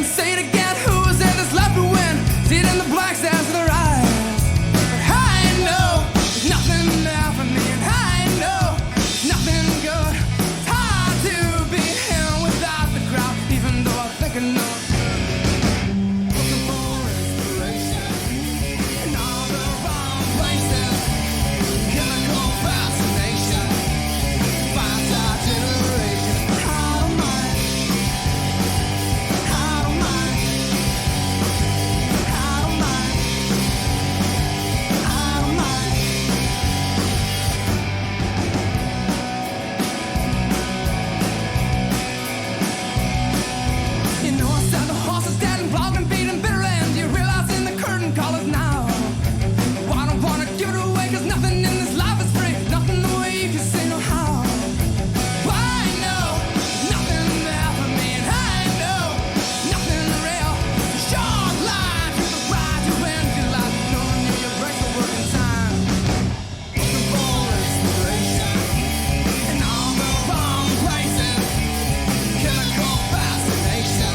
and say it again. Who is it that's left to win? See it in the black sands of their eyes. I know there's nothing there for me, and I know there's nothing good. It's hard to be him without the crowd, even though I think I know. Looking for inspiration in all the wrong places. Chemical fascination finds our generation. I don't mind. I don't mind. I don't mind. I don't mind. You know I said the horse is dead and blog and beat and bitter end. You realize in the curtain call it now. Well, I don't wanna give it away, 'cause nothing in this life is free. Nothing the way you can say no how. But I know nothing there for me, and I know nothing real. It's a short line to the ride you end your life, knowing your breaks will work in time. Looking for inspiration in all the wrong places. Chemical fascination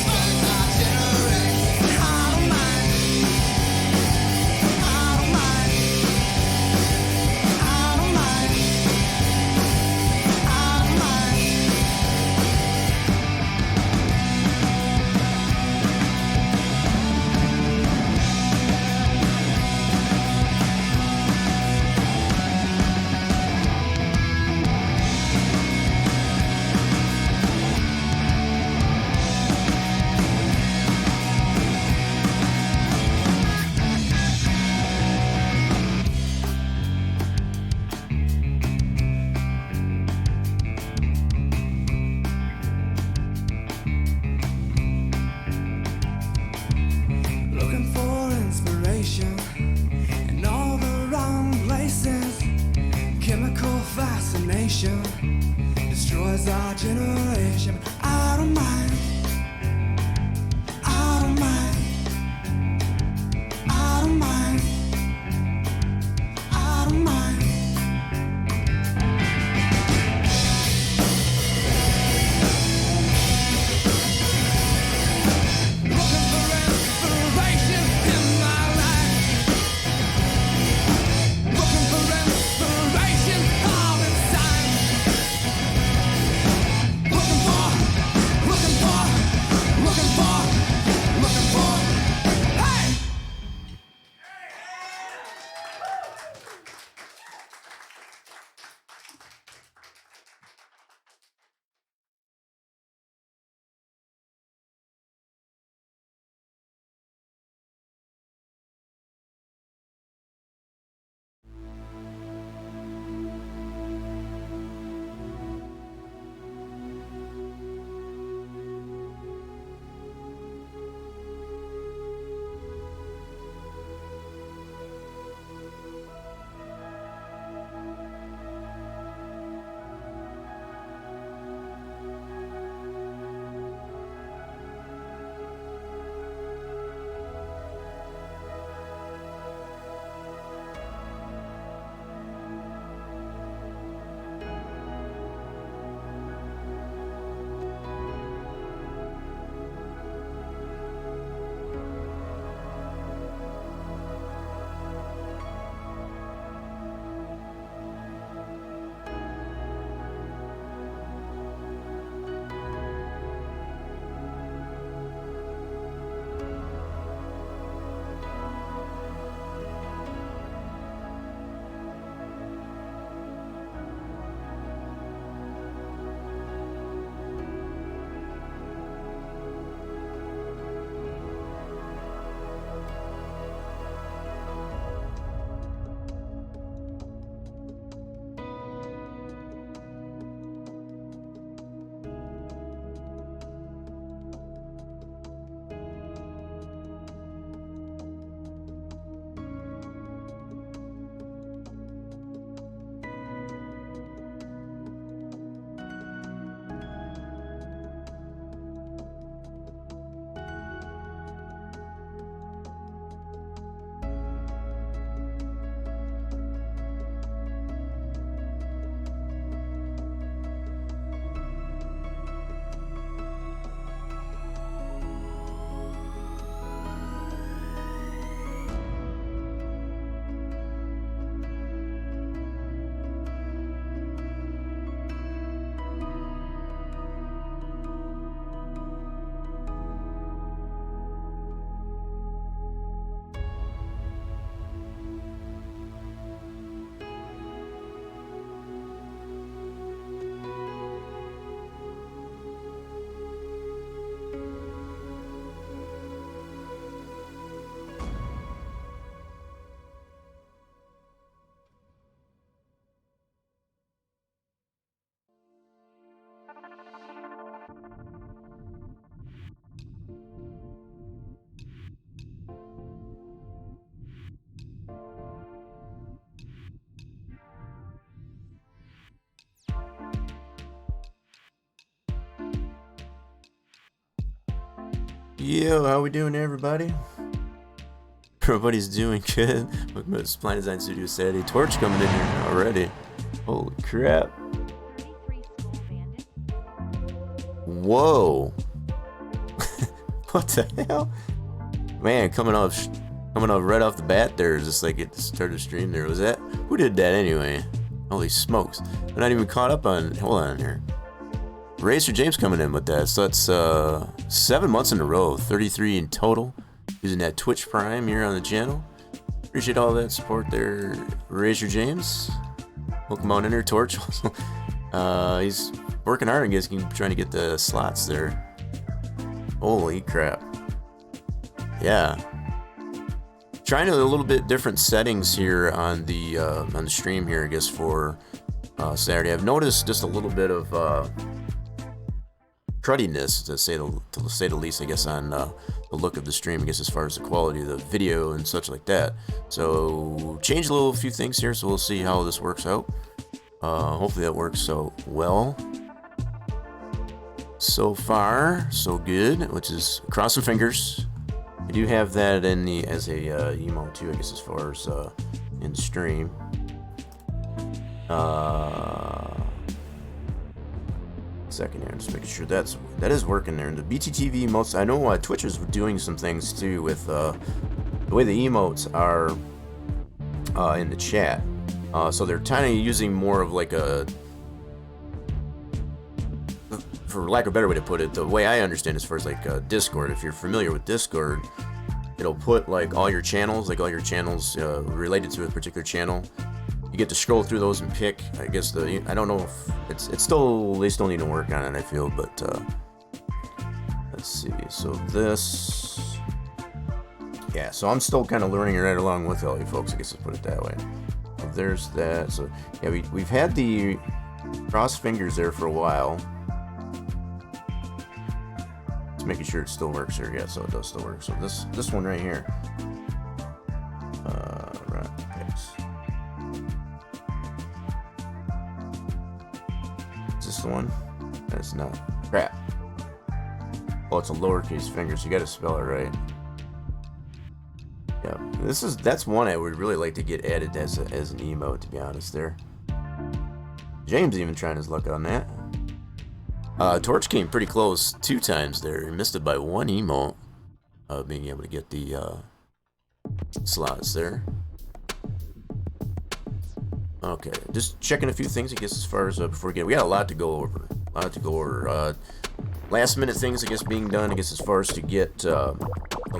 spends our generation. I don't mind. I don't mind. I don't mind. I don't mind. Looking for inspiration in all the wrong places. Chemical fascination destroys our generation. I don't mind. I don't mind. I don't mind. I don't mind. Looking for inspiration in my life. Looking for inspiration all the time. Looking for Yo, how we doing, everybody? Everybody's doing good. Welcome to Spline Design Studios Saturday. Torch coming in here already. Holy crap! Whoa! What the hell? Man, coming up right off the bat there, just like it started to stream there. Was that? Who did that anyway? Holy smokes! They're not even caught up on. Hold on here. Racer James coming in with that. So that's 7 months in a row, 33 in total, using that Twitch Prime here on the channel. Appreciate all that support there, Racer James. Welcome on in there, Torch. He's working hard, I guess, trying to get the slots there. Holy crap! Yeah, trying a little bit different settings here on the stream here, I guess, for Saturday. I've noticed just a little bit of crudiness, to say the least, I guess, on the look of the stream, I guess, as far as the quality of the video and such like that. So change a few things here, so we'll see how this works out. Hopefully that works so well. So far, so good, which is crossing fingers. I do have that in the as a emote too, I guess, as far as in stream. Second here, just making sure that is working there. And the BTTV emotes, I know Twitch is doing some things too with the way the emotes are in the chat. So they're kind of using more of like a, for lack of a better way to put it, the way I understand as far as like Discord. If you're familiar with Discord, it'll put like all your channels related to a particular channel. You get to scroll through those and pick, I guess, I don't know if it's still, they still need to work on it, I feel, but let's see. So this, yeah, so I'm still kind of learning right along with all you folks, I guess, to put it that way. So there's that. So yeah, we've had the cross fingers there for a while. Just making sure it still works here. Yeah, so it does still work. So this one right here. Right. Yes. Is this the one? That's not. Crap. Oh, it's a lowercase finger, so you got to spell it right. Yeah, that's one I would really like to get added as an emote, to be honest. There. James even trying his luck on that. Torch came pretty close 2 times there. He missed it by 1 emote. Being able to get the slots there. Okay, just checking a few things, I guess, as far as before we got a lot to go over. Last minute things, I guess, being done, I guess, as far as to get the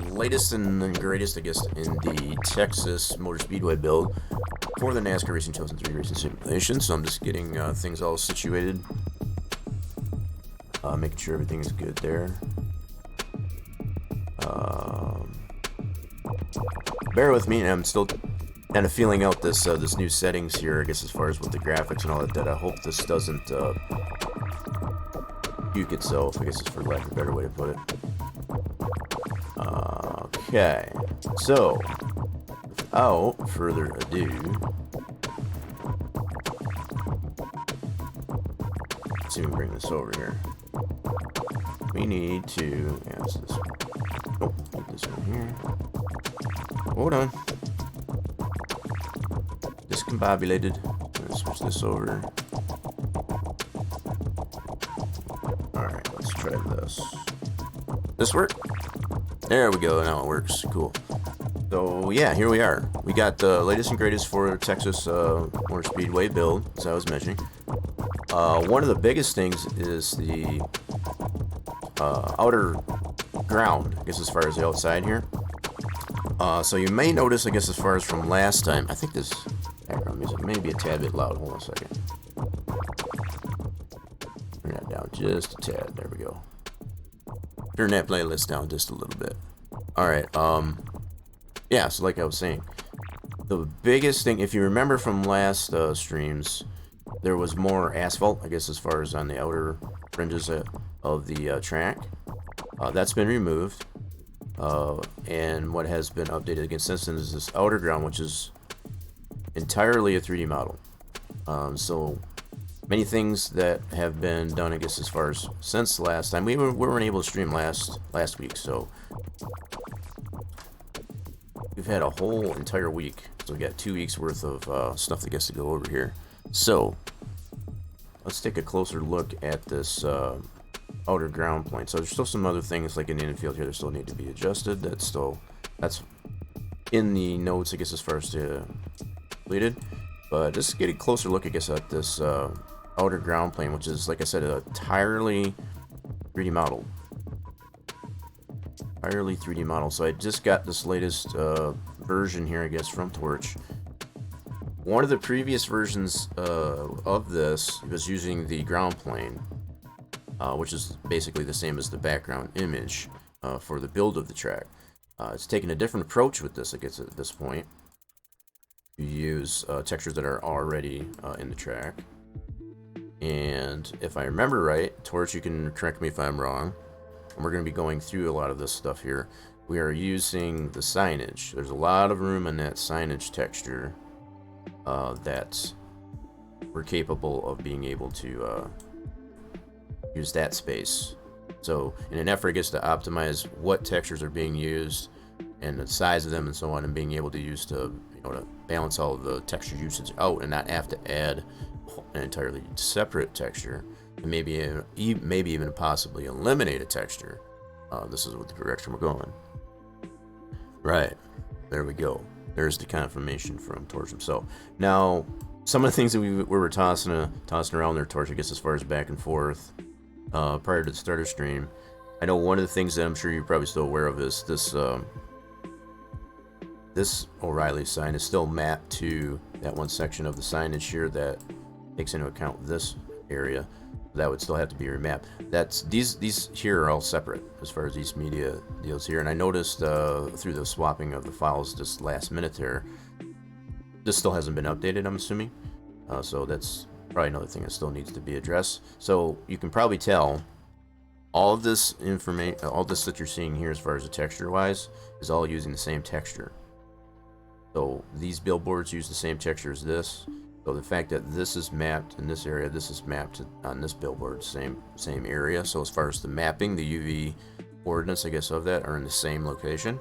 latest and greatest, I guess, in the Texas Motor Speedway build for the NASCAR Racing 2003 Racing Simulation. So I'm just getting things all situated, making sure everything is good there. Bear with me, I'm still kind of feeling out this new settings here, I guess, as far as with the graphics and all that. I hope this doesn't puke itself, I guess, is for lack of a better way to put it. Okay, so without further ado, let's see if we can bring this over here. We need to, yeah, it's this one. Nope, get this one here. Hold on. Discombobulated. Let's switch this over. Alright, let's try this. This work? There we go, now it works. Cool. So yeah, here we are. We got the latest and greatest for Texas Motor Speedway build, as I was mentioning. One of the biggest things is the outer ground, I guess, as far as the outside here. So you may notice, I guess, as far as from last time, I think this background music may be a tad bit loud. Hold on a second. Turn that down just a tad. There we go. Turn that playlist down just a little bit. Alright, yeah, so like I was saying, the biggest thing, if you remember from last streams, there was more asphalt, I guess, as far as on the outer fringes of the track. That's been removed. And what has been updated again since then is this outer ground, which is entirely a 3D model. So many things that have been done, I guess, as far as since the last time. We weren't able to stream last week, so we've had a whole entire week. So we got 2 weeks worth of stuff that gets to go over here. So let's take a closer look at this outer ground plane. So there's still some other things like in the infield here that still need to be adjusted. That's in the notes, I guess, as far as the completed. But just get a closer look, I guess, at this outer ground plane, which is, like I said, entirely 3D modeled. Entirely 3D model. So I just got this latest version here, I guess, from Torch. One of the previous versions of this was using the ground plane, which is basically the same as the background image for the build of the track. It's taken a different approach with this, I guess, at this point. You use textures that are already in the track. And if I remember right, Torch, you can correct me if I'm wrong, and we're going to be going through a lot of this stuff here. We are using the signage. There's a lot of room in that signage texture that we're capable of being able to use that space. So in an effort, I guess, to optimize what textures are being used and the size of them and so on, and being able to use to balance all of the texture usage out and not have to add an entirely separate texture, and maybe even possibly eliminate a texture. This is what the direction we're going. Right, there we go. There's the confirmation from Torch himself. Now, some of the things that we were tossing around there, Torch, I guess, as far as back and forth prior to the starter stream. I know one of the things that I'm sure you're probably still aware of is this O'Reilly sign is still mapped to that one section of the signage here that takes into account this area. That would still have to be remapped. These here are all separate as far as these media deals here. And I noticed through the swapping of the files just last minute there, this still hasn't been updated, I'm assuming. So that's probably another thing that still needs to be addressed. So you can probably tell all of this information, all this that you're seeing here as far as the texture wise, is all using the same texture. So these billboards use the same texture as this. So the fact that this is mapped in this area, this is mapped on this billboard, same area. So as far as the mapping, the UV coordinates, I guess, of that are in the same location.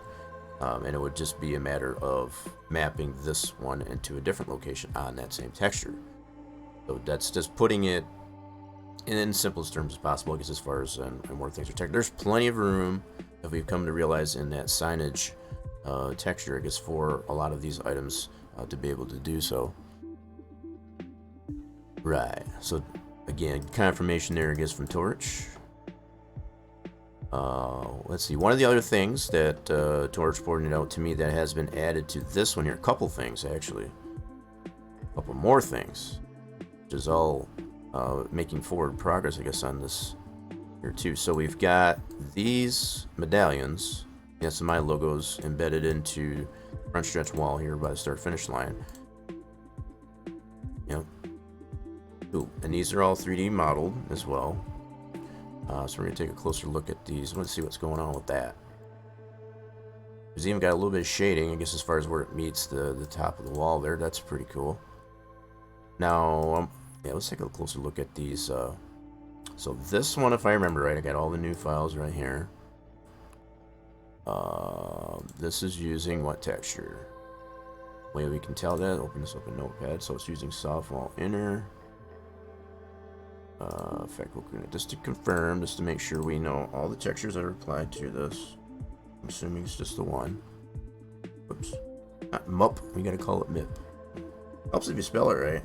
And it would just be a matter of mapping this one into a different location on that same texture. So that's just putting it in simplest terms as possible, I guess, as far as and where things are textured. There's plenty of room, if we've come to realize, in that signage texture, I guess, for a lot of these items to be able to do so. Right, so again, confirmation there, I guess, from Torch. Let's see, one of the other things that Torch pointed out to me that has been added to this one here, a couple things actually, a couple more things, which is all making forward progress, I guess, on this here too. So we've got these medallions, the SMI logos embedded into the front stretch wall here by the start finish line. Yep. Cool. And these are all 3D modeled as well. So we're going to take a closer look at these. Let's see what's going on with that. There's even got a little bit of shading, I guess, as far as where it meets the top of the wall there. That's pretty cool. Now, yeah, let's take a closer look at these. So this one, if I remember right, I got all the new files right here. This is using what texture? Way we can tell that, open this up in Notepad. So it's using softwall inner. In fact, we're gonna just to confirm, just to make sure we know all the textures that are applied to this. I'm assuming it's just the one. Whoops, not MUP. We gotta call it MIP. Helps if you spell it right.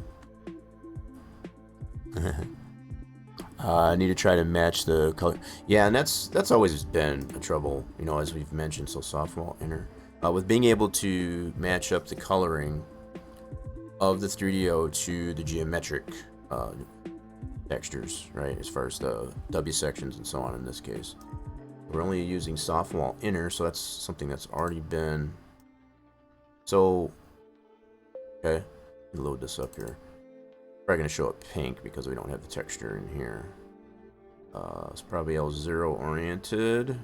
I need to try to match the color. Yeah, and that's always been a trouble, you know, as we've mentioned. So softwall inner, with being able to match up the coloring of the 3DO to the geometric textures, right, as far as the W sections and so on in this case. We're only using softwall inner, so that's something that's already been. So, okay, load this up here. Probably going to show up pink because we don't have the texture in here. It's probably L0 oriented.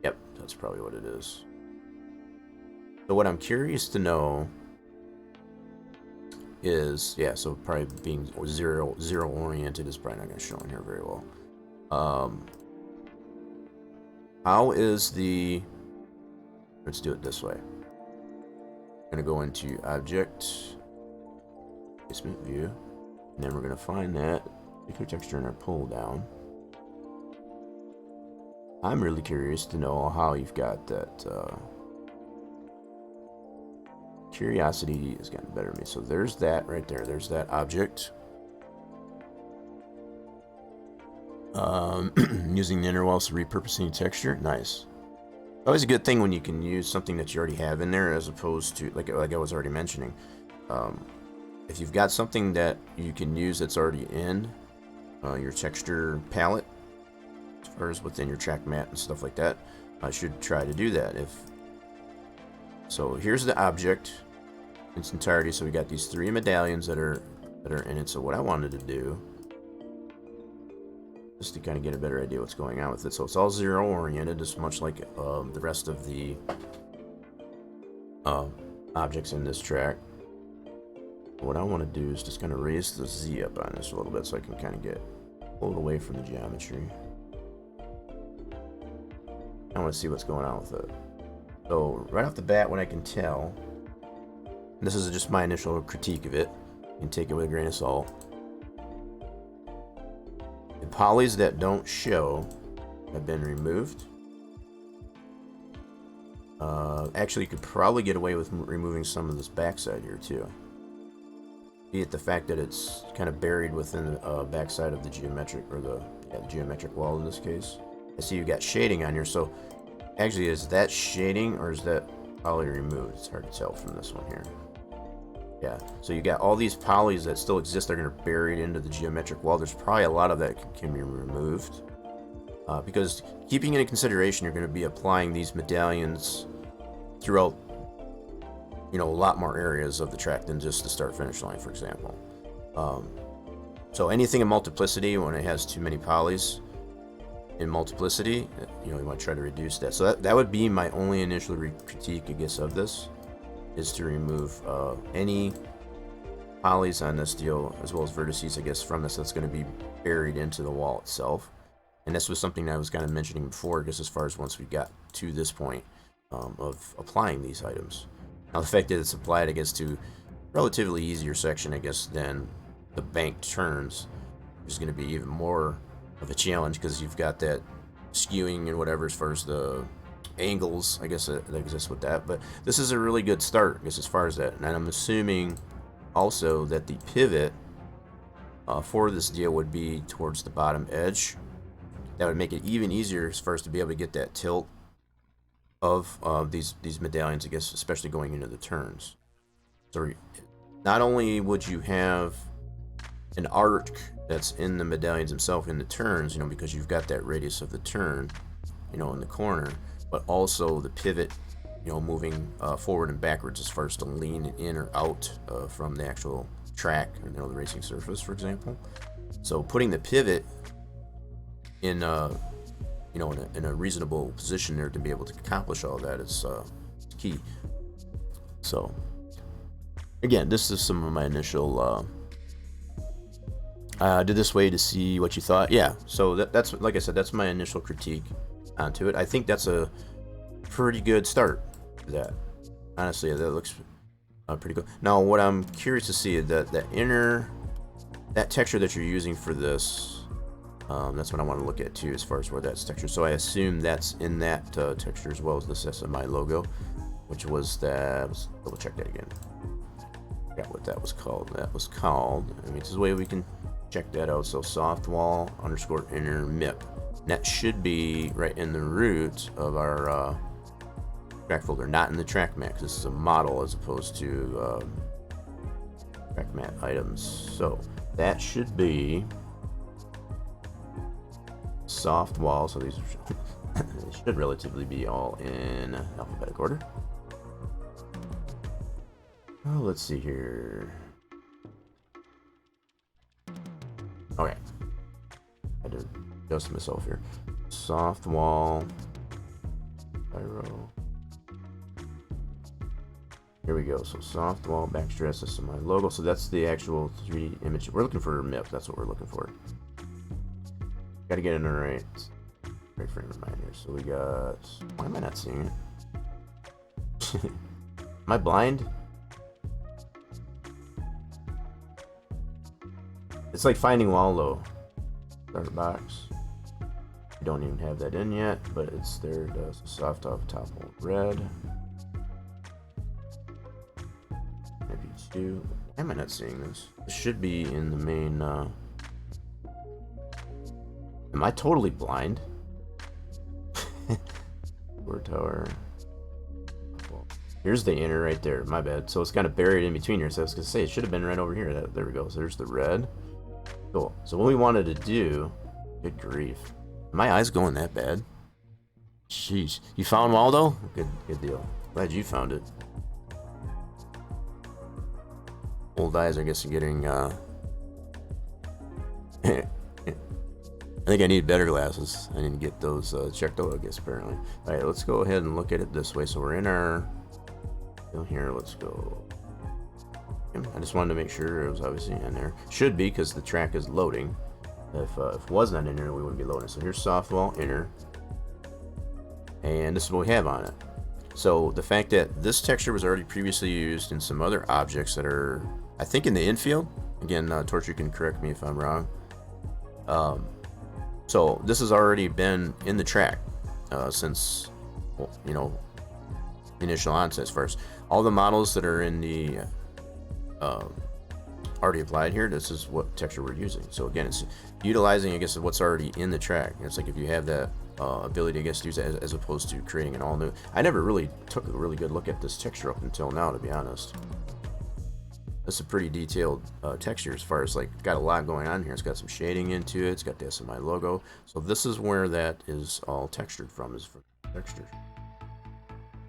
Yep, that's probably what it is. So what I'm curious to know is, yeah, so probably being zero oriented is probably not going to show in here very well. How is the, let's do it this way. I'm going to go into object, placement view, and then we're going to find that particular texture in our pull down. I'm really curious to know how you've got that. Curiosity has gotten better at me. So there's that right there. There's that object. Using the inner walls to repurposing texture. Nice. Always a good thing when you can use something that you already have in there, as opposed to like I was already mentioning. If you've got something that you can use that's already in your texture palette, as far as within your track mat and stuff like that, I should try to do that. So here's the object in its entirety. So we got these 3 medallions that are in it. So what I wanted to do, just to kind of get a better idea what's going on with it. So it's all 0 oriented, just much like the rest of the objects in this track. What I want to do is just kind of raise the Z up on this a little bit so I can kind of get pulled away from the geometry. I want to see what's going on with it. So right off the bat, what I can tell, and this is just my initial critique of it, you can take it with a grain of salt. The polys that don't show have been removed. Actually, you could probably get away with removing some of this backside here too. Be it the fact that it's kind of buried within the backside of the geometric, or the geometric wall in this case. I see you've got shading on here, so actually, is that shading or is that poly removed? It's hard to tell from this one here. Yeah, so you got all these polys that still exist. They're going to bury it into the geometric wall. There's probably a lot of that can be removed. Because keeping in consideration, you're going to be applying these medallions throughout, a lot more areas of the track than just the start-finish line, for example. So anything in multiplicity, when it has too many polys in multiplicity, you want to try to reduce that. So that would be my only initial critique, I guess, of this, is to remove any polys on this deal, as well as vertices, I guess, from this that's going to be buried into the wall itself. And this was something that I was kind of mentioning before, just as far as once we got to this point of applying these items. Now, the fact that it's applied, I guess, to relatively easier section, I guess, than the banked turns, is going to be even more of a challenge, because you've got that skewing and whatever as far as the angles, I guess, that exists with that. But this is a really good start, I guess, as far as that. And I'm assuming also that the pivot for this deal would be towards the bottom edge. That would make it even easier as far as to be able to get that tilt of these medallions, I guess, especially going into the turns. So not only would you have an arc that's in the medallions themselves in the turns, because you've got that radius of the turn, in the corner, but also the pivot, moving forward and backwards as far as to lean in or out from the actual track, the racing surface, for example. So putting the pivot in in a reasonable position there to be able to accomplish all that is key. So again, this is some of my initial did this way to see what you thought. Yeah, so that's, like I said, that's my initial critique onto it. I think that's a pretty good start to that. Honestly, that looks pretty good. Now, what I'm curious to see is that that texture that you're using for this. That's what I want to look at too, as far as where that's textured. So I assume that's in that texture as well as this SMI logo, which was that. Let's double check that again. I forgot what that was called. That was called. This is the way we can check that out. So softwall _ inner MIP. And that should be right in the root of our track folder, not in the track mat, because this is a model as opposed to track mat items. So that should be soft wall. So these should relatively be all in alphabetic order. Oh, let's see here. Okay, I had to adjust myself here. Soft wall, pyro, Here we go. So soft wall, backstress, this is my logo. So that's the actual 3D image. We're looking for a MIP. That's what we're looking for. Got to get in the right frame of mind here. So we got. Why am I not seeing it? Am I blind? It's like finding Waldo. Start box. We don't even have that in yet, but it's there. It does. Soft off top red. Maybe 2. Why am I not seeing this? It should be in the main. Am I totally blind? Word tower. Well, here's the inner right there. My bad. So it's kind of buried in between here. So I was gonna say it should have been right over here. There we go. So there's the red. Cool. So what we wanted to do. Good grief. My eyes going that bad? Jeez. You found Waldo? Good deal. Glad you found it. Old eyes, I guess, are getting. I think I need better glasses. I need to get those checked out, I guess, apparently. All right, let's go ahead and look at it this way. So we're in our. Here, let's go. I just wanted to make sure it was obviously in there. Should be, because the track is loading. If it was not in there, we wouldn't be loading. So here's softball inner, and this is what we have on it. So the fact that this texture was already previously used in some other objects that are, I think, in the infield. Again, Torch, you can correct me if I'm wrong. So this has already been in the track since, well, you know, initial onset. As far as all the models that are in the already applied here, this is what texture we're using. So again, it's utilizing, I guess, what's already in the track. It's like if you have that ability, I guess, to use it as opposed to creating an all new. I never really took a really good look at this texture up until now, to be honest. It's a pretty detailed texture as far as, like, got a lot going on here. It's got some shading into it. It's got the SMI logo. So this is where that is all textured from, is from texture.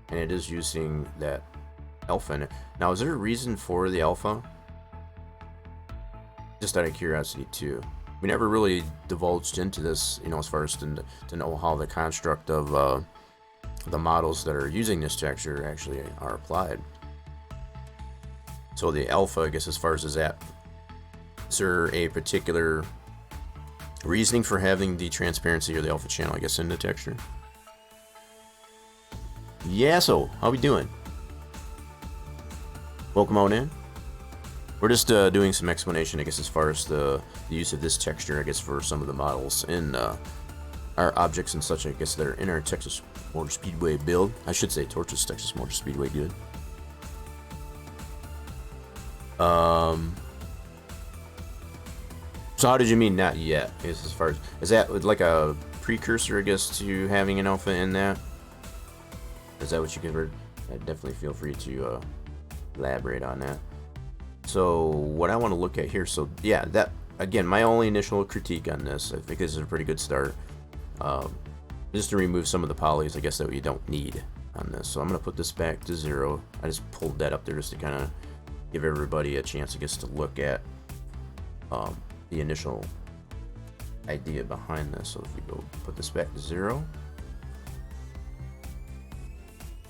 And it is using that alpha in it. Now, is there a reason for the alpha? Just out of curiosity too. We never really divulged into this, you know, as far as to know how the construct of the models that are using this texture actually are applied. So the alpha, I guess, as far as is that, is there a particular reasoning for having the transparency or the alpha channel, I guess, in the texture? Yeah, so how we doing? Welcome on in. We're just doing some explanation, I guess, as far as the use of this texture, I guess, for some of the models in our objects and such, I guess, that are in our Texas Motor Speedway build. I should say Torch's Texas Motor Speedway good. So how did you mean not yet? I guess as far as, is that like a precursor, I guess, to having an alpha in that? Is that what you convert? I'd definitely feel free to elaborate on that. So what I want to look at here, so yeah, that again, my only initial critique on this, I think this is a pretty good start, just to remove some of the polys, I guess, that we don't need on this. So I'm going to put this back to 0. I just pulled that up there just to kind of give everybody a chance, I guess, to look at the initial idea behind this. So if we go put this back to 0,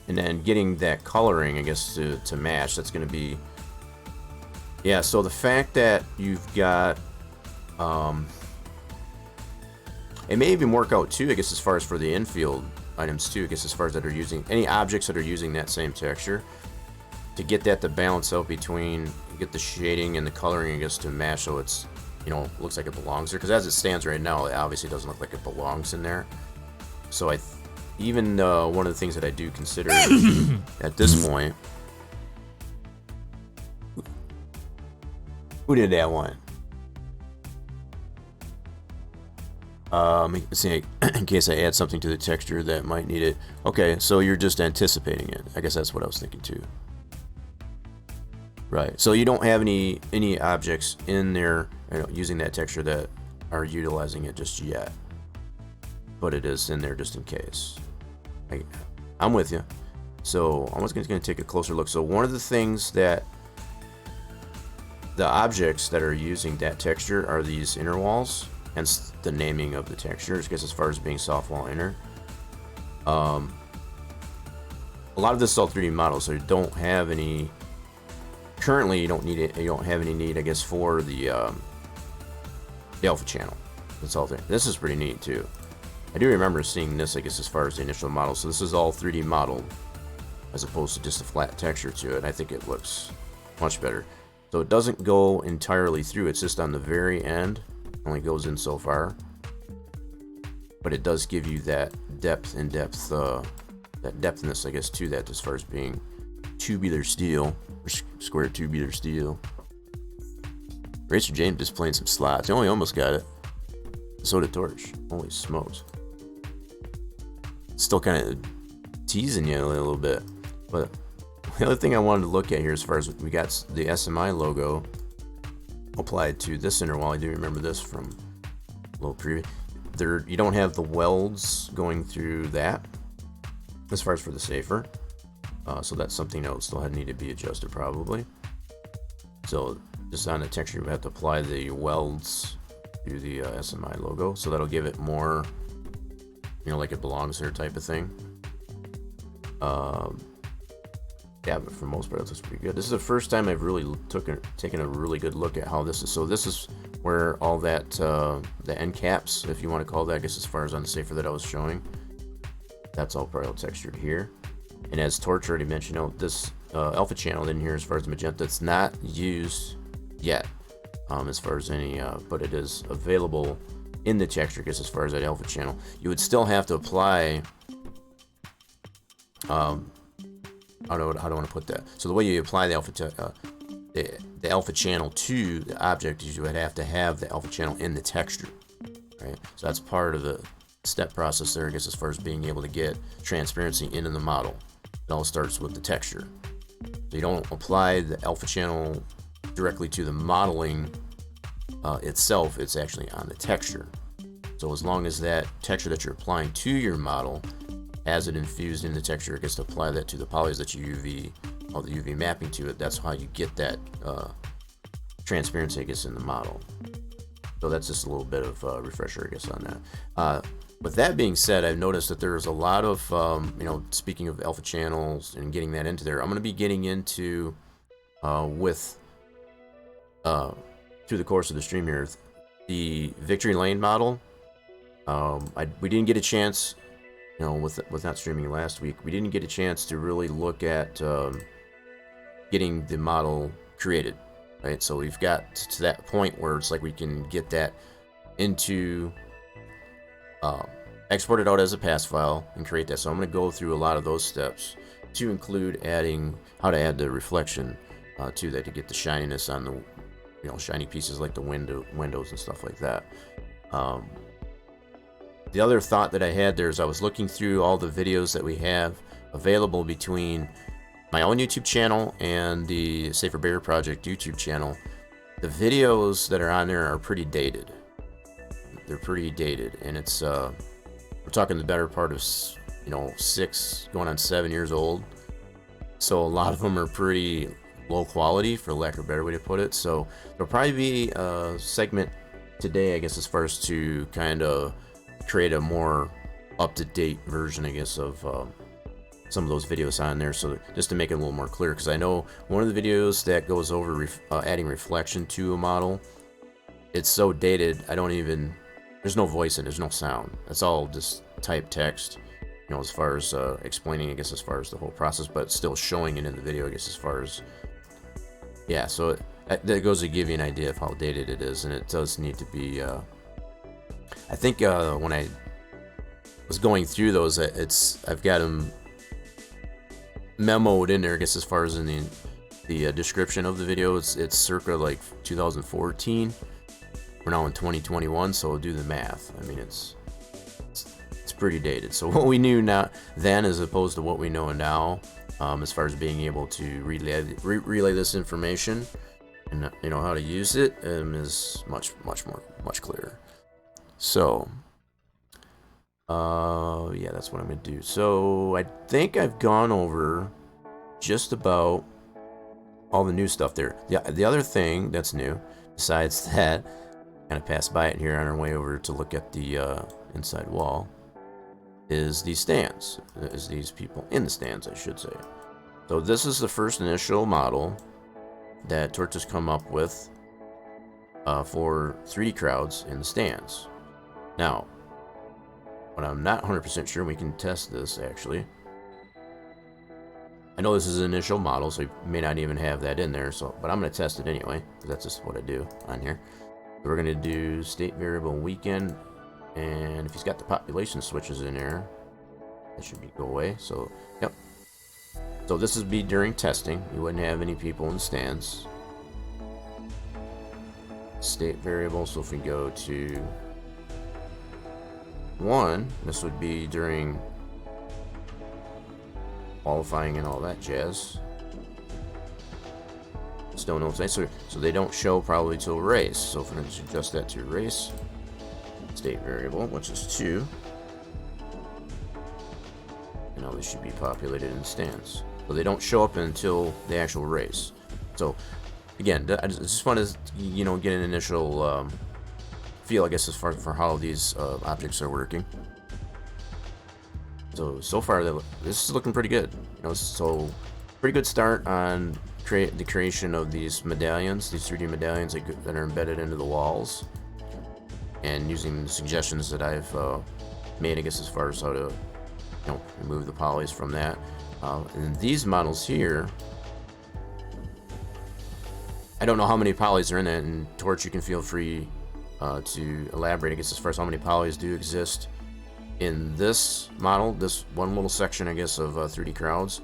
and then getting that coloring, I guess, to match, that's going to be, yeah, so the fact that you've got, it may even work out too, I guess, as far as for the infield items too, I guess, as far as that are using, any objects that are using that same texture, to get that to balance out between, get the shading and the coloring, I guess, to match so it's, you know, looks like it belongs there. Because as it stands right now, it obviously doesn't look like it belongs in there. So even one of the things that I do consider at this point, who did that one? Let's see, in case I add something to the texture that might need it. Okay, so you're just anticipating it. I guess that's what I was thinking too. Right, so you don't have any objects in there, you know, using that texture that are utilizing it just yet, but it is in there just in case. I'm with you. So I'm just going to take a closer look. So one of the things that the objects that are using that texture are these inner walls, hence the naming of the texture, I guess, as far as being soft wall inner. A a lot of this is all 3D models, so you don't have any. Currently, you don't need it. You don't have any need, I guess, for the alpha channel. That's all there. This is pretty neat too. I do remember seeing this, I guess, as far as the initial model. So this is all 3D modeled, as opposed to just a flat texture to it. I think it looks much better. So it doesn't go entirely through. It's just on the very end. It only goes in so far. But it does give you that depth, that depthness, I guess, to that, as far as being tubular steel, or square tubular steel. Racer James just playing some slots. He only almost got it. So did Torch. Holy smokes. Still kind of teasing you a little bit. But the other thing I wanted to look at here, as far as we got the SMI logo applied to this inner wall. I do remember this from a little preview. There, you don't have the welds going through that, as far as for the safer. So that's something that would still need to be adjusted probably. So just on the texture, we have to apply the welds to the SMI logo, so that'll give it more, you know, like it belongs there type of thing. Yeah, but for the most part, it looks pretty good. This is the first time I've really taken a really good look at how this is. So this is where all that, the end caps, if you want to call that, I guess, as far as on the safer that I was showing, that's all probably textured here. And as Torch already mentioned, you know, this alpha channel in here, as far as magenta, it's not used yet, as far as any, but it is available in the texture, I guess, as far as that alpha channel. You would still have to apply, how do I want to put that? So the way you apply the alpha channel to the object is you would have to have the alpha channel in the texture, right? So that's part of the step process there, I guess, as far as being able to get transparency into the model. It all starts with the texture. So you don't apply the alpha channel directly to the modeling itself, it's actually on the texture. So as long as that texture that you're applying to your model has it infused in the texture, it gets to apply that to the polys that you UV, all the UV mapping to it. That's how you get that transparency, I guess, in the model. So that's just a little bit of a refresher, I guess, on that. With that being said, I've noticed that there's a lot of, you know, speaking of alpha channels and getting that into there, I'm going to be getting into, through the course of the stream here, the Victory Lane model. We didn't get a chance, you know, with not streaming last week, we didn't get a chance to really look at getting the model created, right? So we've got to that point where it's like we can get that into, export it out as a pass file and create that. So I'm going to go through a lot of those steps to include adding how to add the reflection to that, to get the shininess on the, you know, shiny pieces like the windows and stuff like that. The other thought that I had there is I was looking through all the videos that we have available between my own YouTube channel and the Safer Barrier Project YouTube channel. The videos that are on there are pretty dated. They're pretty dated, and it's we're talking the better part of, you know, 6 going on 7 years old. So a lot of them are pretty low quality, for lack of a better way to put it. So there'll probably be a segment today, I guess, as far as to kind of create a more up-to-date version, I guess, of some of those videos on there, so just to make it a little more clear, because I know one of the videos that goes over adding reflection to a model, it's so dated, I don't even, there's no voice in it, there's no sound, it's all just typed text, you know, as far as explaining, I guess, as far as the whole process, but still showing it in the video, I guess, as far as, yeah, so that goes to give you an idea of how dated it is, and it does need to be, I think when I was going through those, I've got them memoed in there, I guess, as far as in the description of the video. It's circa like 2014. We're now in 2021, so do the math. I mean, it's pretty dated. So what we knew now then, as opposed to what we know now, as far as being able to relay this information and, you know, how to use it, is much clearer. So, yeah, that's what I'm gonna do. So I think I've gone over just about all the new stuff there. The other thing that's new, besides that, kind of passed by it here on our way over to look at the inside wall. is these stands, is these people in the stands, I should say. So this is the first initial model that Torch has come up with for 3D crowds in the stands. Now, but I'm not 100% sure, we can test this actually. I know this is an initial model, so you may not even have that in there, so but I'm going to test it anyway, because that's just what I do on here. So we're going to do state variable weekend, and if he's got the population switches in there, that should go away. So, yep. So this would be during testing. You wouldn't have any people in the stands. State variable, so if we go to 1, this would be during qualifying and all that jazz. Still no sense. So they don't show probably till race. So if we're going to adjust that to race, state variable, which is 2. And now this should be populated in stands. So they don't show up until the actual race. So again, I just want to, you know, get an initial feel, I guess, as far for how these objects are working. So far, this is looking pretty good. You know, so pretty good start on the creation of these medallions, these 3D medallions that are embedded into the walls, and using the suggestions that I've made, I guess, as far as how to, you know, remove the polys from that. And these models here, I don't know how many polys are in it, and Torch, you can feel free to elaborate, I guess, as far as how many polys do exist in this model, this one little section, I guess, of 3D crowds.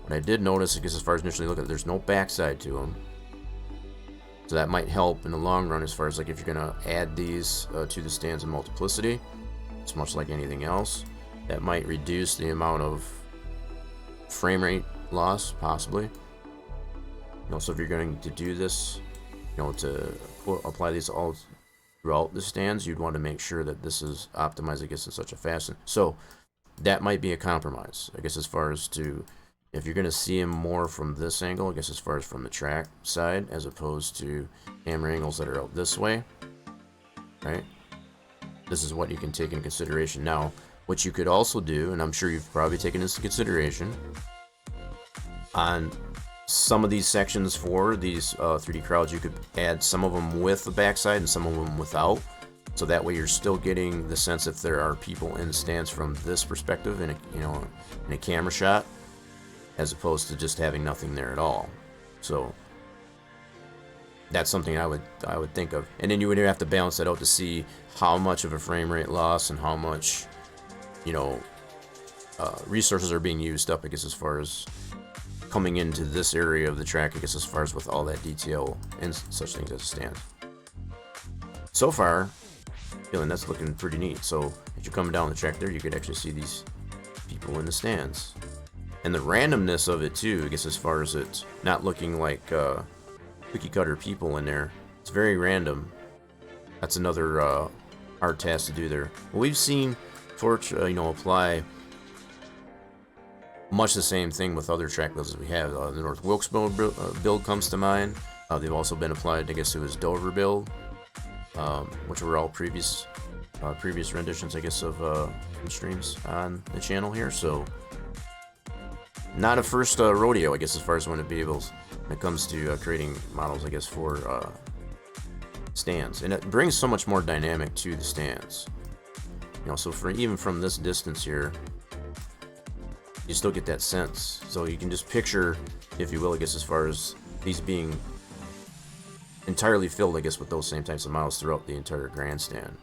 What I did notice, I guess, as far as initially look at it, there's no backside to them. So that might help in the long run as far as like if you're going to add these to the stands in multiplicity. It's much like anything else. That might reduce the amount of frame rate loss, possibly. You know, so if you're going to do this, you know, to apply these all throughout the stands, you'd want to make sure that this is optimized, I guess, in such a fashion. So that might be a compromise, I guess, as far as to, if you're going to see him more from this angle, I guess, as far as from the track side, as opposed to camera angles that are out this way, right? This is what you can take into consideration. Now, what you could also do, and I'm sure you've probably taken this into consideration, on some of these sections for these 3D crowds, you could add some of them with the backside and some of them without. So that way you're still getting the sense if there are people in the stands from this perspective in a, you know, in a camera shot, as opposed to just having nothing there at all. So that's something I would think of. And then you would have to balance that out to see how much of a frame rate loss and how much, you know, resources are being used up, I guess, as far as coming into this area of the track, I guess, as far as with all that detail and such things as it stands. So far, feeling that's looking pretty neat. So as you're coming down the track there, you could actually see these people in the stands. And the randomness of it too, I guess, as far as it's not looking like cookie cutter people in there. It's very random. That's another hard task to do there. Well, we've seen Torch, you know, apply much the same thing with other track builds that we have. The North Wilkesboro build comes to mind. They've also been applied, I guess, to his Dover build, which were all previous renditions, I guess, of streams on the channel here. So not a first rodeo, I guess, as far as when it be able when it comes to creating models, I guess, for stands. And it brings so much more dynamic to the stands. You know, so for even from this distance here, you still get that sense. So you can just picture, if you will, I guess, as far as these being entirely filled, I guess, with those same types of models throughout the entire grandstand.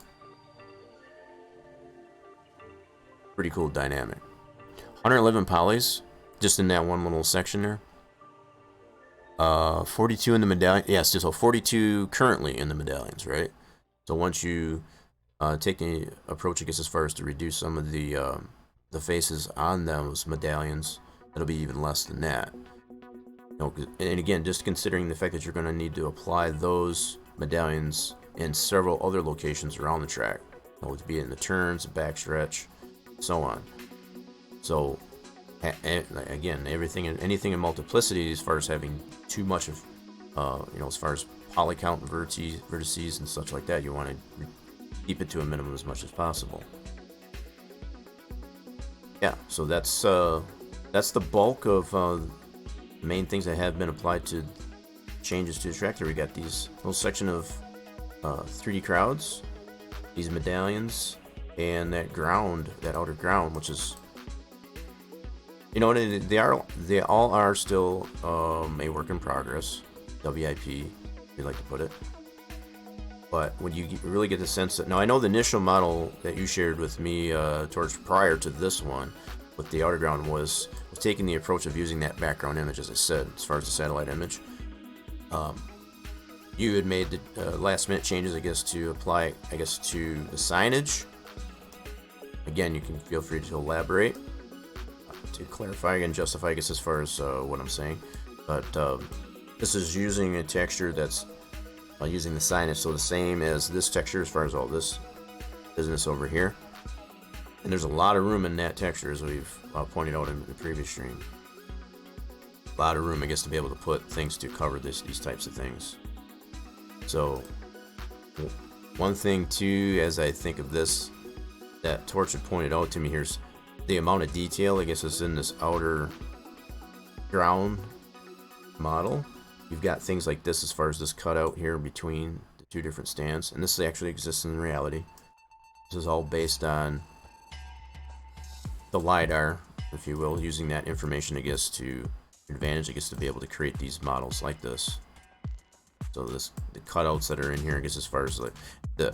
Pretty cool dynamic. 111 polys just in that one little section there. 42 in the medallion. Yes, just so 42 currently in the medallions, right? So once you take the approach, I guess, as far as to reduce some of the faces on those medallions, it'll be even less than that. You know, and again, just considering the fact that you're going to need to apply those medallions in several other locations around the track, you know, be it in the turns, the backstretch, so on. So again, anything in multiplicity, as far as having too much of, you know, as far as poly count vertices and such like that, you want to keep it to a minimum as much as possible. yeah, so that's the bulk of main things that have been applied to changes to the track. There we got these little section of 3D crowds, these medallions, and that ground, that outer ground, which is, you know, they all are still a work in progress, WIP, we like to put it. But when you really get the sense that, now I know the initial model that you shared with me, Torch, prior to this one, with the outer ground was taking the approach of using that background image, as I said, as far as the satellite image. You had made the last minute changes, I guess, to apply, I guess, to the signage. Again, you can feel free to elaborate, to clarify and justify, I guess, as far as what I'm saying. But this is using a texture that's using the signage, so the same as this texture as far as all this business over here. And there's a lot of room in that texture, as we've pointed out in the previous stream. A lot of room, I guess, to be able to put things to cover these types of things. So, one thing too, as I think of this, that Torch had pointed out to me, here's the amount of detail, I guess, is in this outer ground model. You've got things like this as far as this cutout here between the two different stands, and this actually exists in reality. This is all based on the LiDAR, if you will, using that information, I guess, to advantage, I guess, to be able to create these models like this. So the cutouts that are in here, I guess, as far as like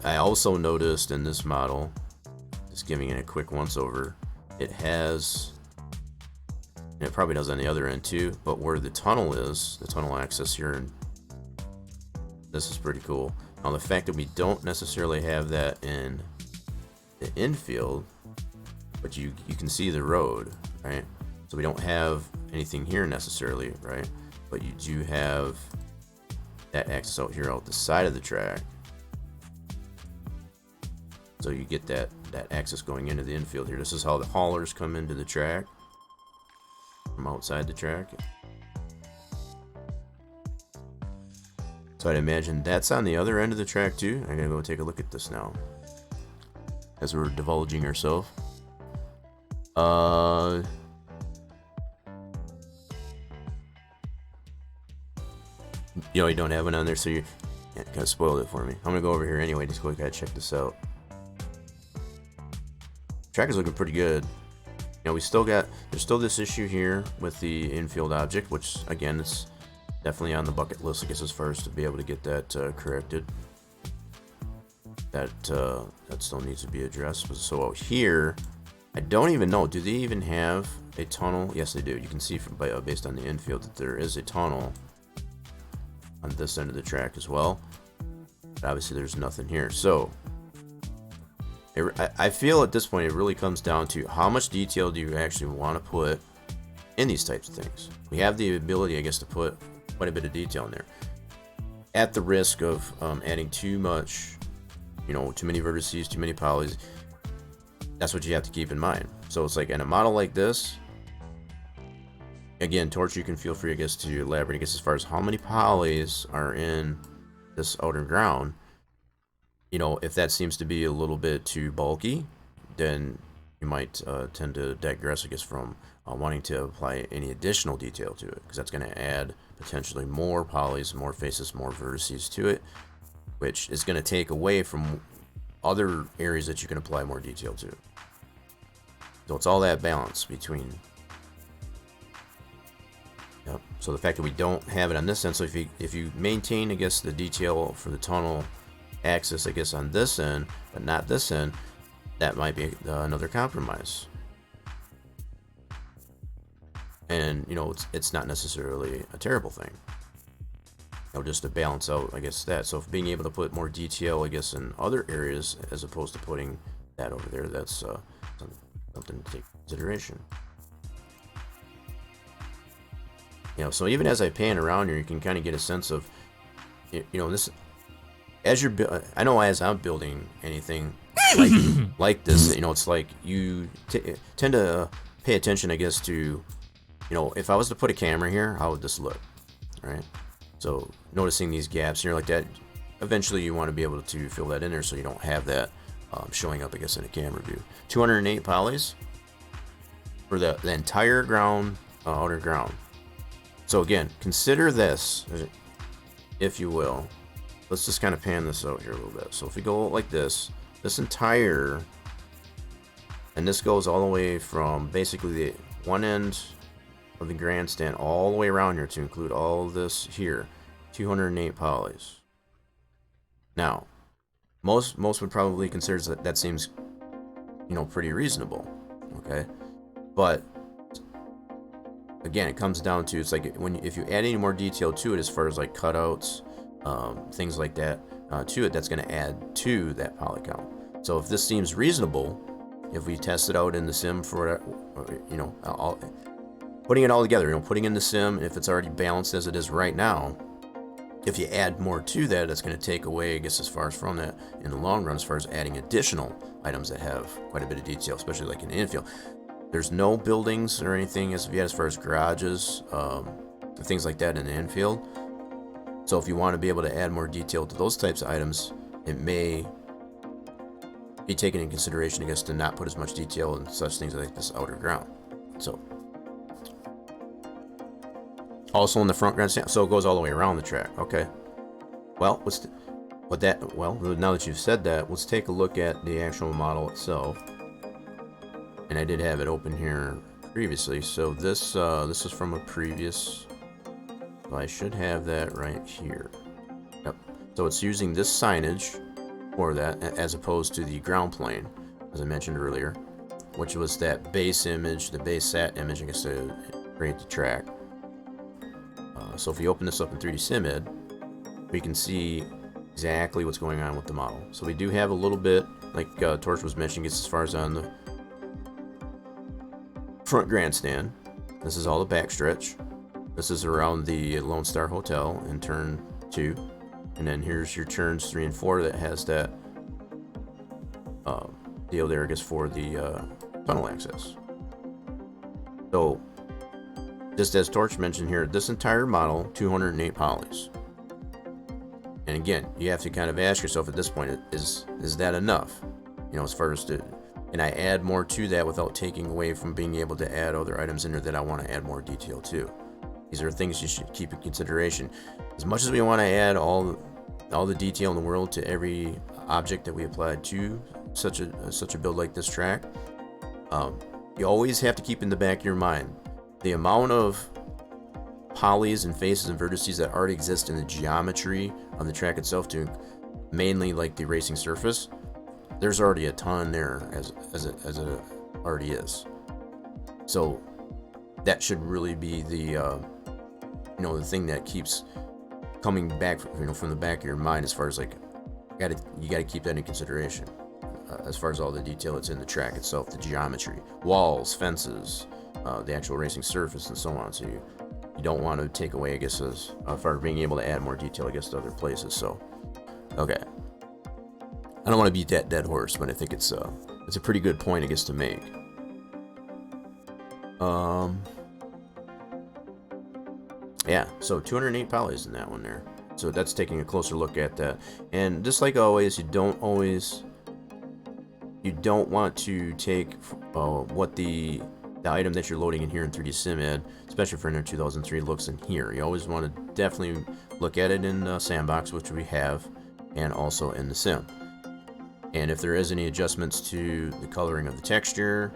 I also noticed in this model, just giving it a quick once over, it has, and it probably does on the other end too, but where the tunnel is, the tunnel access here, and this is pretty cool. Now the fact that we don't necessarily have that in the infield, but you can see the road, right? So we don't have anything here necessarily, right? But you do have that access out here out the side of the track. So you get that access going into the infield here. This is how the haulers come into the track from outside the track. So I'd imagine that's on the other end of the track too. I'm gonna go take a look at this now as we're divulging ourselves. You know, you don't have it on there, so you kind of spoiled it for me. I'm gonna go over here anyway, just go ahead, check this out. Track is looking pretty good. You know, there's still this issue here with the infield object, which again, it's definitely on the bucket list, I guess, as far as to be able to get that corrected. That still needs to be addressed. So out here, I don't even know, do they even have a tunnel? Yes, they do. You can see from based on the infield that there is a tunnel on this end of the track as well. But obviously there's nothing here. So I feel at this point it really comes down to how much detail do you actually want to put in these types of things. We have the ability, I guess, to put quite a bit of detail in there, at the risk of adding too much, you know, too many vertices, too many polys. That's what you have to keep in mind. So it's like in a model like this, again, Torch, you can feel free, I guess, to elaborate, I guess, as far as how many polys are in this outer ground. You know, if that seems to be a little bit too bulky, then you might tend to digress, I guess, from wanting to apply any additional detail to it, because that's going to add potentially more polys, more faces, more vertices to it, which is going to take away from other areas that you can apply more detail to. So it's all that balance between. Yep. So the fact that we don't have it on this end, so if you maintain, I guess, the detail for the tunnel axis, I guess, on this end, but not this end, that might be another compromise. And you know, it's not necessarily a terrible thing. You know, just to balance out, I guess, that. So if being able to put more detail, I guess, in other areas as opposed to putting that over there, that's something to take into consideration. You know, so even as I pan around here, you can kind of get a sense of, you know, this, as you're, I know as I'm building anything like this, you know, it's like you tend to pay attention, I guess, to, you know, if I was to put a camera here, how would this look, right? So noticing these gaps here like that, eventually you want to be able to fill that in there so you don't have that showing up, I guess, in a camera view. 208 polys. for the entire ground, outer ground. So again, consider this, if you will. Let's just kind of pan this out here a little bit. So if we go like this entire, and this goes all the way from basically the one end of the grandstand all the way around here to include all this here, 208 polys. Now, most would probably consider that seems, you know, pretty reasonable, okay? But again, it comes down to, it's like if you add any more detail to it, as far as like cutouts, things like that, to it, that's going to add to that poly count. So if this seems reasonable, if we test it out in the sim for, you know, putting it all together, you know, putting in the sim, if it's already balanced as it is right now, if you add more to that, it's going to take away, I guess, as far as from that in the long run, as far as adding additional items that have quite a bit of detail, especially like in the infield. There's no buildings or anything as of yet, as far as garages, things like that in the infield. So if you want to be able to add more detail to those types of items, it may be taken in consideration, I guess, to not put as much detail in such things like this outer ground. So also in the front grandstand, so it goes all the way around the track. Okay. Well, now that you've said that, let's take a look at the actual model itself. And I did have it open here previously, so this is from a previous. So I should have that right here. Yep. So it's using this signage for that, as opposed to the ground plane, as I mentioned earlier, which was that base image, the base sat image, I guess, to create the track. So if we open this up in 3D SimEd, we can see exactly what's going on with the model. So we do have a little bit, like Torch was mentioning, as far as on the front grandstand. This is all the backstretch. This is around the Lone Star Hotel in turn 2. And then here's your turns 3 and 4 that has that deal there, I guess, for the tunnel access. So, just as Torch mentioned here, this entire model, 208 polys. And again, you have to kind of ask yourself at this point, is that enough? You know, as far as can I add more to that without taking away from being able to add other items in there that I want to add more detail to? These are things you should keep in consideration. As much as we want to add all the detail in the world to every object that we applied to such a build like this track, you always have to keep in the back of your mind the amount of polys and faces and vertices that already exist in the geometry on the track itself, to mainly like the racing surface. There's already a ton there as it already is. So that should really be the the thing that keeps coming back, from the back of your mind, as far as like you gotta keep that in consideration, as far as all the detail that's in the track itself, the geometry, walls, fences, the actual racing surface, and so on. So you don't want to take away, I guess, as far as being able to add more detail, I guess, to other places. So okay, I don't want to beat that dead horse, but I think it's a pretty good point, I guess, to make. Yeah, so 208 polys in that one there. So that's taking a closer look at that. And just like always, you don't want to take what the item that you're loading in here in 3D SimEd, especially for Inner 2003, looks in here. You always want to definitely look at it in Sandbox, which we have, and also in the sim. And if there is any adjustments to the coloring of the texture,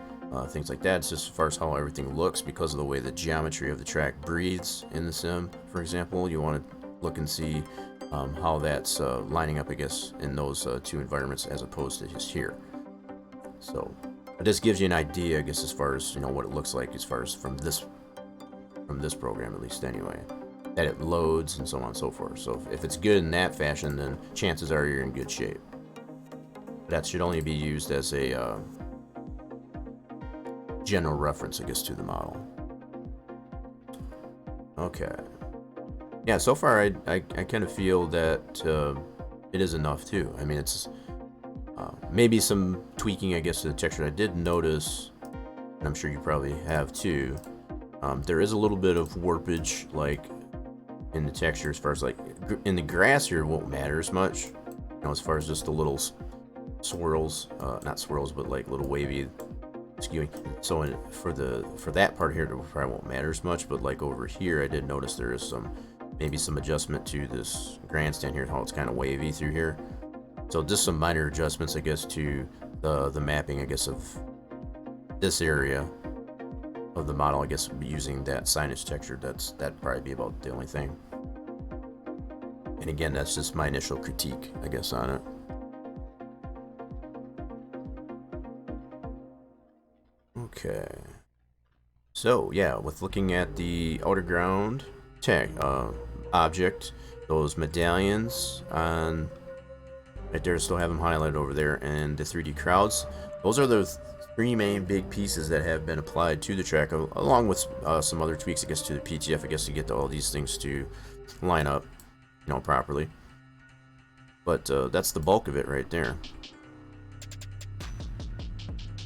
things like that, it's just as far as how everything looks because of the way the geometry of the track breathes in the sim, for example, you want to look and see how that's lining up, I guess, in those two environments as opposed to just here. So it just gives you an idea, I guess, as far as what it looks like, as far as from this program, at least anyway, that it loads and so on and so forth. So if it's good in that fashion, then chances are you're in good shape. That should only be used as a general reference, I guess, to the model. Okay. Yeah, so far I kind of feel that it is enough too. I mean, it's maybe some tweaking, I guess, to the texture. I did notice, and I'm sure you probably have too, there is a little bit of warpage, like, in the texture, as far as like in the grass here. It won't matter as much, as far as just the little swirls, not swirls, but like little wavy skewing. So for that part here, it probably won't matter as much, but like over here, I did notice there is maybe some adjustment to this grandstand here, how it's kind of wavy through here. So just some minor adjustments, I guess, to the mapping, I guess, of this area of the model. I guess using that signage texture, that'd probably be about the only thing. And again, that's just my initial critique, I guess, on it. Okay. So yeah, with looking at the outer ground tag object, those medallions on right there, still have them highlighted over there, and the 3D crowds. Those are the three main big pieces that have been applied to the track, along with some other tweaks, I guess, to the PTF, I guess, to get all these things to line up, you know, properly. But that's the bulk of it right there.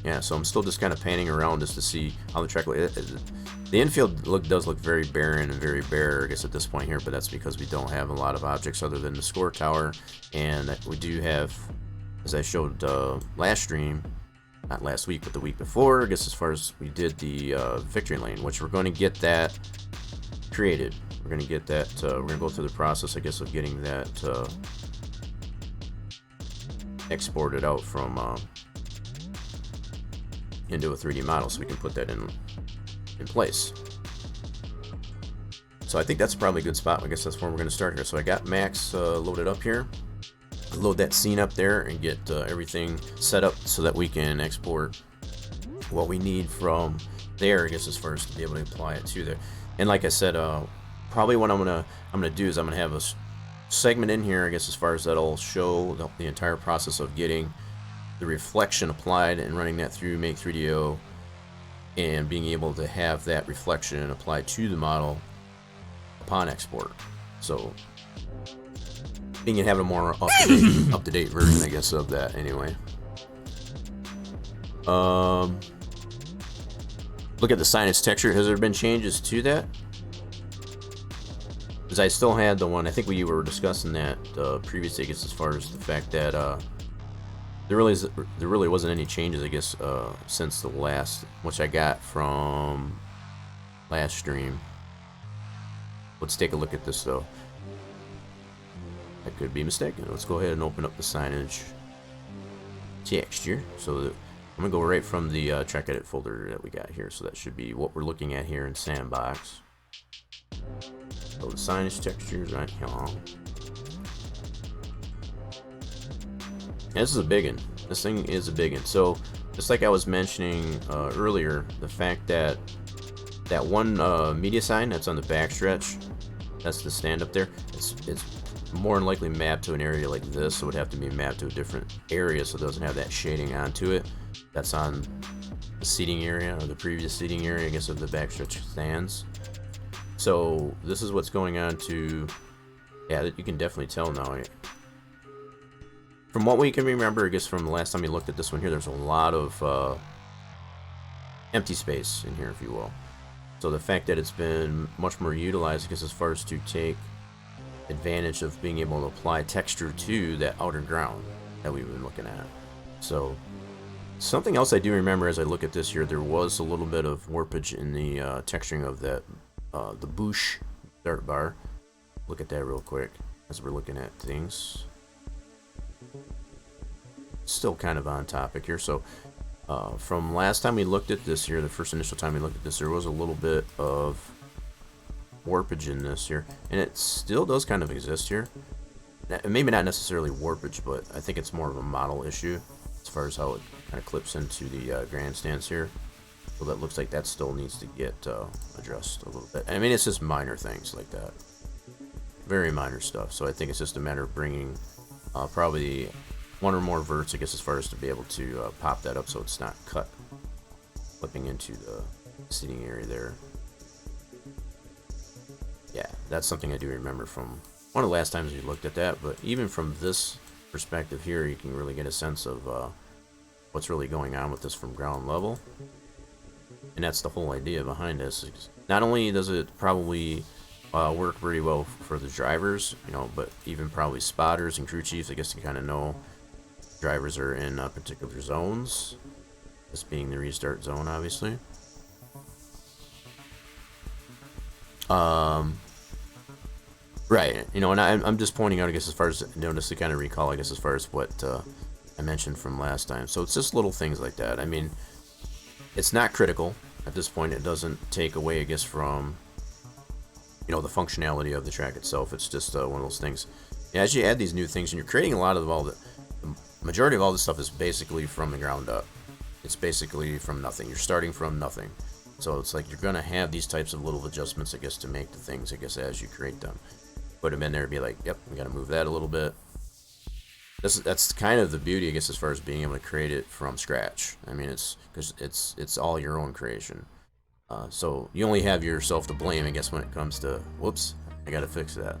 Yeah, so I'm still just kind of panning around just to see how the track looks. The infield does look very barren and very bare, I guess, at this point here, but that's because we don't have a lot of objects other than the score tower, and we do have, as I showed last stream, not last week, but the week before, I guess, as far as we did the victory lane, which we're going to get that created. We're going to get that, we're going to go through the process, I guess, of getting that exported out from into a 3D model, so we can put that in place. So I think that's probably a good spot. I guess that's where we're going to start here. So I got Max loaded up here. Load that scene up there and get everything set up so that we can export what we need from there, I guess, as far as to be able to apply it to there. And like I said, probably what I'm gonna do is I'm gonna have a segment in here, I guess, as far as that'll show the entire process of getting the reflection applied and running that through Make 3DO and being able to have that reflection applied to the model upon export. So being and having a more up to date version, I guess, of that anyway. Look at the signage texture. Has there been changes to that? Because I still had the one, I think we were discussing that previously, I guess, as far as the fact that there really wasn't any changes, I guess, since the last, which I got from last stream. Let's take a look at this though. I could be mistaken. Let's go ahead and open up the signage texture. So that I'm gonna go right from the track edit folder that we got here. So that should be what we're looking at here in Sandbox. So the signage textures right here. This is a big one. This thing is a big one. So just like I was mentioning earlier, the fact that that one media sign that's on the backstretch, that's the stand up there, it's more than likely mapped to an area like this, so it would have to be mapped to a different area so it doesn't have that shading onto it. That's on the seating area, or the previous seating area, I guess, of the backstretch stands. So this is what's going on to, yeah, you can definitely tell now. From what we can remember, I guess, from the last time we looked at this one here, there's a lot of empty space in here, if you will. So the fact that it's been much more utilized, I guess, as far as to take advantage of being able to apply texture to that outer ground that we've been looking at. So something else I do remember as I look at this here, there was a little bit of warpage in the texturing of that the Bush dart bar. Look at that real quick as we're looking at things. Still kind of on topic here. So from last time we looked at this here, the first initial time we looked at this, there was a little bit of warpage in this here, and it still does kind of exist here. Maybe not necessarily warpage, but I think it's more of a model issue as far as how it kind of clips into the grandstands here. So that looks like that still needs to get addressed a little bit. I mean, it's just minor things like that, very minor stuff. So I think it's just a matter of bringing probably one or more verts, I guess, as far as to be able to pop that up so it's not clipping into the seating area there. Yeah, that's something I do remember from one of the last times we looked at that, but even from this perspective here, you can really get a sense of what's really going on with this from ground level. And that's the whole idea behind this. Not only does it probably work very well for the drivers, you know, but even probably spotters and crew chiefs, I guess, to kind of know drivers are in particular zones. This being the restart zone, obviously. Right, you know, and I'm just pointing out, I guess, as far as, you know, just to kind of recall, I guess, as far as what I mentioned from last time. So it's just little things like that. I mean, it's not critical at this point. It doesn't take away, I guess, from, you know, the functionality of the track itself. It's just one of those things. As you add these new things, and you're creating a lot of all the majority of all this stuff is basically from the ground up. It's basically from nothing. You're starting from nothing. So it's like you're going to have these types of little adjustments, I guess, to make the things, I guess, as you create them. Put them in there and be like, yep, we got to move that a little bit. That's kind of the beauty, I guess, as far as being able to create it from scratch. I mean, it's because it's all your own creation. So you only have yourself to blame, I guess, when it comes to, whoops, I got to fix that.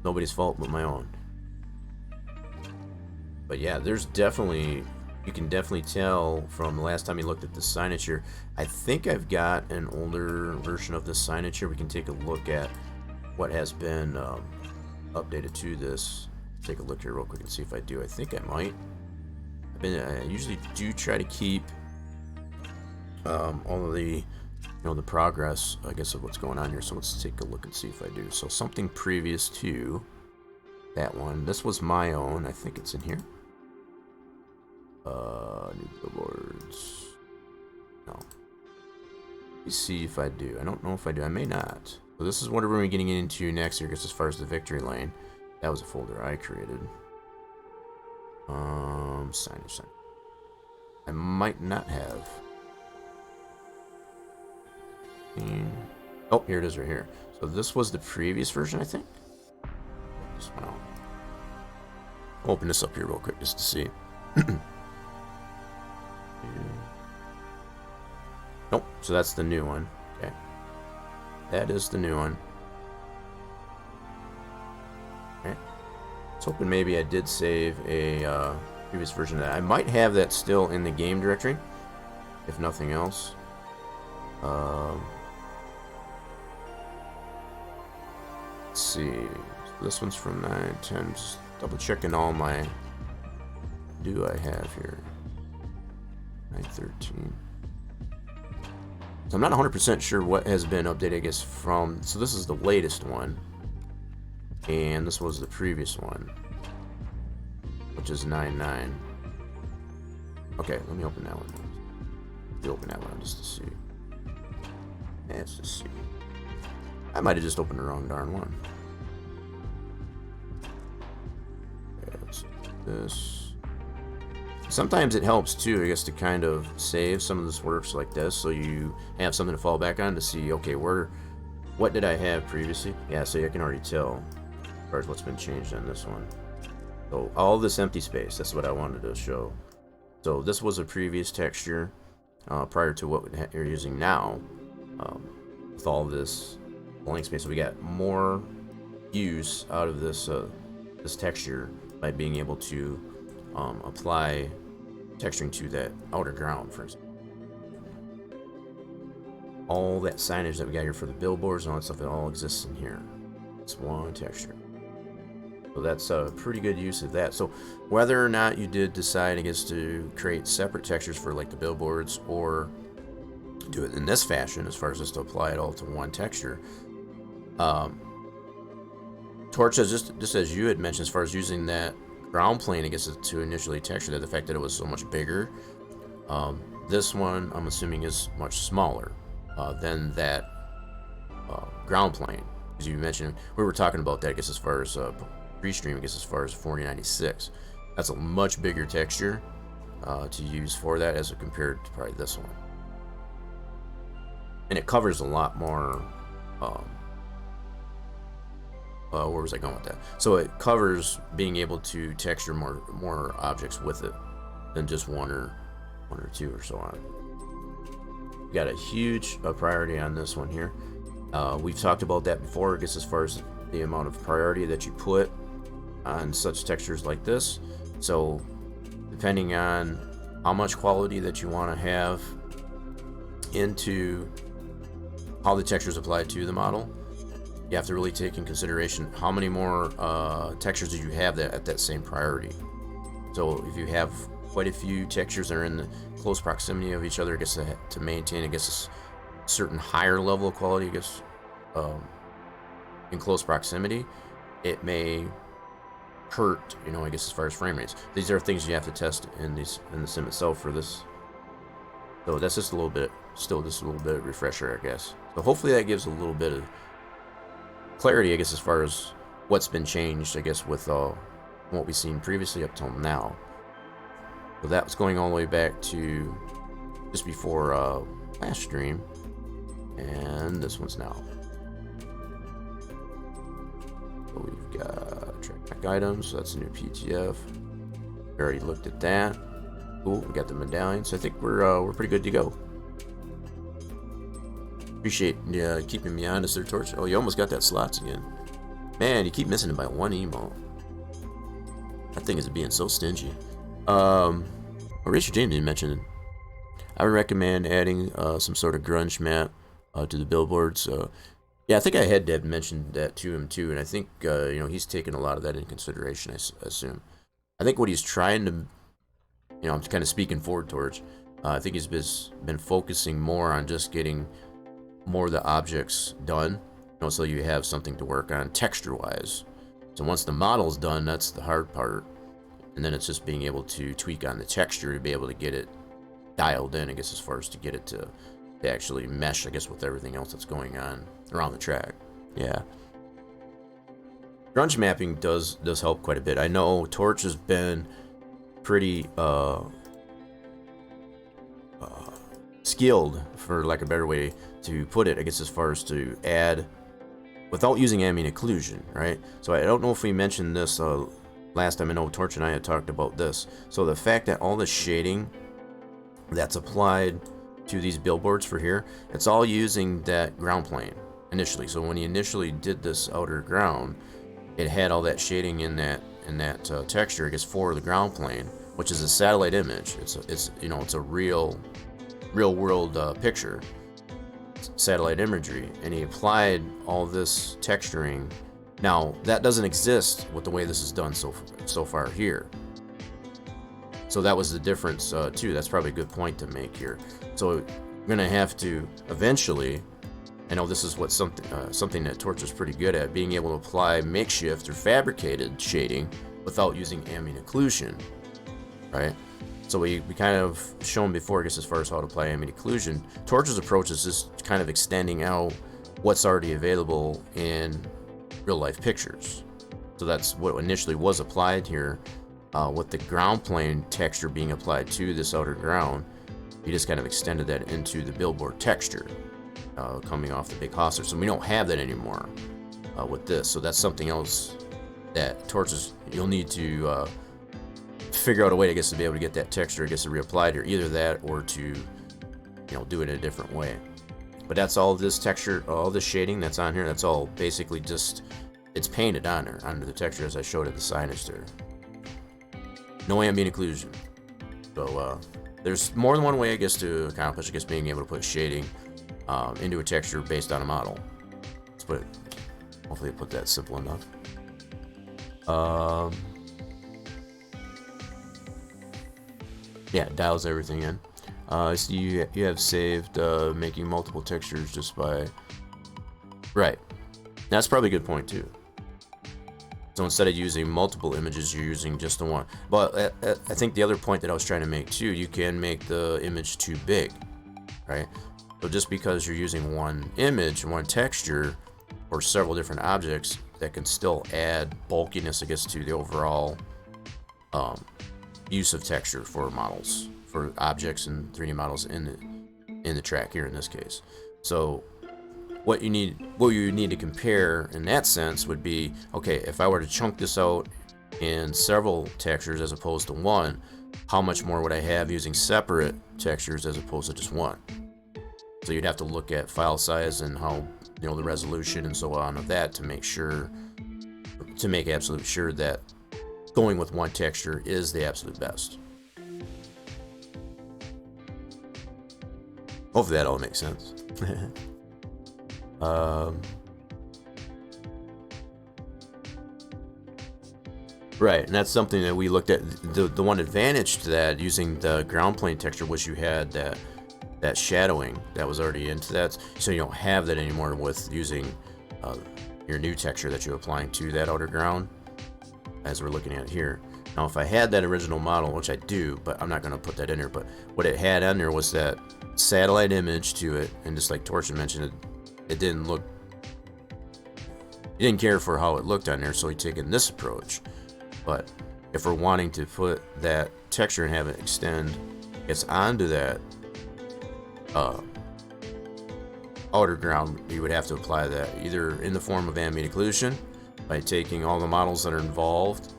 Nobody's fault but my own. But yeah, there's definitely, you can definitely tell from the last time you looked at the signage here. I think I've got an older version of this signage here. We can take a look at what has been updated to this. Take a look here real quick and see if I do. I think I might. I usually do try to keep all of the, you know, the progress, I guess, of what's going on here. So let's take a look and see if I do. So something previous to that one. This was my own. I think it's in here. New billboards. No. Let me see if I do. I don't know if I do. I may not. So this is what we're going to be getting into next here, because as far as the victory lane, that was a folder I created. Signage. I might not have. Oh, here it is right here. So this was the previous version, I think. Just went out. Open this up here real quick just to see. Nope. So that's the new one. Okay. That is the new one. Okay. Let's hoping maybe I did save a previous version of that. I might have that still in the game directory, if nothing else. Let's see. So this one's from 910. Just double checking all my. What do I have here? 913. So I'm not 100% sure what has been updated, I guess, from. So this is the latest one. And this was the previous one, which is 9.9. Okay, let me open that one. Let me open that one just to see. Let's just see. I might have just opened the wrong darn one. Okay, let's do this. Sometimes it helps too, I guess, to kind of save some of this works like this, so you have something to fall back on to see, okay, what did I have previously? Yeah, so you can already tell as far as what's been changed on this one. So all this empty space, that's what I wanted to show. So this was a previous texture prior to what you're using now, with all this blank space. So we got more use out of this this texture by being able to apply texturing to that outer ground, for example. All that signage that we got here for the billboards and all that stuff, it all exists in here. It's one texture. So that's a pretty good use of that. So whether or not you did decide, I guess, to create separate textures for like the billboards, or do it in this fashion, as far as just to apply it all to one texture, Torch says, just as you had mentioned, as far as using that ground plane, I guess, to initially texture that, the fact that it was so much bigger. This one, I'm assuming, is much smaller than that ground plane. As you mentioned, we were talking about that, I guess, as far as pre-stream, I guess, as far as 4096. That's a much bigger texture to use for that as compared to probably this one. And it covers a lot more. Where was I going with that? So it covers being able to texture more objects with it than just one or two or so on. We got a huge priority on this one here. We've talked about that before, I guess, as far as the amount of priority that you put on such textures like this. So depending on how much quality that you want to have into how the textures apply to the model, you have to really take in consideration how many more textures do you have that at that same priority. So if you have quite a few textures that are in the close proximity of each other, I guess, to maintain, I guess, a certain higher level of quality, I guess, in close proximity, it may hurt, you know, I guess, as far as frame rates. These are things you have to test in the sim itself for this. So that's just a little bit, still just a little bit of refresher, I guess. So hopefully that gives a little bit of clarity, I guess, as far as what's been changed, I guess, with what we've seen previously up till now. So that was going all the way back to just before last stream, and this one's now. So we've got track back items, so that's a new PTF. We already looked at that. Cool, we got the medallion, so I think we're pretty good to go. Appreciate keeping me honest there, Torch. Oh, you almost got that slots again. Man, you keep missing it by one emote. That thing is being so stingy. Richard James didn't mention it. I would recommend adding some sort of grunge map to the billboards. Yeah, I think I had mentioned that to him too, and I think you know, he's taken a lot of that in consideration, I assume. I think what he's trying to, you know, I'm kind of speaking forward towards, I think he's been focusing more on just getting more of the objects done, you know, so you have something to work on texture-wise. So once the model's done, that's the hard part, and then it's just being able to tweak on the texture to be able to get it dialed in, I guess, as far as to get it to actually mesh, I guess, with everything else that's going on around the track. Yeah. Grunge mapping does help quite a bit. I know Torch has been pretty skilled, for lack of a better way to put it, I guess, as far as to add without using ambient occlusion, right? So I don't know if we mentioned this last time. I know Torch and I had talked about this. So the fact that all the shading that's applied to these billboards for here, it's all using that ground plane initially. So when he initially did this outer ground, it had all that shading in that texture, I guess, for the ground plane, which is a satellite image. It's you know, it's a real world picture, satellite imagery, and he applied all this texturing. Now that doesn't exist with the way this is done so far here. So that was the difference too. That's probably a good point to make here. So you're gonna have to eventually, I know this is what something that Torch is pretty good at, being able to apply makeshift or fabricated shading without using ambient occlusion, right? So we kind of shown before, I guess, as far as how to apply ambient occlusion. Torch's approach is just kind of extending out what's already available in real life pictures. So that's what initially was applied here, with the ground plane texture being applied to this outer ground. He just kind of extended that into the billboard texture, coming off the big hosser. So we don't have that anymore with this. So that's something else that Torches, you'll need to figure out a way, I guess, to be able to get that texture, I guess, to reapply here. Either that or to, you know, do it in a different way. But that's all this texture, all this shading that's on here, that's all basically just, it's painted on there, onto the texture, as I showed at the signage there. No ambient occlusion. So there's more than one way, I guess, to accomplish, I guess, being able to put shading into a texture based on a model. Let's put it, hopefully I put that simple enough. Yeah, it dials everything in. So you have saved making multiple textures just by, right. That's probably a good point too. So instead of using multiple images, you're using just the one. But I think the other point that I was trying to make too, you can make the image too big, right? So just because you're using one image, one texture, or several different objects, that can still add bulkiness, I guess, to the overall use of texture for models, for objects and 3D models in the track here in this case. So what you need to compare in that sense would be, okay, if I were to chunk this out in several textures as opposed to one, how much more would I have using separate textures as opposed to just one? So you'd have to look at file size and how, you know, the resolution and so on of that to make absolute sure that going with one texture is the absolute best. Hopefully that all makes sense. Right, and that's something that we looked at. The one advantage to that, using the ground plane texture, was you had that shadowing that was already into that, so you don't have that anymore with using your new texture that you're applying to that outer ground, as we're looking at here. Now, if I had that original model, which I do, but I'm not going to put that in there, but what it had on there was that satellite image to it, and just like Torch mentioned, it didn't look, he didn't care for how it looked on there, so he taken this approach. But if we're wanting to put that texture and have it extend, it's onto that outer ground, you would have to apply that either in the form of animated occlusion by taking all the models that are involved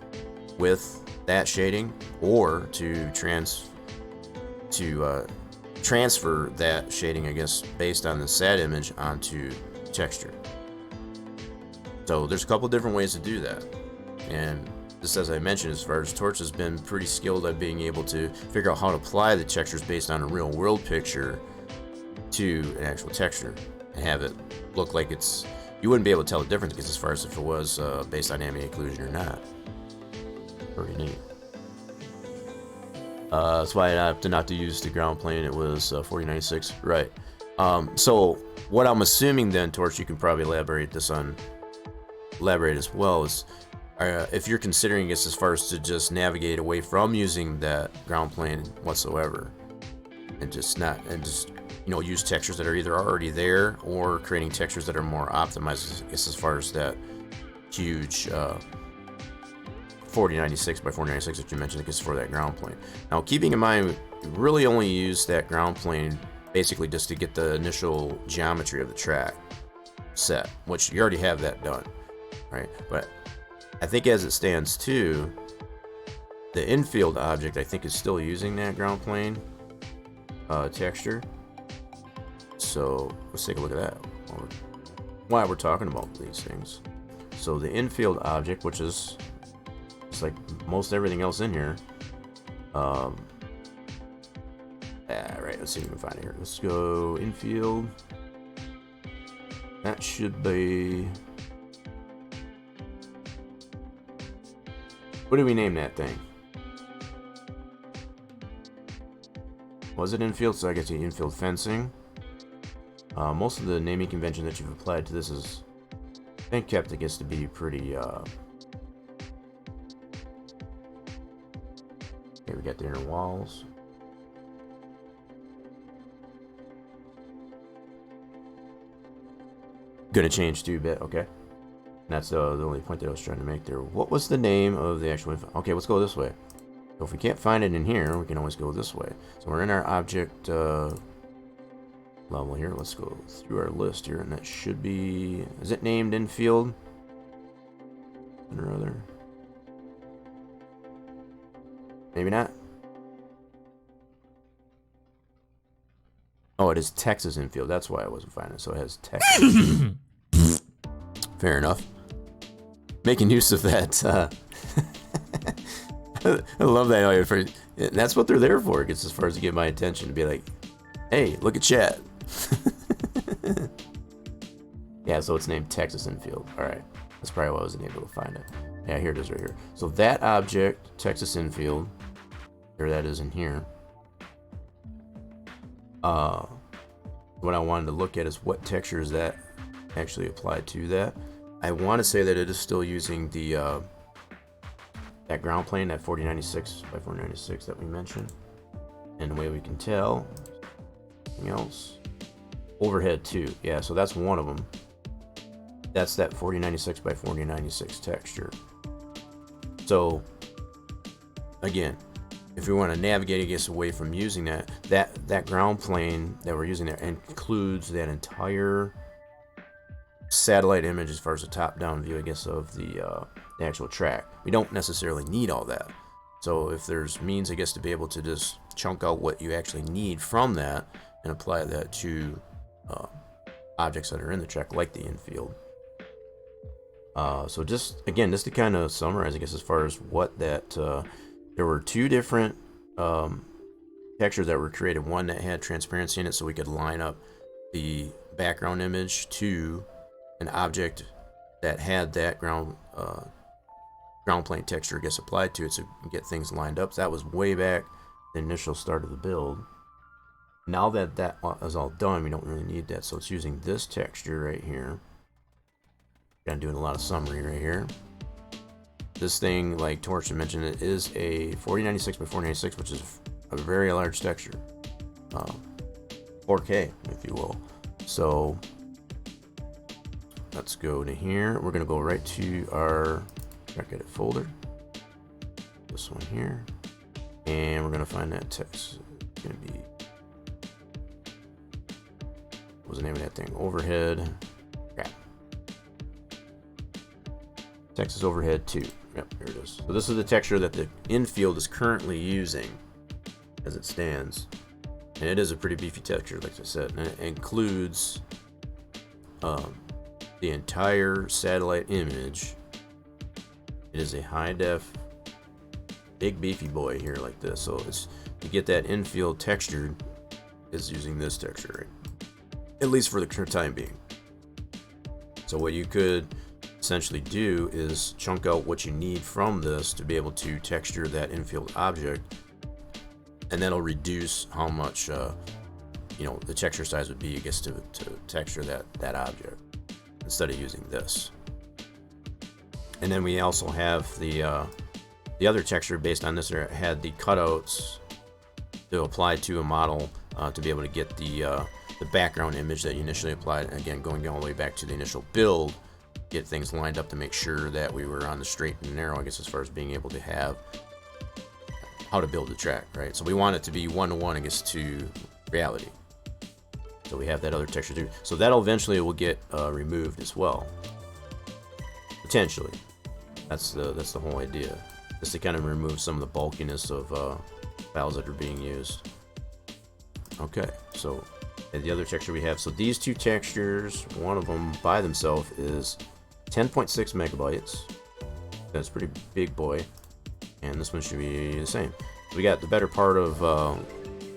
with that shading, or to transfer that shading, I guess, based on the SAT image onto texture. So there's a couple different ways to do that, and just as I mentioned, as far as Torch has been pretty skilled at being able to figure out how to apply the textures based on a real world picture to an actual texture and have it look like it's, you wouldn't be able to tell the difference, because as far as if it was based on ambient occlusion or not. Pretty neat. That's why I opted not to use the ground plane. It was 4096, right? So what I'm assuming then, Torch, you can probably elaborate as well, is if you're considering this as far as to just navigate away from using that ground plane whatsoever, and just use textures that are either already there, or creating textures that are more optimized, I guess, as far as that huge 4096 by 4096 that you mentioned, I guess, for that ground plane. Now, keeping in mind, we really only use that ground plane basically just to get the initial geometry of the track set, which you already have that done, right? But I think as it stands too, the infield object, I think, is still using that ground plane texture. So let's take a look at that while we're talking about these things. So the infield object, which is just like most everything else in here, right, let's see if we can find it here. Let's go infield. That should be, what do we name that thing? Was it infield? So I guess the infield fencing. Most of the naming convention that you've applied to this is, I think, kept, I guess, to be pretty. Okay, we got the inner walls. Gonna change to a bit, okay. And that's the only point that I was trying to make there. What was the name of the actual info? Okay, let's go this way. So if we can't find it in here, we can always go this way. So we're in our object level here. Let's go through our list here, and that should be, is it named infield? Or other? Maybe not. Oh, it is Texas infield. That's why I wasn't finding it. So it has Texas. Fair enough. Making use of that. I love that. That's what they're there for. It gets as far as to get my attention, to be like, hey, look at chat. Yeah, so it's named Texas infield. All right, that's probably why I wasn't able to find it. Yeah, here it is right here. So that object, Texas infield, there that is in here. What I wanted to look at is what texture is that actually applied to that. I want to say that it is still using the that ground plane, that 4096 by 4096 that we mentioned. And the way we can tell, anything else? Overhead too. Yeah, so that's one of them. That's that 4096 by 4096 texture. So again, if we want to navigate, I guess, away from using that ground plane that we're using there includes that entire satellite image as far as the top-down view, I guess, of the actual track. We don't necessarily need all that. So if there's means, I guess, to be able to just chunk out what you actually need from that and apply that to objects that are in the track, like the infield. So just to kind of summarize, I guess, as far as what that, there were two different textures that were created. One that had transparency in it, so we could line up the background image to an object that had that ground ground plane texture gets applied to it so you can get things lined up. So that was way back the initial start of the build. Now that that is all done, we don't really need that, so it's using this texture right here. I'm doing a lot of summary right here. This thing, like Torch mentioned, it is a 4096 by 496, which is a very large texture, 4K, if you will. So let's go to here. We're gonna go right to our track edit folder, this one here, and we're gonna find that text. It's gonna be, what was the name of that thing? Overhead. Crap. Texas Overhead 2. Yep, here it is. So this is the texture that the infield is currently using as it stands. And it is a pretty beefy texture, like I said. And it includes the entire satellite image. It is a high def, big beefy boy here like this. So it's, to get that infield textured is using this texture, right? At least for the time being. So what you could essentially do is chunk out what you need from this to be able to texture that infield object, and that'll reduce how much you know, the texture size would be, I guess, to texture that object instead of using this. And then we also have the other texture based on this. It had the cutouts to apply to a model to be able to get the background image that you initially applied. Again, going all the way back to the initial build, get things lined up to make sure that we were on the straight and narrow, I guess, as far as being able to have how to build the track, right? So we want it to be one-to-one, I guess, to reality. So we have that other texture too. So that'll eventually will get removed as well, potentially. That's the whole idea, just to kind of remove some of the bulkiness of files that are being used. Okay, so and the other texture we have, so these two textures, one of them by themselves is 10.6 megabytes. That's a pretty big boy, and this one should be the same. So we got the better part of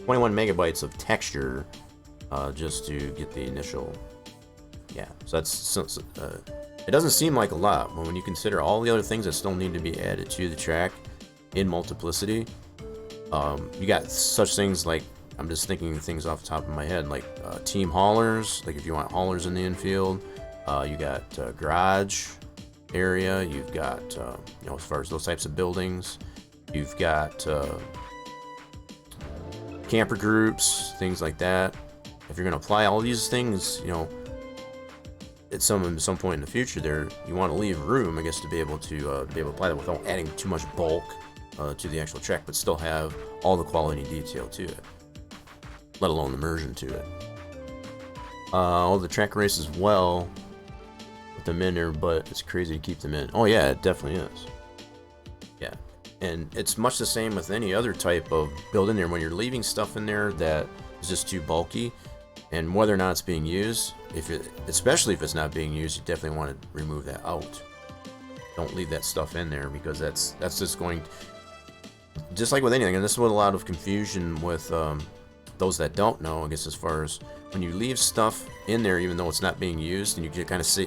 21 megabytes of texture just to get the initial. Yeah, so that's it doesn't seem like a lot, but when you consider all the other things that still need to be added to the track in Multiplicity, you got such things like, I'm just thinking things off the top of my head, like team haulers, like if you want haulers in the infield. You got garage area, you've got you know, as far as those types of buildings, you've got camper groups, things like that. If you're going to apply all these things, you know, at some point in the future, there you want to leave room, I guess, to be able to apply that without adding too much bulk to the actual track, but still have all the quality detail to it, let alone immersion to it. All the track race as well, put them in there, but it's crazy to keep them in. Oh yeah, it definitely is. Yeah, and it's much the same with any other type of build in there. When you're leaving stuff in there that is just too bulky, and whether or not it's being used, especially if it's not being used, you definitely want to remove that out. Don't leave that stuff in there, because that's just going, just like with anything, and this is what a lot of confusion with those that don't know, I guess, as far as when you leave stuff in there even though it's not being used, and you kind of see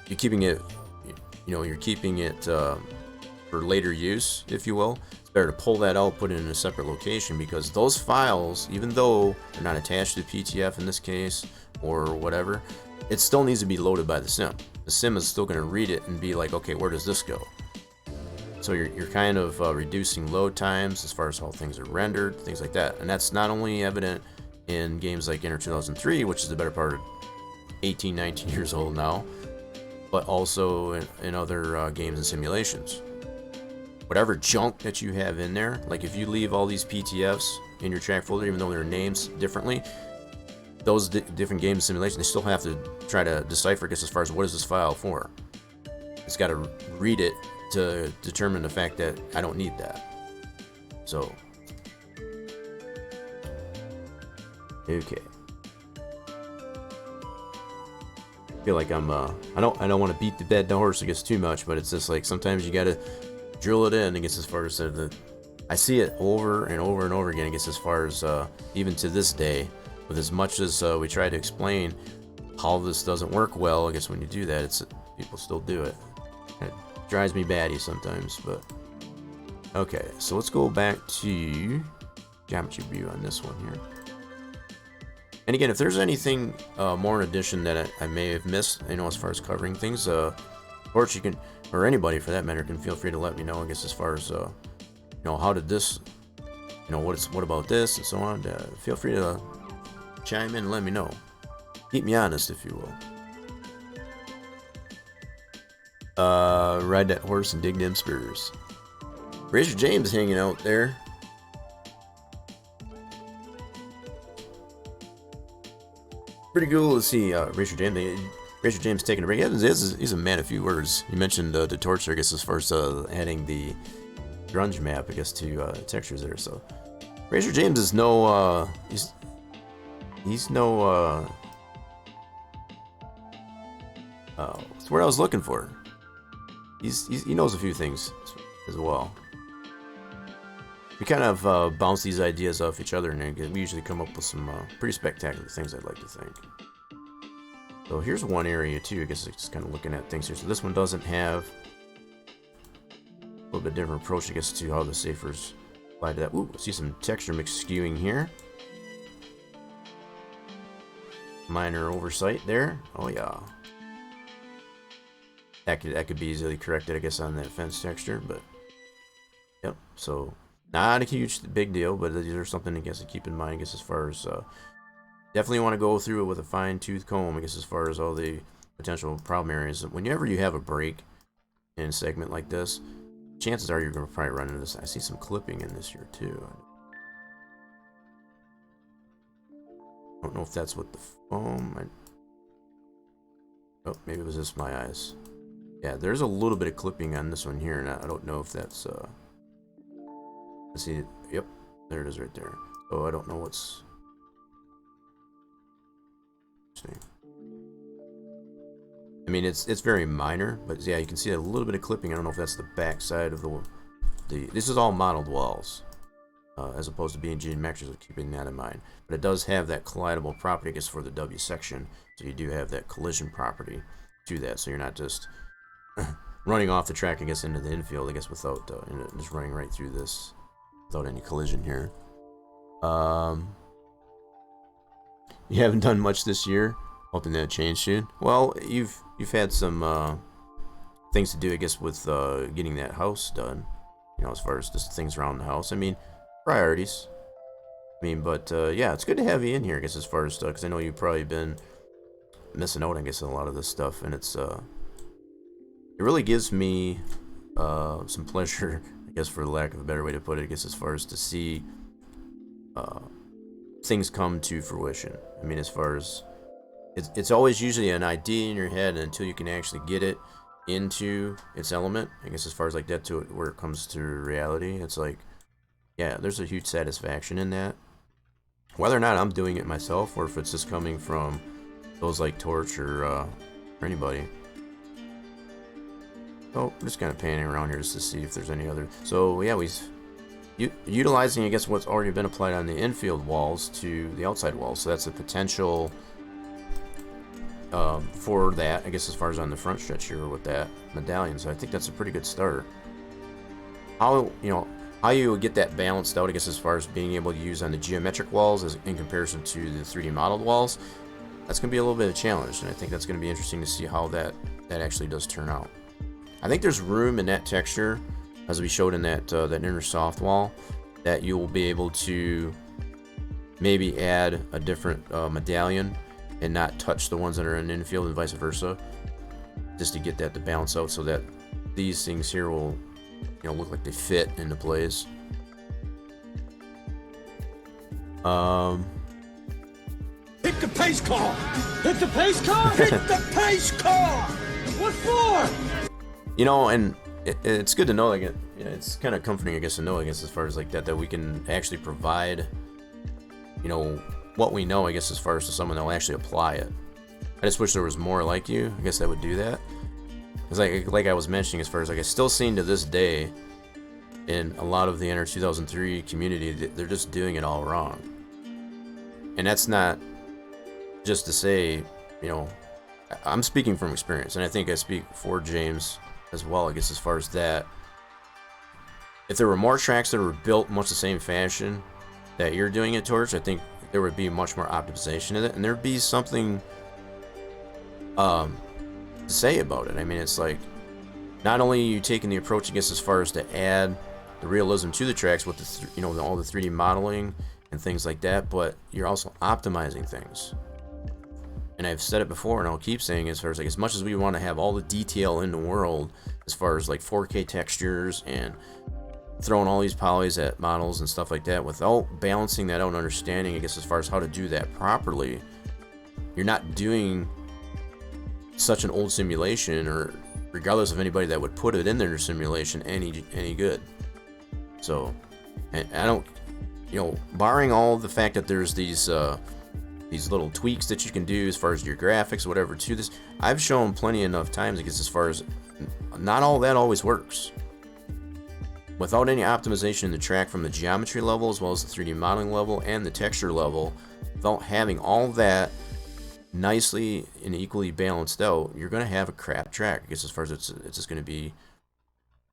you're keeping it, you know, you're keeping it for later use, if you will. It's better to pull that out, put it in a separate location, because those files, even though they're not attached to PTF in this case or whatever, it still needs to be loaded by the sim. The sim is still going to read it and be like, okay, where does this go? So you're kind of reducing load times as far as how things are rendered, things like that. And that's not only evident in games like Inter 2003, which is the better part of 18, 19 years old now, but also in other games and simulations. Whatever junk that you have in there, like if you leave all these PTFs in your track folder, even though they're named differently, those different games and simulations, they still have to try to decipher, I guess, as far as what is this file for. It's got to read it to determine the fact that I don't need that. So, okay. I feel like I'm I don't want to beat the dead horse, I guess, too much, but it's just like sometimes you gotta drill it in, I guess, as far as I see it over and over and over again, I guess, as far as even to this day, with as much as we try to explain how this doesn't work well, I guess when you do that, people still do it. drives me batty sometimes, but okay. So let's go back to geometry view on this one here. And again, if there's anything more in addition that I may have missed, you know, as far as covering things, of course you can, or anybody for that matter, can feel free to let me know. I guess as far as you know, how did this, you know, what about this and so on. Feel free to chime in and let me know. Keep me honest, if you will. Ride that horse and dig them spurs. Racer James hanging out there. Pretty cool to see Racer James taking a break. He's a man of few words. You mentioned the torture, I guess, as far as adding the grunge map, I guess, to textures there. So Racer James is no he's no it's where I was looking for. He knows a few things as well. We kind of bounce these ideas off each other, and we usually come up with some pretty spectacular things, I'd like to think. So here's one area too, I guess it's kind of looking at things here. So this one doesn't have a little bit different approach, I guess, to how the safers apply to that. Ooh, I see some texture mix skewing here. Minor oversight there. Oh yeah. That could be easily corrected, I guess, on that fence texture, but yep. So not a huge big deal, but these are something, I guess, to keep in mind, I guess, as far as definitely want to go through it with a fine-tooth comb, I guess, as far as all the potential problem areas. Whenever you have a break in a segment like this, chances are you're going to probably run into this. I see some clipping in this here too. I don't know if that's what the foam. Oh, maybe it was just my eyes. Yeah, there's a little bit of clipping on this one here, and I don't know if that's let's see. Yep, there it is right there. So I don't know what's interesting. I mean, it's very minor, but yeah, you can see a little bit of clipping. I don't know if that's the back side of the this is all modeled walls, as opposed to being geometric, so keeping that in mind. But it does have that collidable property, I guess, for the W section, so you do have that collision property to that, so you're not just running off the track, I guess, into the infield, I guess, without just running right through this without any collision here. You haven't done much this year. Hoping that change soon. Well, you've had some things to do, I guess, with getting that house done. You know, as far as just things around the house. I mean, priorities. I mean, but yeah, it's good to have you in here, I guess, as far as because I know you've probably been missing out, I guess, on a lot of this stuff, and it really gives me some pleasure, I guess, for lack of a better way to put it, I guess, as far as to see things come to fruition. I mean, as far as it's always usually an idea in your head, and until you can actually get it into its element, I guess, as far as like that to it, where it comes to reality, it's like, yeah, there's a huge satisfaction in that. Whether or not I'm doing it myself, or if it's just coming from those like Torch or anybody. So I'm just kind of panning around here just to see if there's any other. So yeah, utilizing, I guess, what's already been applied on the infield walls to the outside walls. So that's a potential for that, I guess, as far as on the front stretch here with that medallion. So I think that's a pretty good start. How you would get that balanced out, I guess, as far as being able to use on the geometric walls as in comparison to the 3D modeled walls, that's going to be a little bit of a challenge, and I think that's going to be interesting to see how that actually does turn out. I think there's room in that texture, as we showed in that inner soft wall, that you will be able to maybe add a different medallion and not touch the ones that are in infield and vice versa, just to get that to balance out, so that these things here will, look like they fit into place. Hit the pace car! Hit the pace car! Hit the pace car! What for? And it's good to know, like, it's kind of comforting, I guess, to know, I guess, as far as like that we can actually provide, what we know, I guess, as far as to someone that will actually apply it. I just wish there was more like you, I guess, that would do that. Because like I was mentioning, as far as like I still seen to this day in a lot of the Enter 2003 community, they're just doing it all wrong. And that's not just to say, I'm speaking from experience, and I think I speak for James as well, I guess, as far as that. If there were more tracks that were built much the same fashion that you're doing it towards, I think there would be much more optimization in it, and there'd be something to say about it. I mean, it's like, not only are you taking the approach, I guess, as far as to add the realism to the tracks with the, all the 3D modeling and things like that, but you're also optimizing things. And I've said it before, and I'll keep saying, as far as like, as much as we want to have all the detail in the world, as far as like 4K textures and throwing all these polys at models and stuff like that, without balancing that out and understanding, I guess, as far as how to do that properly, you're not doing such an old simulation, or regardless of anybody that would put it in their simulation, any good. So, and I don't, barring all the fact that there's these little tweaks that you can do as far as your graphics, whatever, to this, I've shown plenty enough times, I guess, as far as not all that always works. Without any optimization in the track from the geometry level, as well as the 3D modeling level and the texture level, without having all that nicely and equally balanced out, you're going to have a crap track. I guess, as far as it's just going to be,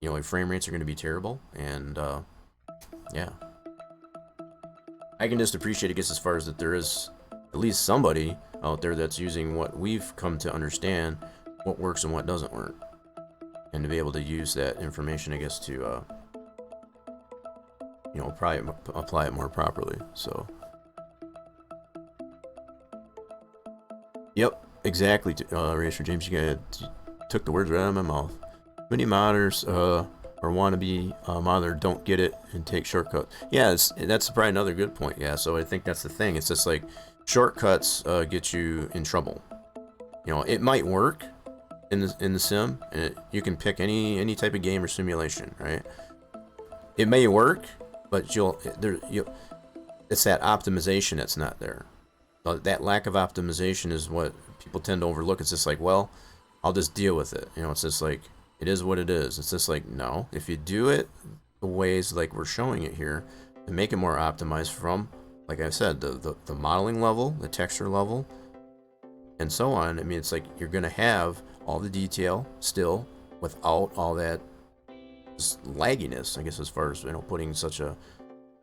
like, frame rates are going to be terrible, and yeah. I can just appreciate, I guess, as far as that there is at least somebody out there that's using what we've come to understand, what works and what doesn't work, and to be able to use that information, I guess, to probably apply it more properly. So, yep, exactly. Racer James, you took the words right out of my mouth. Many modders or wannabe modder don't get it and take shortcuts. Yeah, that's probably another good point. Yeah, so I think that's the thing. It's just like shortcuts get you in trouble. It might work in the sim, and you can pick any type of game or simulation, right? It may work, but it's that optimization that's not there. That lack of optimization is what people tend to overlook. It's just like, well, I'll just deal with it. It's just like, it is what it is. It's just like, no, if you do it the ways like we're showing it here, to make it more optimized from, like I said, the modeling level, the texture level, and so on. I mean, it's like you're gonna have all the detail still without all that lagginess, I guess, as far as putting such a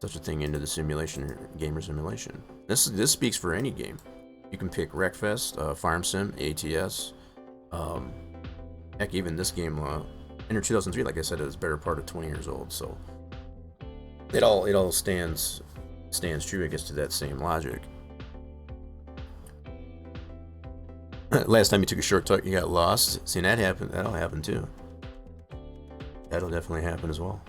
thing into the simulation or gamer simulation. This speaks for any game. You can pick Wreckfest, Farm Sim, ATS, heck, even this game, Enter 2003, like I said, is better part of 20 years old. So it all stands true, I guess, to that same logic. Last time you took a shortcut, you got lost. See, that happened. That'll happen too. That'll definitely happen as well.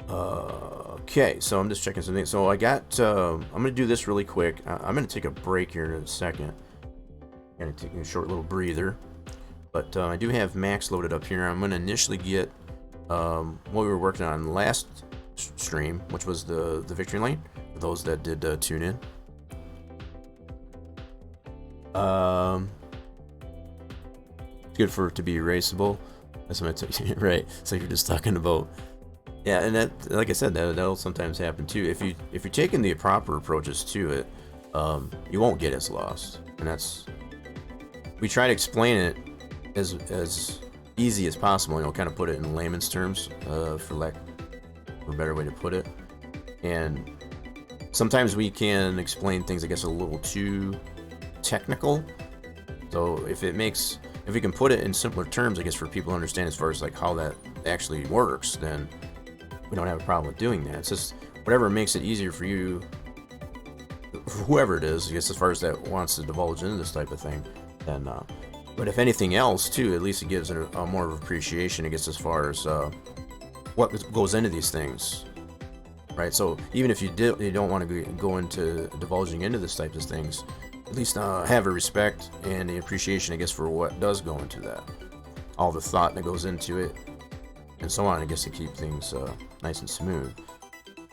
Okay, so I'm just checking something. So I got, I'm gonna do this really quick. I'm gonna take a break here in a second. Gonna take a short little breather. But I do have Max loaded up here. I'm gonna initially get what we were working on last stream, which was the victory lane, for those that did tune in. It's good for it to be erasable. That's what I took. Right. So you're just talking about. Yeah, and that, like I said, that'll sometimes happen too. If you're taking the proper approaches to it, you won't get as lost. And that's, we try to explain it as easy as possible. Kind of put it in layman's terms, for a better way to put it. And sometimes we can explain things, I guess, a little too technical. So if we can put it in simpler terms, I guess, for people to understand as far as like how that actually works, then we don't have a problem with doing that. It's just whatever makes it easier for you, whoever it is, I guess, as far as that wants to divulge into this type of thing. Then, but if anything else too, at least it gives it a more of appreciation, I guess, as far as what goes into these things, right? So even if you don't want to go into divulging into this type of things, at least have a respect and the appreciation, I guess, for what does go into that, all the thought that goes into it, and so on, I guess, to keep things nice and smooth.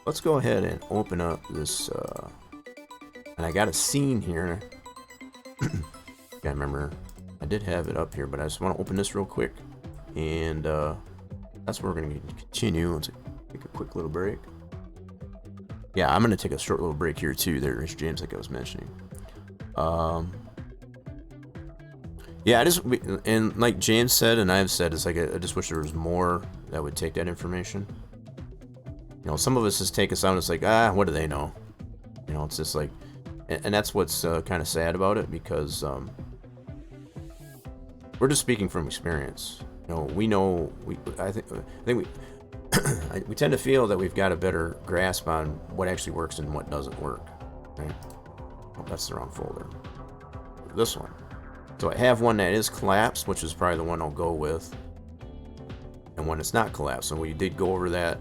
Let's go ahead and open up this, and I got a scene here. Can't remember, I did have it up here, but I just want to open this real quick, and that's where we're going to continue. Let's take a quick little break. Yeah, I'm going to take a short little break here too, there, Rich James, like I was mentioning. Yeah, and like James said, and I've said, it's like I just wish there was more that would take that information. You know, some of us just take us out. It's like, what do they know? You know, it's just like, and that's what's kind of sad about it, because we're just speaking from experience. You know, we know I think we we tend to feel that we've got a better grasp on what actually works and what doesn't work. Right? Oh, that's the wrong folder. This one. So I have one that is collapsed, which is probably the one I'll go with, and one that's not collapsed. So we did go over that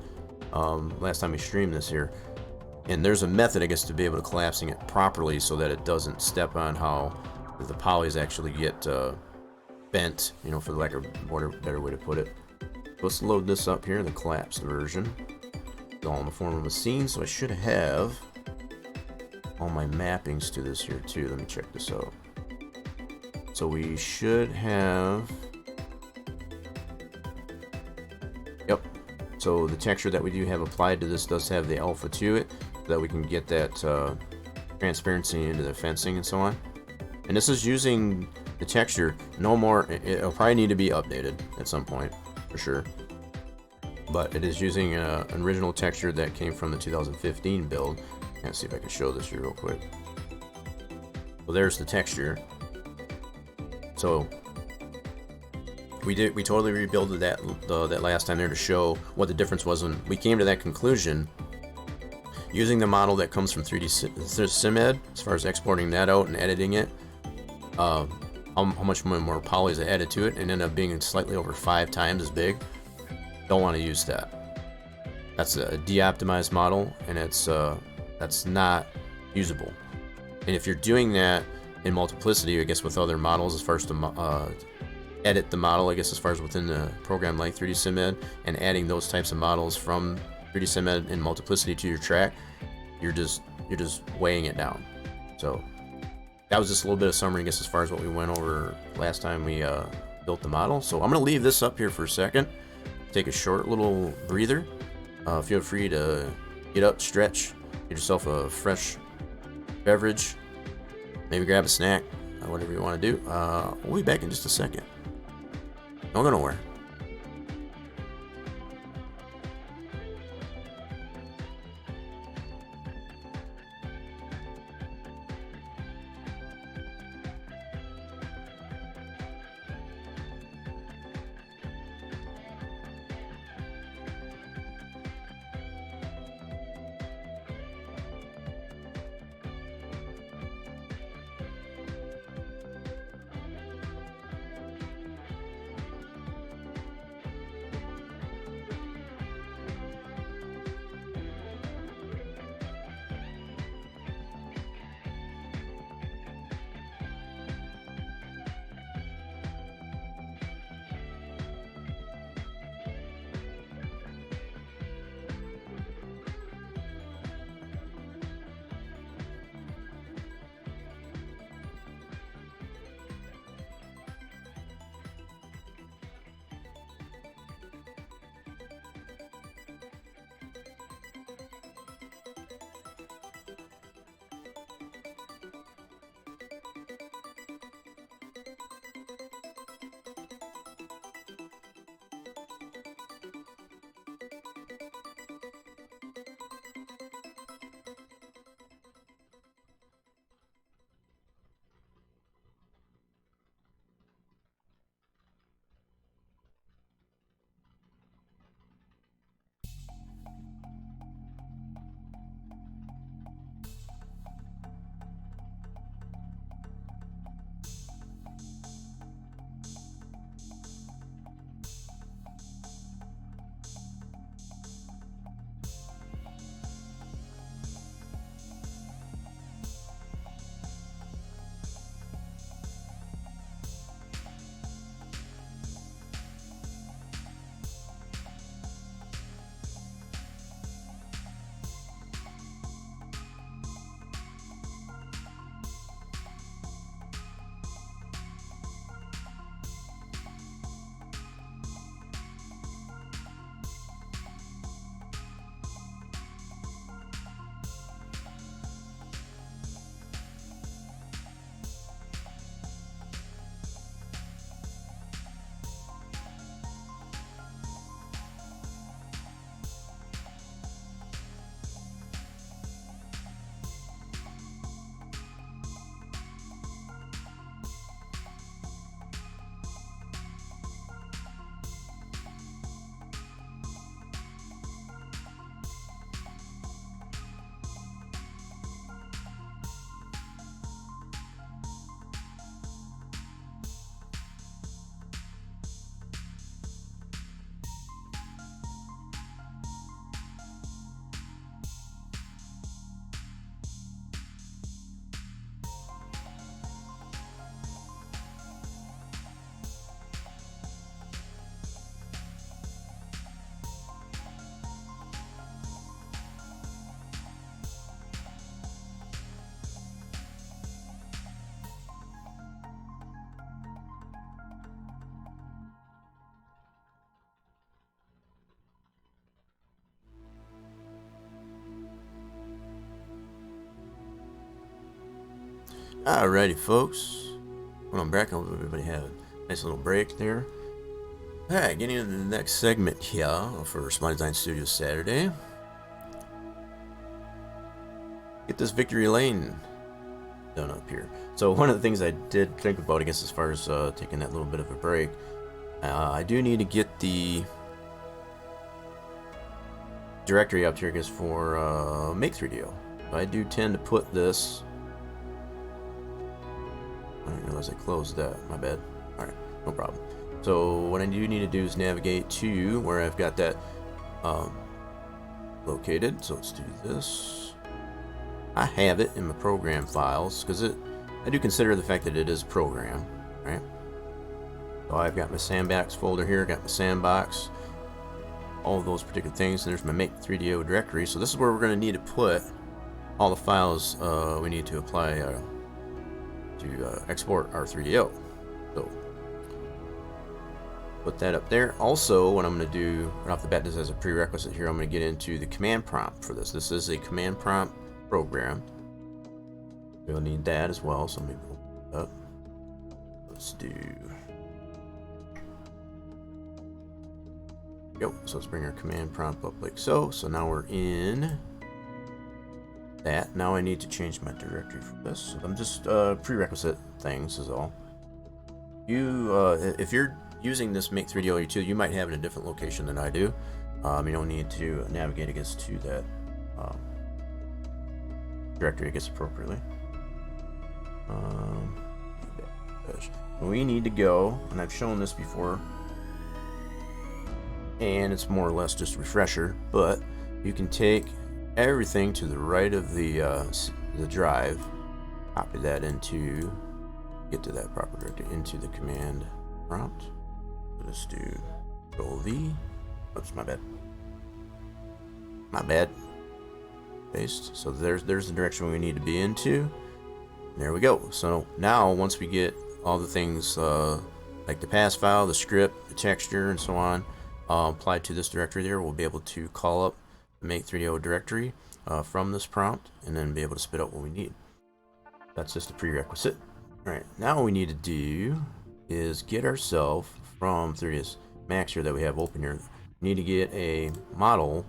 last time we streamed this here, and there's a method, I guess, to be able to collapsing it properly so that it doesn't step on how the polys actually get bent, you know, for lack of a better way to put it. Let's load this up here, the collapsed version. It's all in the form of a scene, so I should have all my mappings to this here too. Let me check this out. So we should have, yep. So the texture that we do have applied to this does have the alpha to it, so that we can get that transparency into the fencing and so on. And this is using the texture. No more. It'll probably need to be updated at some point, for sure. But it is using an original texture that came from the 2015 build. Let's see if I can show this here real quick. Well, there's the texture. So we totally rebuilt that last time there to show what the difference was, when we came to that conclusion using the model that comes from 3D SimEd, as far as exporting that out and editing it. How much more polys I added to it, and ended up being slightly over 5 times as big. Don't want to use that. That's a de-optimized model, and that's not usable. And if you're doing that in multiplicity, I guess, with other models, as far as to edit the model, I guess, as far as within the program like 3D SimEd, and adding those types of models from 3D SimEd in multiplicity to your track, you're just weighing it down. So that was just a little bit of summary, I guess, as far as what we went over last time we built the model. So I'm going to leave this up here for a second, take a short little breather. Feel free to get up, stretch, get yourself a fresh beverage, maybe grab a snack, whatever you want to do. We'll be back in just a second. Don't go nowhere. Alrighty, folks. Well, I'm back. I hope everybody had a nice little break there. Alright, getting into the next segment here for Spline Design Studios Saturday. Get this victory lane done up here. So one of the things I did think about, I guess, as far as taking that little bit of a break, I do need to get the directory up here, I guess, for Make 3DO. I do tend to put this. I didn't realize I closed that. My bad. Alright, no problem. So what I do need to do is navigate to where I've got that located. So let's do this. I have it in my program files because I do consider the fact that it is a program, right? So I've got my sandbox folder here, got my sandbox, all of those particular things, and there's my Make 3DO directory. So this is where we're going to need to put all the files we need to apply to export our 3DO. So put that up there. Also, what I'm going to do right off the bat, this as a prerequisite here, I'm going to get into the command prompt for this. This is a command prompt program. We'll need that as well. So let me pull it up. Let's do. Go. So let's bring our command prompt up like so. So now we're in that. Now I need to change my directory for this. So I'm just prerequisite things is all. You, if you're using this Make 3DO tool, you might have it in a different location than I do. You don't need to navigate, I guess, to that directory, I guess, appropriately. We need to go, and I've shown this before, and it's more or less just a refresher, but you can take everything to the right of the drive, copy that into, get to that proper directory, into the command prompt. Let's do Control V. Oops, my bad. Paste. So there's the direction we need to be into. There we go. So now once we get all the things like the pass file, the script, the texture, and so on applied to this directory there, we'll be able to call up the Make 3DO directory from this prompt and then be able to spit out what we need. That's just a prerequisite. Alright, now what we need to do is get ourselves from 3ds Max here that we have open here. We need to get a model,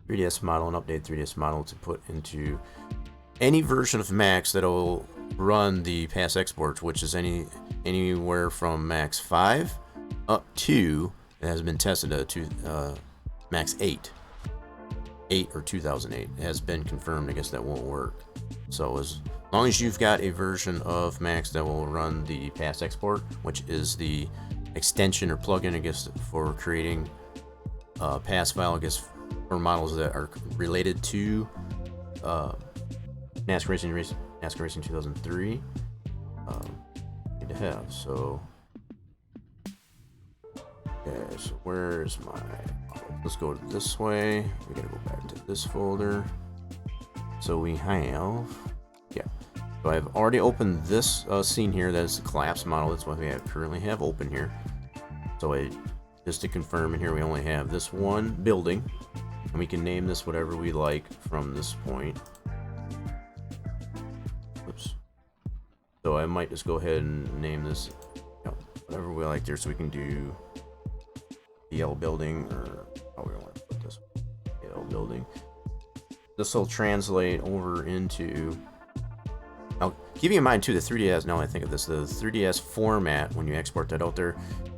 3ds model, an updated 3ds model to put into any version of Max that will run the pass exports, which is anywhere from Max 5 up to, it has been tested to Max 8 or 2008. It has been confirmed. I guess that won't work. So as long as you've got a version of Max that will run the pass export, which is the extension or plugin, I guess, for creating a pass file, I guess, for models that are related to NASCAR Racing 2003, need to have. So okay, so where's my model? Let's go this way. We gotta go back to this folder. So we have, yeah. So I've already opened this scene here. That is the collapse model. That's what we currently have open here. So just to confirm, in here we only have this one building, and we can name this whatever we like from this point. Oops. So I might just go ahead and name this, whatever we like there. So we can do DL building, or how we want to put this, DL building. This will translate over into. Now, keeping in mind too, the 3DS. Now I think of this, the 3DS format. When you export that out there,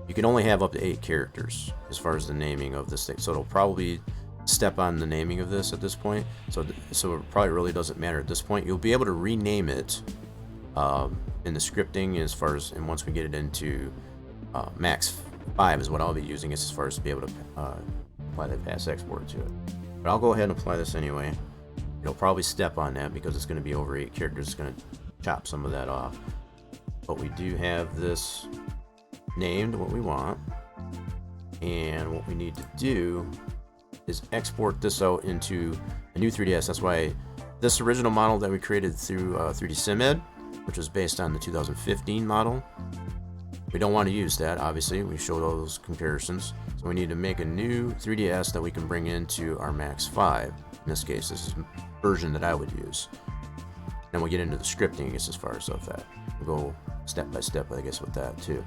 you can only have up to 8 characters as far as the naming of this thing. So it'll probably step on the naming of this at this point. So it probably really doesn't matter at this point. You'll be able to rename it in the scripting as far as, and once we get it into Max 5 is what I'll be using as far as to be able to apply that pass export to it. But I'll go ahead and apply this anyway. It'll probably step on that because it's going to be over 8 characters. It's going to chop some of that off. But we do have this named what we want. And what we need to do is export this out into a new 3DS. That's why this original model that we created through 3D SimEd, which was based on the 2015 model, we don't want to use that, obviously. We showed all those comparisons. So we need to make a new 3DS that we can bring into our Max 5. In this case, this is the version that I would use. Then we'll get into the scripting, I guess, as far as of that. We'll go step by step, I guess, with that too.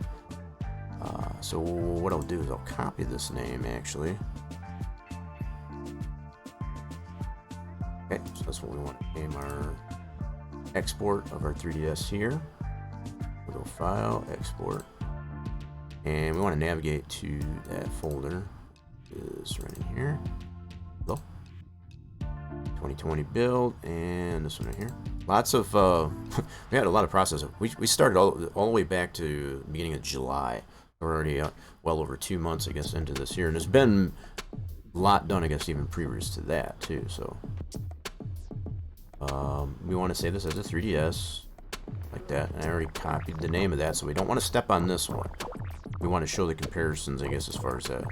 So what I'll do is I'll copy this name, actually. Okay, so that's what we want to name our export of our 3DS here. We'll go File, Export. And we want to navigate to that folder. Is right in here. Go. 2020 build, and this one right here. Lots of we had a lot of process. We started all the way back to the beginning of July. We're already well over 2 months, I guess, into this year, and there's been a lot done, I guess, even previous to that too. So we want to save this as a 3DS like that, and I already copied the name of that, so we don't want to step on this one. We want to show the comparisons, I guess, as far as that.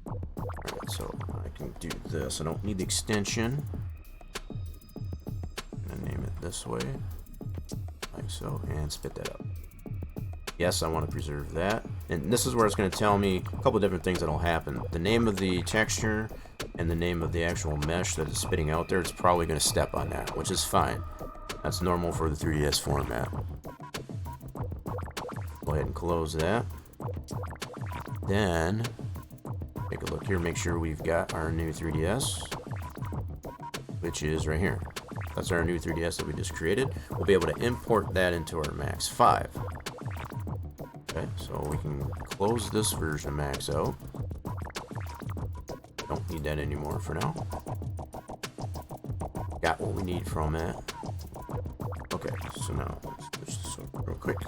Alright, so I can do this. I don't need the extension. I'm gonna name it this way, like so, and spit that up. Yes, I want to preserve that. And this is where it's going to tell me a couple different things that'll happen. The name of the texture and the name of the actual mesh that is spitting out there, it's probably going to step on that, which is fine. That's normal for the 3DS format. Go ahead and close that. Then, take a look here, make sure we've got our new 3DS, which is right here. That's our new 3DS that we just created. We'll be able to import that into our Max 5. Okay, so we can close this version of Max out. Don't need that anymore for now. Got what we need from it. Okay, so now let's push this over real quick.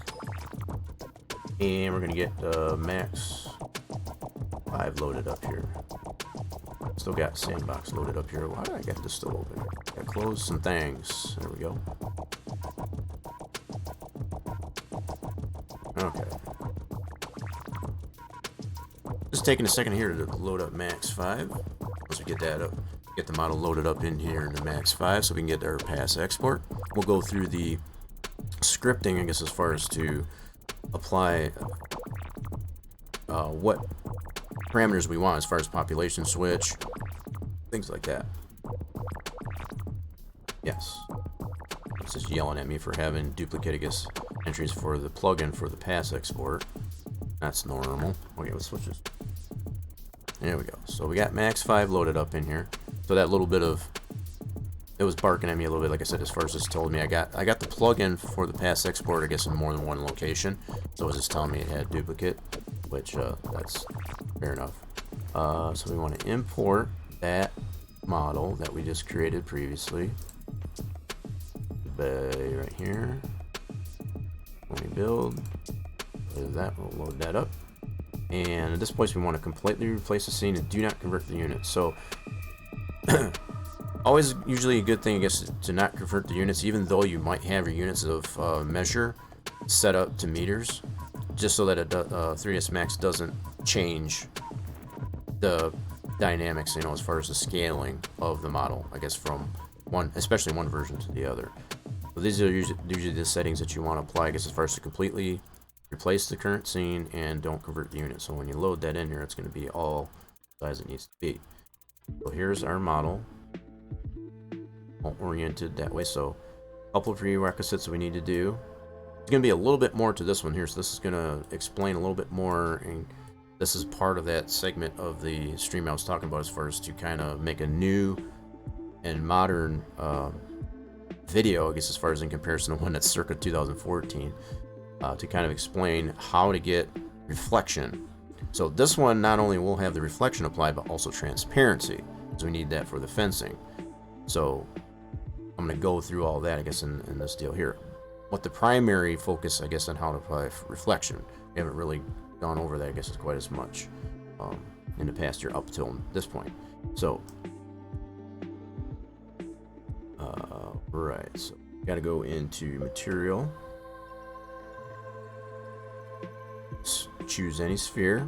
And we're gonna get Max 5 loaded up here. Still got Sandbox loaded up here. Why do I got this still open? Gotta close some things. There we go. Okay. Just taking a second here to load up Max 5. Once we get that up, get the model loaded up in here in the Max 5 so we can get our pass export. We'll go through the scripting, I guess, as far as to apply what parameters we want as far as population switch, things like that. Yes. It's just yelling at me for having duplicate, I guess, entries for the plugin for the pass export. That's normal. Okay, let's switch this. There we go. So we got Max 5 loaded up in here. So that little bit of, it was barking at me a little bit, like I said, as far as this told me. I got the plugin for the pass export, I guess, in more than one location. So it was just telling me it had duplicate, which that's fair enough. So we want to import that model that we just created previously. Right here. When we build, that will load that up. And at this point, we want to completely replace the scene and do not convert the units. So always usually a good thing, I guess, to not convert the units, even though you might have your units of measure set up to meters, just so that 3ds Max doesn't change the dynamics, you know, as far as the scaling of the model, I guess, from one, especially one version to the other. So these are usually the settings that you want to apply, I guess, as far as to completely replace the current scene and don't convert the unit. So when you load that in here, it's going to be all size it needs to be. So here's our model, all oriented that way. So a couple of prerequisites we need to do. There's going to be a little bit more to this one here, so this is going to explain a little bit more, and this is part of that segment of the stream I was talking about as far as to kind of make a new and modern video, I guess, as far as in comparison to one that's circa 2014, to kind of explain how to get reflection. So this one not only will have the reflection applied, but also transparency, because we need that for the fencing. So I'm going to go through all that, I guess, in this deal here. What the primary focus, I guess, on how to apply reflection. We haven't really gone over that, I guess, quite as much in the past year up till this point. So right, so got to go into material, choose any sphere,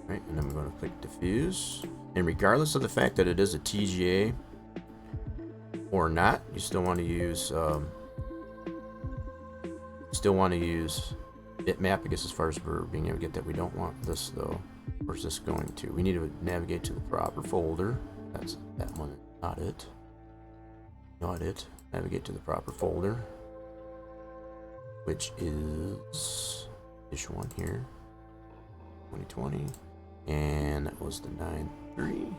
right, and then we're going to click diffuse. And regardless of the fact that it is a TGA or not, you still want to use bitmap, I guess, as far as we're being able to get that. We don't want this though. Where's this going to? We need to navigate to the proper folder. That's that one, not it. Audit, navigate to the proper folder, which is this one here, 2020, and that was the 9.3.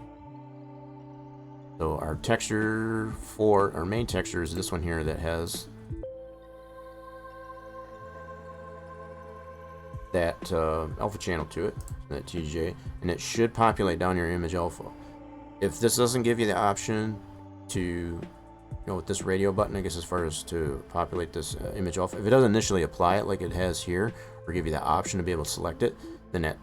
So our texture for our main texture is this one here that has that alpha channel to it, that TJ, and it should populate down your image alpha. If this doesn't give you the option to, with this radio button, I guess, as far as to populate this image alpha, if it doesn't initially apply it like it has here, or give you the option to be able to select it, then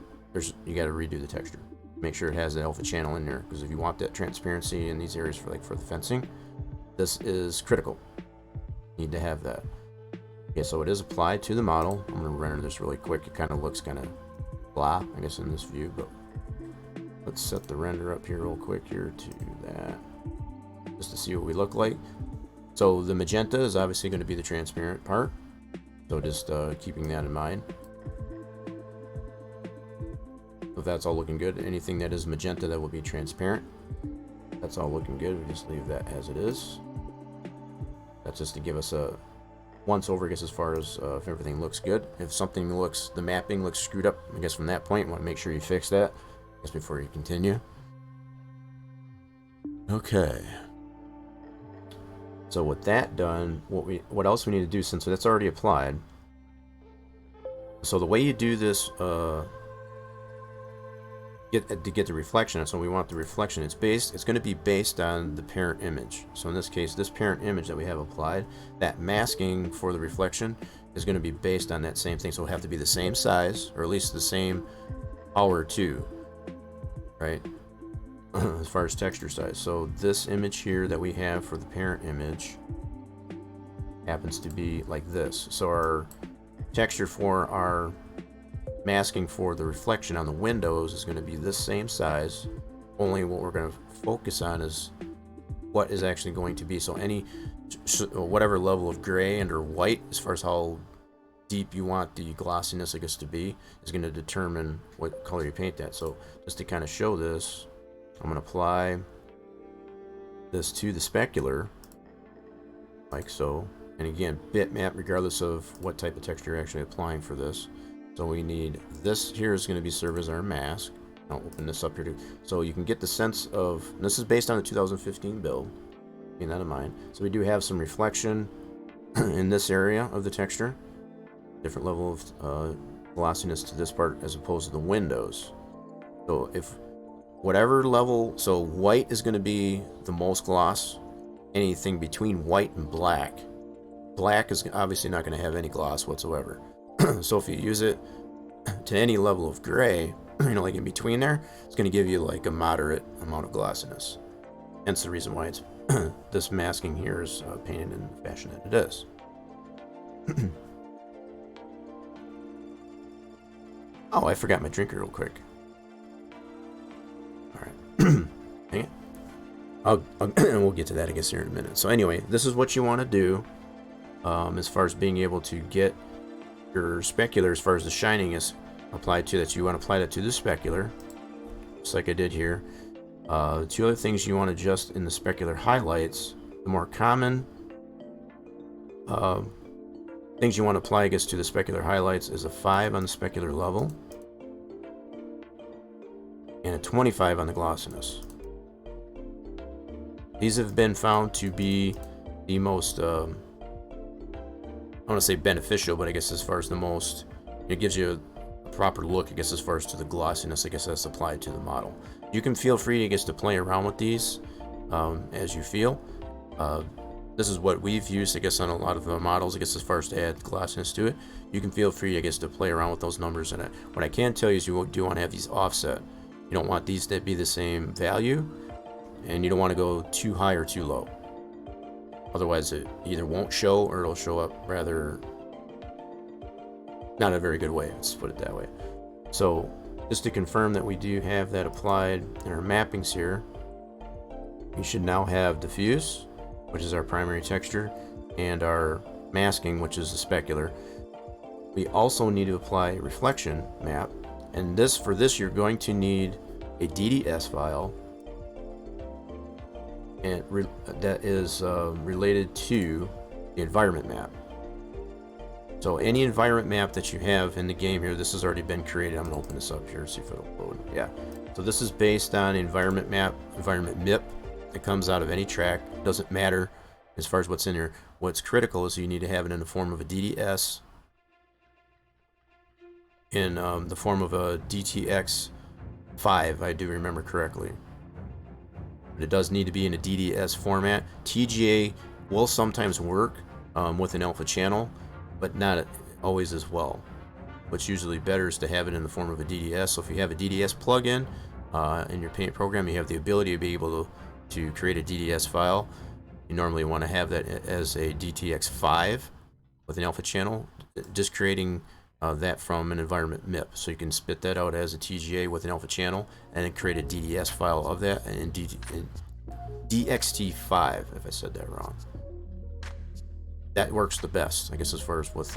you got to redo the texture. Make sure it has the alpha channel in there, because if you want that transparency in these areas for the fencing, this is critical. You need to have that. Okay, so it is applied to the model. I'm going to render this really quick. It kind of looks kind of blah, I guess, in this view, but let's set the render up here real quick here to that, just to see what we look like. So the magenta is obviously going to be the transparent part, so just keeping that in mind. If that's all looking good, anything that is magenta that will be transparent, that's all looking good. We just leave that as it is. That's just to give us a once over, I guess, as far as if everything looks good. If something the mapping looks screwed up, I guess from that point, you want to make sure you fix that, I guess, before you continue. Okay. So with that done, what else we need to do, since that's already applied. So the way you do this, to get the reflection, so we want the reflection. It's going to be based on the parent image. So in this case, this parent image that we have applied, that masking for the reflection is going to be based on that same thing. So it'll have to be the same size, or at least the same power too, right? As far as texture size. So this image here that we have for the parent image happens to be like this. So our texture for our masking for the reflection on the windows is going to be this same size, only what we're going to focus on is what is actually going to be. So whatever level of gray and or white, as far as how deep you want the glossiness, I guess, to be, is going to determine what color you paint that. So just to kind of show this, I'm going to apply this to the specular like so, and again, bitmap regardless of what type of texture you're actually applying for this. So we need this here is going to be serve as our mask. I'll open this up here too, so you can get the sense of, and this is based on the 2015 build, keeping that in mind. So we do have some reflection in this area of the texture, different level of glossiness to this part as opposed to the windows. So if whatever level, so white is going to be the most gloss. Anything between white and black is obviously not going to have any gloss whatsoever. So if you use it to any level of gray, like in between there, it's going to give you like a moderate amount of glossiness. Hence the reason why it's this masking here is painted in the fashion that it is. Oh, I forgot my drinker real quick. Alright. Hang it. We'll get to that, I guess, here in a minute. So anyway, this is what you want to do as far as being able to get your specular, as far as the shining is applied to that. You want to apply that to the specular, just like I did here. Two other things you want to adjust in the specular highlights. The more common things you want to apply, I guess, to the specular highlights is a 5 on the specular level and a 25 on the glossiness. These have been found to be the most I want to say beneficial, but I guess as far as the most, it gives you a proper look, I guess, as far as to the glossiness, I guess, that's applied to the model. You can feel free, I guess, to play around with these as you feel. This is what we've used, I guess, on a lot of the models, I guess, as far as to add glossiness to it. You can feel free, I guess, to play around with those numbers. And what I can tell you is you do want to have these offset. You don't want these to be the same value, and you don't want to go too high or too low. Otherwise, it either won't show or it'll show up rather not a very good way. Let's put it that way. So just to confirm that we do have that applied in our mappings here, we should now have diffuse, which is our primary texture, and our masking, which is the specular. We also need to apply a reflection map, and for this you're going to need a DDS file and that is related to the environment map. So any environment map that you have in the game here, this has already been created. I'm gonna open this up here, see if it'll load. Yeah. So this is based on environment map, environment MIP. It comes out of any track. Doesn't matter as far as what's in here. What's critical is you need to have it in the form of a DDS, in the form of a DTX 5, I do remember correctly. But it does need to be in a DDS format. TGA will sometimes work with an alpha channel, but not always as well. What's usually better is to have it in the form of a DDS. So if you have a DDS plugin in your Paint program, you have the ability to be able to create a DDS file. You normally want to have that as a DTX 5 with an alpha channel, just creating that from an environment MIP. So you can spit that out as a TGA with an alpha channel and then create a DDS file of that in DXT5, if I said that wrong. That works the best, I guess, as far as with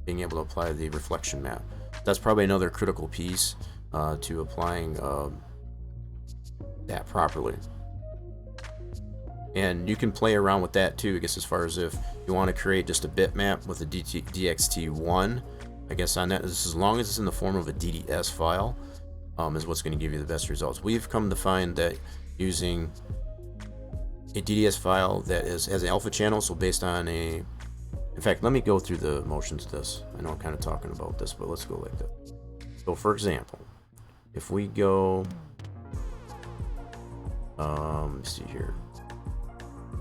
being able to apply the reflection map. That's probably another critical piece to applying that properly. And you can play around with that too, I guess, as far as if you want to create just a bitmap with a DXT1, I guess on that, as long as it's in the form of a DDS file, is what's going to give you the best results. We've come to find that using a DDS file that has an alpha channel, so based on a, in fact, let me go through the motions of this. I know I'm kind of talking about this, but let's go like this. So for example, if we go, let me see here.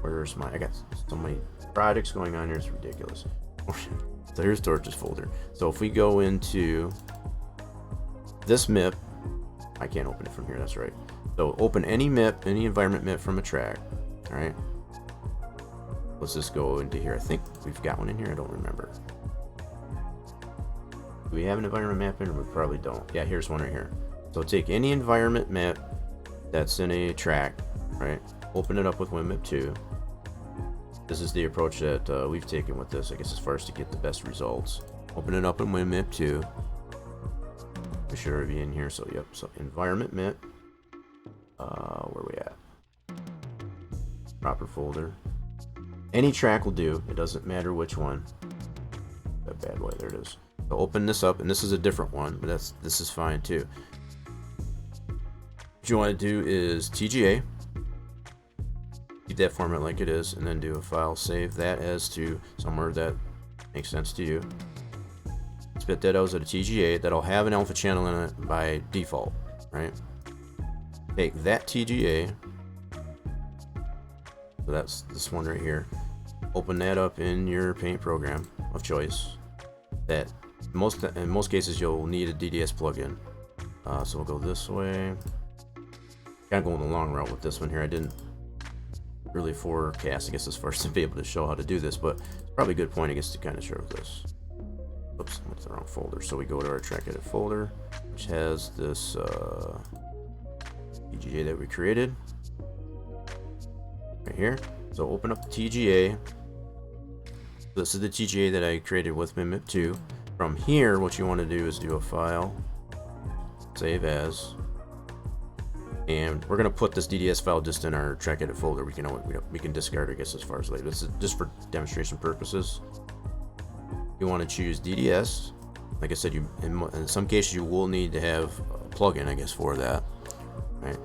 Where's my, I got so many projects going on here, it's ridiculous. So here's Torches folder. So if we go into this MIP, I can't open it from here, that's right. So open any MIP, any environment MIP from a track. All right. Let's just go into here. I think we've got one in here. I don't remember. Do we have an environment map in here? We probably don't. Yeah, here's one right here. So take any environment map that's in a track, right? Open it up with WinMap 2. This is the approach that we've taken with this, I guess, as far as to get the best results. Open it up in WinMap 2. We should already be in here. So yep. So environment map. Where we at? Proper folder. Any track will do. It doesn't matter which one. That bad way. There it is. So open this up, and this is a different one, but this is fine too. What you want to do is TGA. Keep that format like it is, and then do a file. Save that as to somewhere that makes sense to you. Spit that out as a TGA. That'll have an alpha channel in it by default, right? Take that TGA. So that's this one right here. Open that up in your Paint program of choice. That in most cases you'll need a DDS plugin. So we'll go this way. Kind of going the long route with this one here. I didn't really forecast, I guess, as far as to be able to show how to do this, but it's probably a good point, I guess, to kind of show this. Oops, that's the wrong folder. So we go to our track edit folder, which has this TGA that we created right here. So open up the TGA. This is the TGA that I created with WinMap 2. From here, what you want to do is do a file, save as, and we're going to put this DDS file just in our track edit folder. We can discard it, I guess, as far as later. This is just for demonstration purposes. You want to choose DDS. Like I said, in some cases you will need to have a plugin, I guess, for that. Right.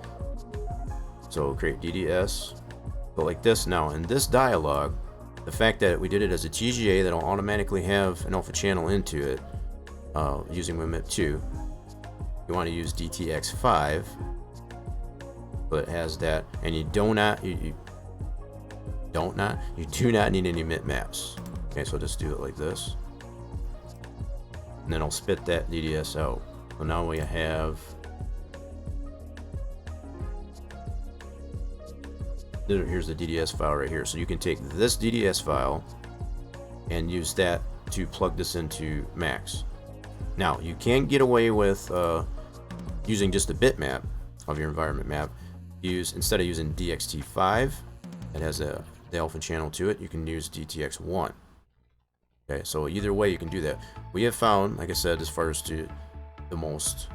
So create DDS. Go like this. Now in this dialog, the fact that we did it as a TGA that'll automatically have an alpha channel into it using WinMap 2. You want to use DTX5, but it has that, and you do not need any MIP maps. Okay, so just do it like this, and then I'll spit that DDS out. So now we have. Here's the DDS file right here. So you can take this DDS file and use that to plug this into Max. Now you can get away with using just a bitmap of your environment map. Instead of using DXT5 that has the alpha channel to it, you can use DTX1. Okay, so either way you can do that. We have found, like I said, as far as to the most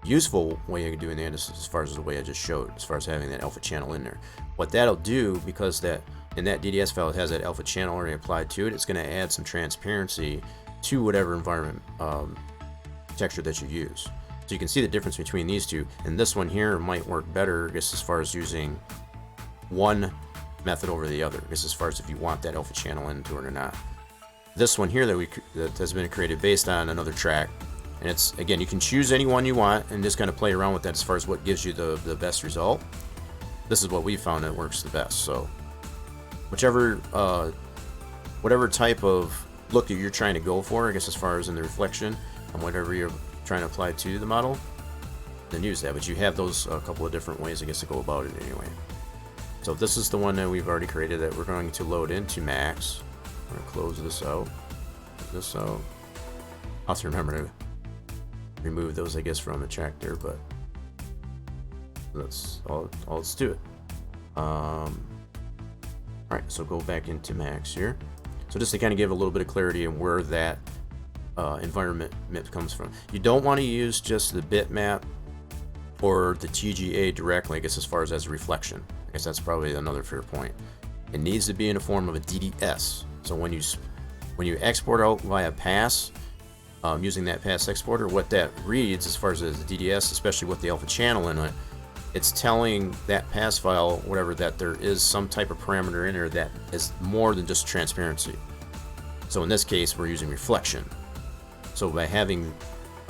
useful way of doing that is as far as the way I just showed, as far as having that alpha channel in there. What that'll do, because that in that DDS file it has that alpha channel already applied to it, it's going to add some transparency to whatever environment texture that you use. So you can see the difference between these two, and this one here might work better, I guess, as far as using one method over the other, I guess, as far as if you want that alpha channel into it or not. This one here that has been created based on another track, and it's, again, you can choose any one you want and just kind of play around with that as far as what gives you the best result. This is what we found that works the best. So whichever whatever type of look that you're trying to go for, I guess, as far as in the reflection and whatever you're trying to apply to the model, then use that. But you have those a couple of different ways, I guess, to go about it anyway. So this is the one that we've already created that we're going to load into Max. I'm going to close this out. I'll have to remember to remove those, I guess, from the track there, but that's all. Let's do it. Alright, so go back into Max here. So just to kind of give a little bit of clarity on where that environment map comes from. You don't want to use just the bitmap or the TGA directly, I guess, as far as a reflection. I guess that's probably another fair point. It needs to be in the form of a DDS. So when you export out via pass, using that pass exporter, what that reads as far as the DDS, especially with the alpha channel in it, it's telling that pass file, whatever, that there is some type of parameter in there that is more than just transparency. So in this case, we're using reflection. So by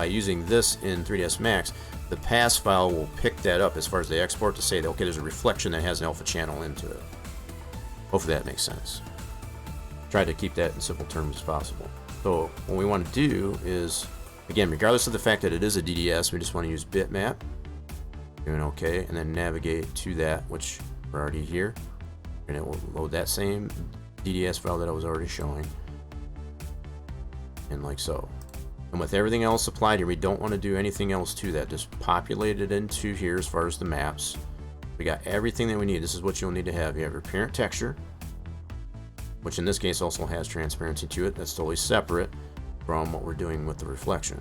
using this in 3ds Max, the pass file will pick that up as far as the export to say that, okay, there's a reflection that has an alpha channel into it. Hopefully that makes sense. Try to keep that in simple terms as possible. So what we want to do is, again, regardless of the fact that it is a DDS, we just want to use bitmap, doing OK, and then navigate to that, which we're already here, and it will load that same DDS file that I was already showing, and like so. And with everything else applied here, we don't want to do anything else to that. Just populate it into here as far as the maps. We got everything that we need. This is what you'll need to have. You have your parent texture, which in this case also has transparency to it. That's totally separate from what we're doing with the reflection.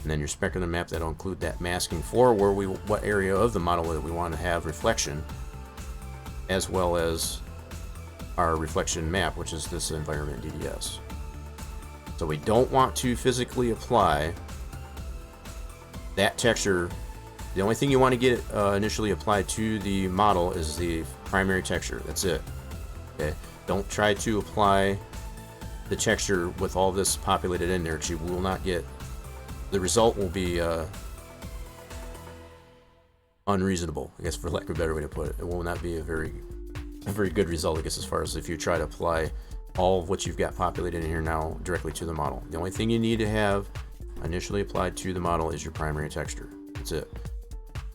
And then your specular map, that'll include that masking for what area of the model that we want to have reflection, as well as our reflection map, which is this environment DDS. So we don't want to physically apply that texture. The only thing you want to get initially applied to the model is the primary texture. That's it. Okay. Don't try to apply the texture with all this populated in there, because you will not get, the result will be unreasonable, I guess, for lack of a better way to put it. It will not be a very good result, I guess, as far as if you try to apply all of what you've got populated in here now directly to the model. The only thing you need to have initially applied to the model is your primary texture. That's it.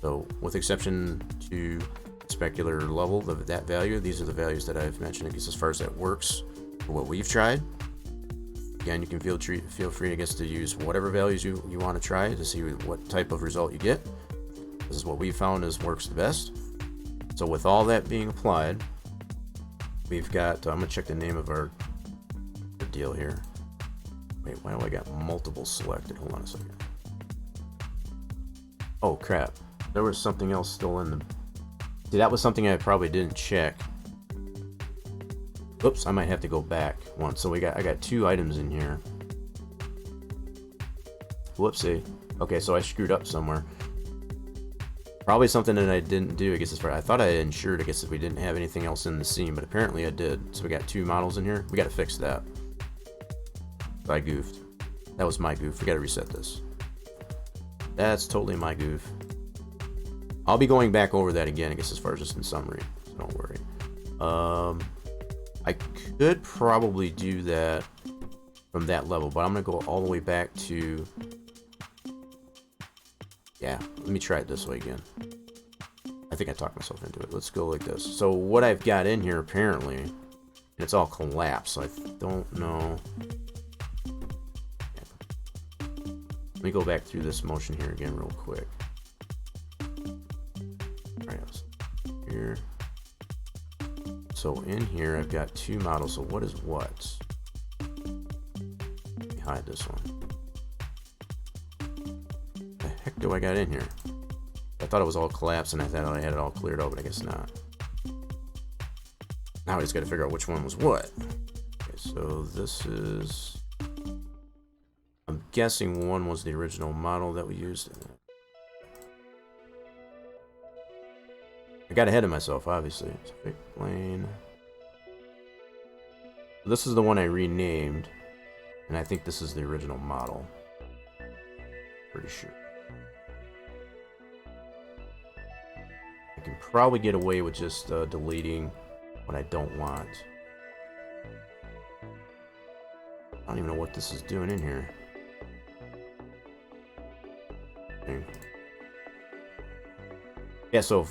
So with exception to specular level of that value, these are the values that I've mentioned, I guess, as far as that works for what we've tried. Again, you can feel free, I guess, to use whatever values you want to try to see what type of result you get. This is what we found works the best. So with all that being applied, we've got, I'm going to check the name of our deal here. Wait, why do I got multiple selected? Hold on a second. Oh crap, there was something else still in the, see, that was something I probably didn't check. Oops, I might have to go back once. So I got 2 items in here. Whoopsie. Okay, so I screwed up somewhere. Probably something that I didn't do, I guess, as far, I thought I ensured, I guess, if we didn't have anything else in the scene, but apparently I did. So we got 2 models in here. We got to fix that. I goofed. That was my goof. We got to reset this. That's totally my goof. I'll be going back over that again, I guess, as far as just in summary, so don't worry. I could probably do that from that level, but I'm going to go all the way back to, yeah, let me try it this way again. I think I talked myself into it. Let's go like this. So what I've got in here, apparently, and it's all collapsed, so I don't know. Let me go back through this motion here again real quick. Alright, here. So in here I've got 2 models. So what is what? Let me hide this one. Okay. heck do I got in here? I thought it was all collapsed and I thought I had it all cleared out, but I guess not. Now I just got to figure out which one was what. Okay, so this is... I'm guessing one was the original model that we used. I got ahead of myself, obviously. It's a fake plane. This is the one I renamed, and I think this is the original model. Pretty sure. I can probably get away with just deleting what I don't want. I don't even know what this is doing in here. Okay. Yeah, so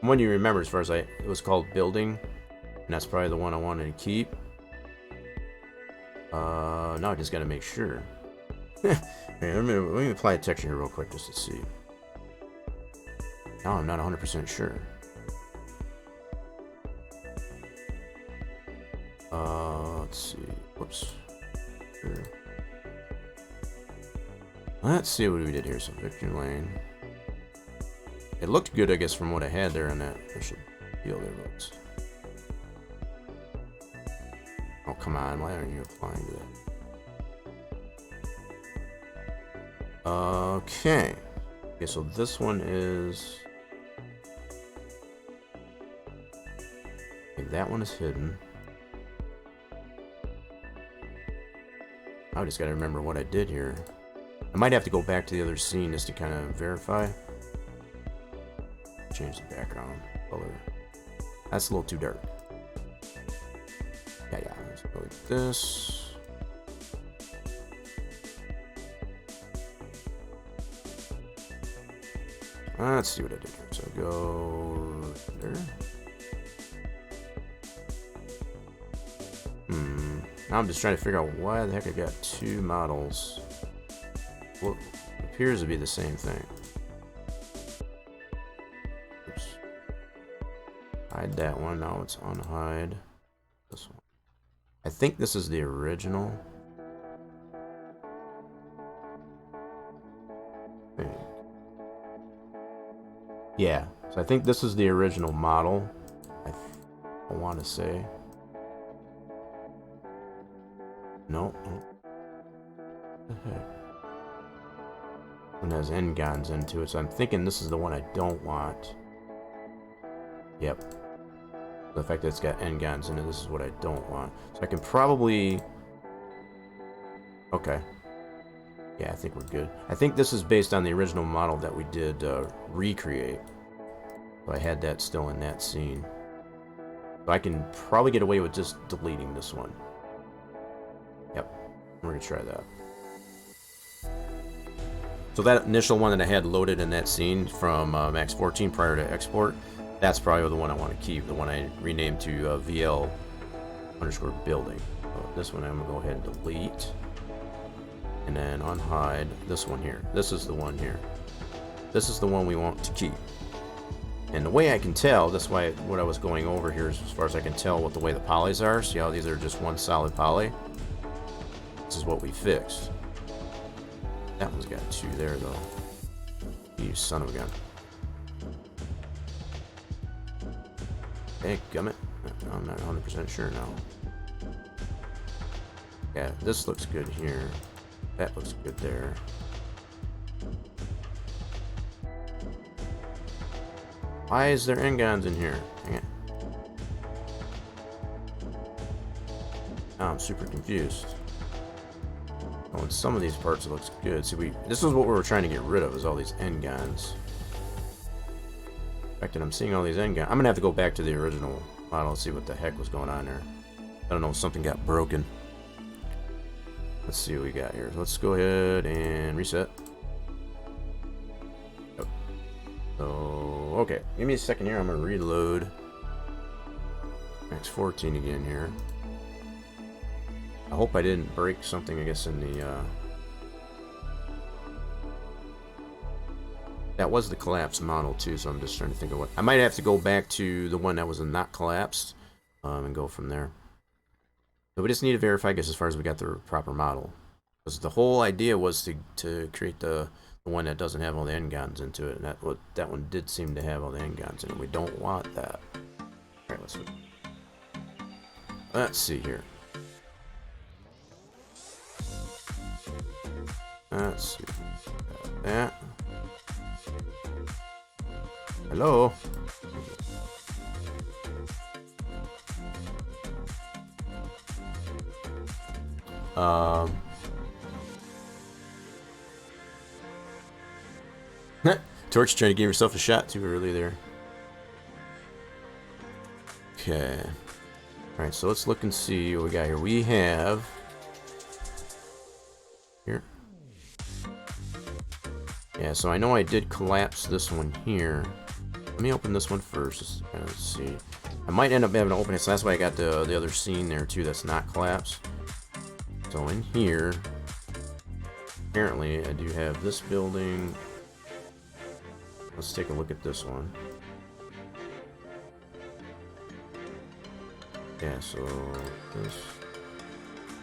when you remember, as far as it was called building, and that's probably the one I wanted to keep. Now I just got to make sure. Okay, let me apply a texture here real quick just to see. No, I'm not 100% sure. Let's see. Whoops. Here. Let's see what we did here. So Victory Lane. It looked good, I guess, from what I had there on that. I should feel there, but... Oh, come on. Why aren't you applying to that? Okay. Okay, so this one is... Okay, that one is hidden. I just gotta remember what I did here. I might have to go back to the other scene just to kind of verify. Change the background color. That's a little too dark. Yeah, let's go like this. Let's see what I did here. So go there. Now I'm just trying to figure out why the heck I got two models. What appears to be the same thing. Oops. Hide that one. Now it's unhide this one. I think this is the original. Yeah, so I think this is the original model. I want to say. No. What the heck? One has end guns into it, so I'm thinking this is the one I don't want. Yep. The fact that it's got end guns in it, this is what I don't want. So I can probably... Okay. Yeah, I think we're good. I think this is based on the original model that we did recreate. So I had that still in that scene. So I can probably get away with just deleting this one. Yep. We're going to try that. So that initial one that I had loaded in that scene from Max 14 prior to export, that's probably the one I want to keep. The one I renamed to VL_ building. So this one I'm going to go ahead and delete. And then unhide this one here. This is the one here. This is the one we want to keep. And the way I can tell, that's why what I was going over here is as far as I can tell what the way the polys are. See how these are just one solid poly? This is what we fixed. That one's got two there though. You son of a gun. Hey, gummit. I'm not 100% sure now. Yeah, this looks good here. That looks good there. Why is there end guns in here? Dang it. Now I'm super confused. Oh, in some of these parts it looks good. See, this is what we were trying to get rid of, is all these end guns. In fact, I'm seeing all these end guns. I'm gonna have to go back to the original model and see what the heck was going on there. I don't know, something got broken. Let's see what we got here. Let's go ahead and reset. Yep. So, okay. Give me a second here. I'm going to reload Max 14 again here. I hope I didn't break something, I guess, in the... That was the collapsed model, too, so I'm just trying to think of what... I might have to go back to the one that was not collapsed and go from there. So we just need to verify, I guess, as far as we got the proper model. Because the whole idea was to create the the one that doesn't have all the end guns into it, and that one did seem to have all the end guns in it. We don't want that. All right, let's see here. Let's see. Got that. Hello. Torch trying to give yourself a shot too early there. Okay. Alright, so let's look and see what we got here. We have here. Yeah, so I know I did collapse this one here. Let me open this one first. Just kind of see. I might end up having to open it, so that's why I got the other scene there too that's not collapsed. So in here, apparently I do have this building. Let's take a look at this one. Yeah, so this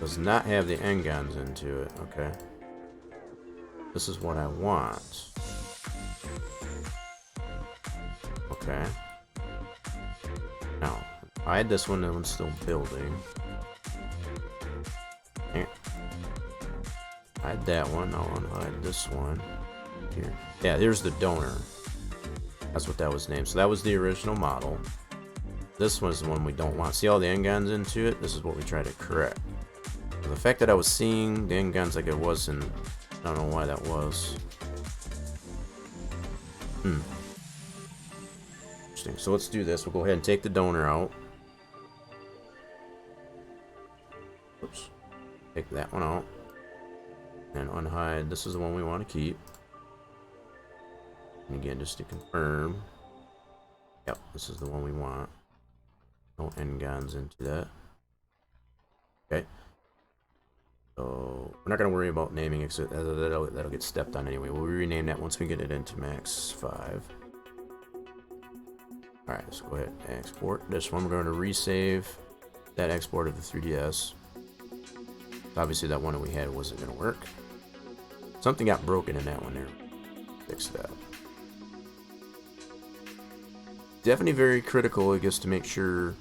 does not have the end guns into it. Okay. This is what I want. Okay. Now, I had this one, that one's still building. Okay. I had that one, I'll unhide this one. Here. Yeah, here's the donor. That's what that was named. So that was the original model. This was the one we don't want. See all the end guns into it? This is what we try to correct. So the fact that I was seeing the end guns like it wasn't, I don't know why that was. Interesting. So let's do this. We'll go ahead and take the donor out. Oops. Take that one out. And unhide. This is the one we want to keep. And again, just to confirm. Yep, this is the one we want. No end guns into that. Okay. So we're not going to worry about naming it. That'll get stepped on anyway. We'll rename that once we get it into Max 5. Alright, let's go ahead and export this one. We're going to resave that export of the 3DS. Obviously that one that we had wasn't going to work. Something got broken in that one there. Fix that. Definitely very critical, I guess, to make sure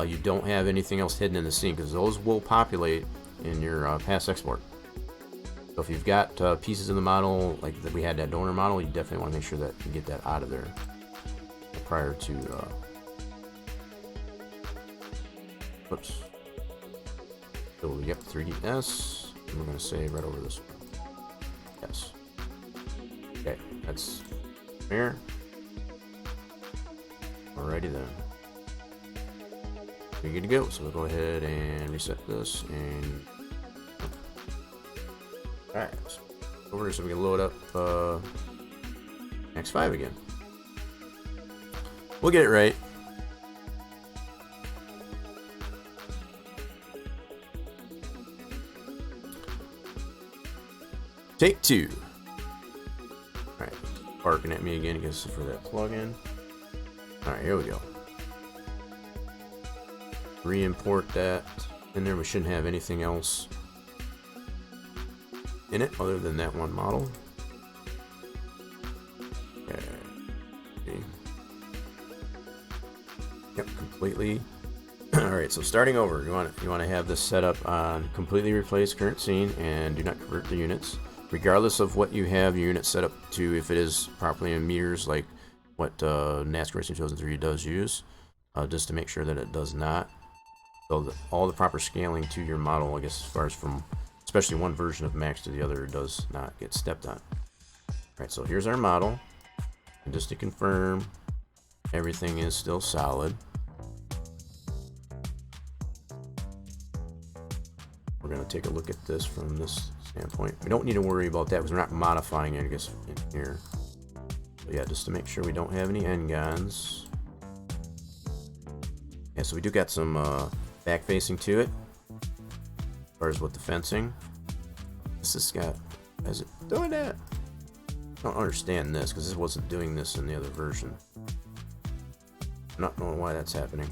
you don't have anything else hidden in the scene, because those will populate in your past export. So if you've got pieces in the model, like that we had that donor model, you definitely want to make sure that you get that out of there prior to whoops. So we got the 3DS, and we're going to save right over this one. Yes. Okay, that's here. Alrighty then. We're good to go. So we'll go ahead and reset this and alright. So over so we can load up X5 again. We'll get it right. Take 2. Alright, barking at me again, I guess, for that plugin. Alright, here we go. Re-import that in there. We shouldn't have anything else in it other than that one model. Okay. Yep, completely. Alright, so starting over, you want to have this set up on completely replace current scene and do not convert the units. Regardless of what you have your unit set up to, if it is properly in meters like what NASCAR Racing 2003 does use, just to make sure that it does not. So all the proper scaling to your model, I guess, as far as from especially one version of Max to the other, does not get stepped on. Alright, so here's our model. And just to confirm, everything is still solid. We're going to take a look at this from this standpoint. We don't need to worry about that because we're not modifying it, I guess, in here. But yeah, just to make sure we don't have any end guns. Yeah, so we do got some back facing to it as far as with the fencing. This has got, is it doing that? I don't understand this because this wasn't doing this in the other version. I'm not knowing why that's happening.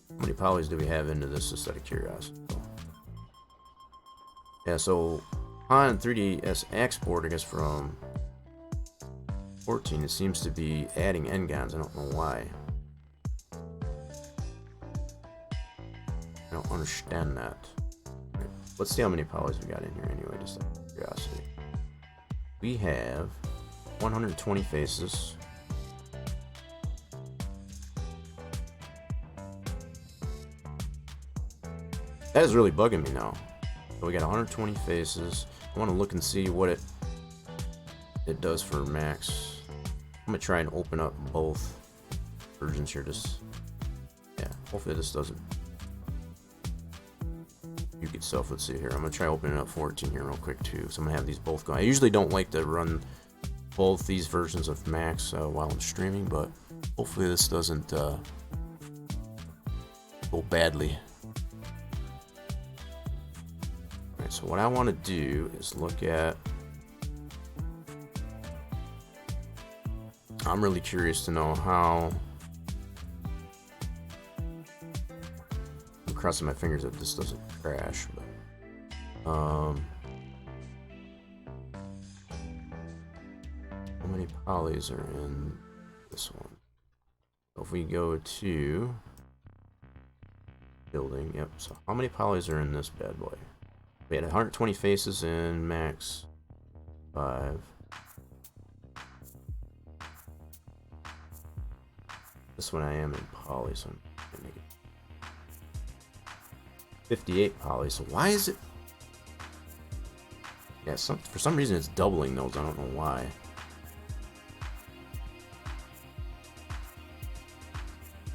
How many polys do we have into this, just out of curiosity? Yeah, so On 3ds export, I guess from 14, it seems to be adding n-gons. I don't know why. I don't understand that. Right, let's see how many polys we got in here anyway, just out of curiosity. We have 120 faces. That is really bugging me now. So we got 120 faces. I want to look and see what it does for max. I'm gonna try and open up both versions here. Just yeah, hopefully this doesn't. You could self. Let's see here. I'm gonna try opening up 14 here real quick too. So I'm gonna have these both going. I usually don't like to run both these versions of max while I'm streaming, but hopefully this doesn't go badly. Alright, so what I want to do is look at. I'm really curious to know how. I'm crossing my fingers that this doesn't crash, but how many polys are in this one? So if we go to building, yep. So how many polys are in this bad boy? We had 120 faces in max 5. This one I am in poly, so I'm gonna make it 58 poly. So why is it? Yeah, for some reason it's doubling those. I don't know why.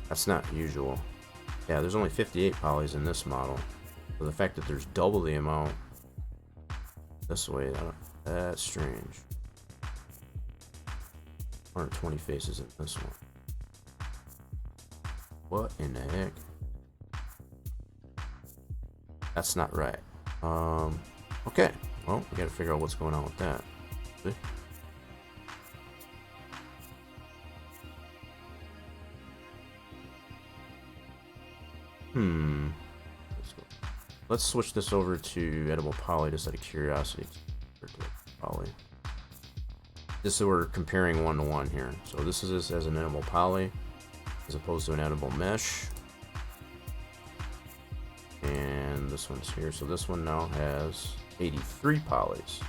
That's not usual. Yeah, there's only 58 polys in this model. So the fact that there's double the amount this way, that's strange. 120 faces in this one. What in the heck? That's not right. Okay. Well, we gotta figure out what's going on with that. See? Let's switch this over to edible poly just out of curiosity. Poly. Just so we're comparing 1 to 1 here. So this is as an edible poly, as opposed to an edible mesh. And this one's here. So this one now has 83 polys.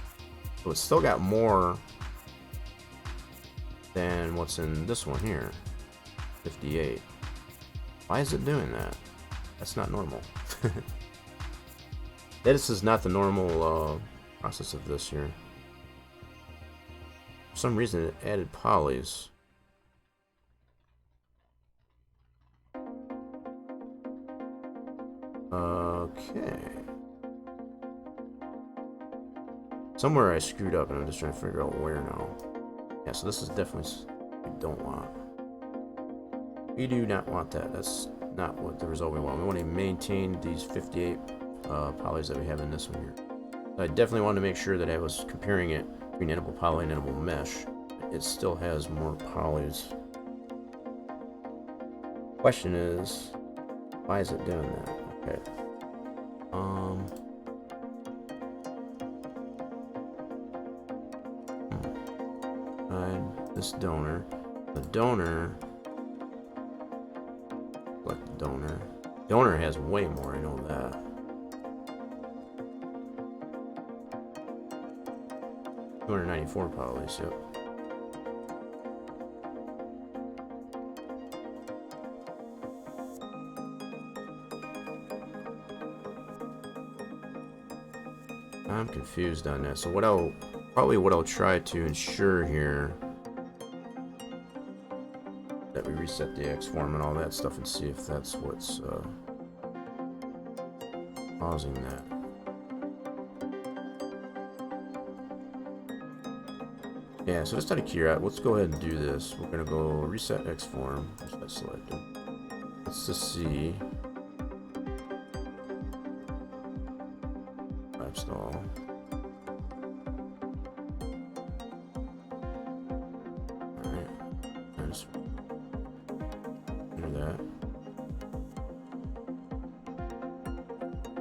So it's still got more than what's in this one here. 58. Why is it doing that? That's not normal. This is not the normal process of this here. For some reason it added polys. Okay. Somewhere I screwed up and I'm just trying to figure out where now. Yeah, so this is definitely we don't want. We do not want that. That's not what the result we want. We want to maintain these 58 polys that we have in this one here. So I definitely wanted to make sure that I was comparing it between edible poly and edible mesh. It still has more polys. Question is, why is it doing that? Okay. This donor. The donor. Select the donor. Donor has way more, I know that. $294 polys, yep. I'm confused on that. So what I'll try to ensure here that we reset the X form and all that stuff and see if that's what's causing that. Yeah, so just out of curiosity, let's go ahead and do this. We're gonna go reset X form. Reset selected. Let's just see. Install. Alright. Just do that.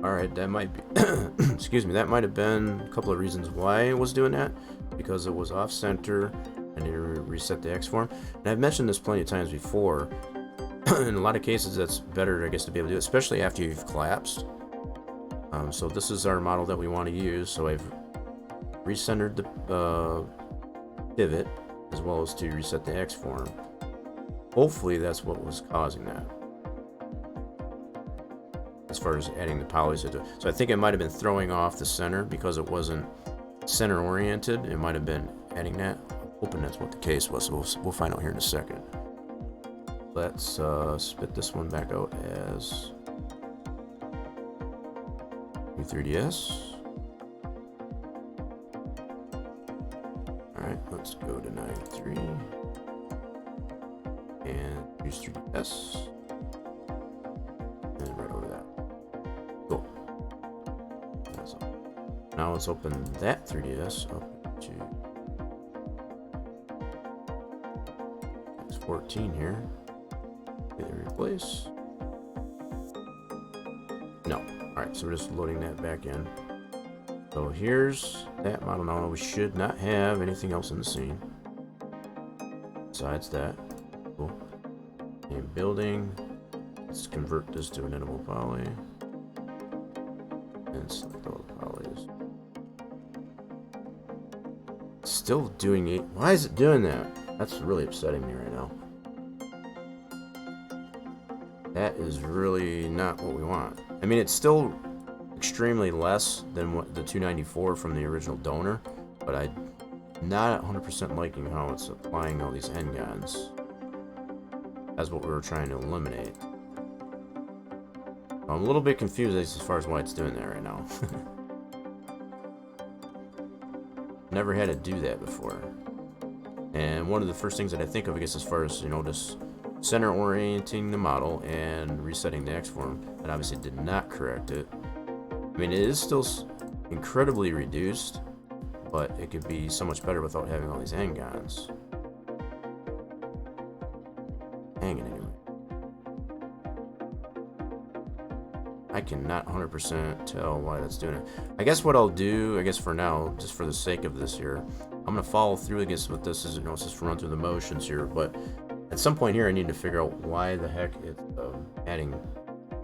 Alright, that might be, excuse me, that might have been a couple of reasons why it was doing that. Because it was off center, I need to reset the X form. And I've mentioned this plenty of times before. In a lot of cases, that's better, I guess, to be able to do it, especially after you've collapsed. So this is our model that we want to use. So I've recentered the pivot, as well as to reset the X form. Hopefully that's what was causing that, as far as adding the polys into it. So I think it might have been throwing off the center because it wasn't center oriented. It might have been adding that. Hoping that's what the case was. So we'll find out here in a second. Let's spit this one back out as new 3DS. Alright, let's go to 93 and use 3DS. And right over that. Cool. That's all. Now let's open that 3DS up to X14 here. Hit replace. No. Alright, so we're just loading that back in. So here's that model now. We should not have anything else in the scene besides that. Cool. And building. Let's convert this to an editable poly. And select all the polys. Still doing it. Why is it doing that? That's really upsetting me right now. That is really not what we want. I mean, it's still extremely less than what the 294 from the original donor, but I'm not 100% liking how it's applying all these N-gons. That's what we were trying to eliminate. I'm a little bit confused as far as why it's doing that right now. Never had to do that before. And one of the first things that I think of, I guess, as far as, you know, just center orienting the model and resetting the X form, and obviously did not correct it. I mean, it is still incredibly reduced, but it could be so much better without having all these N-gons hanging anyway. I cannot 100% tell why that's doing it. I guess what I'll do, I guess for now, just for the sake of this here, I'm gonna follow through, I guess, with this is, you know, it's just run through the motions here, but at some point here I need to figure out why the heck it's adding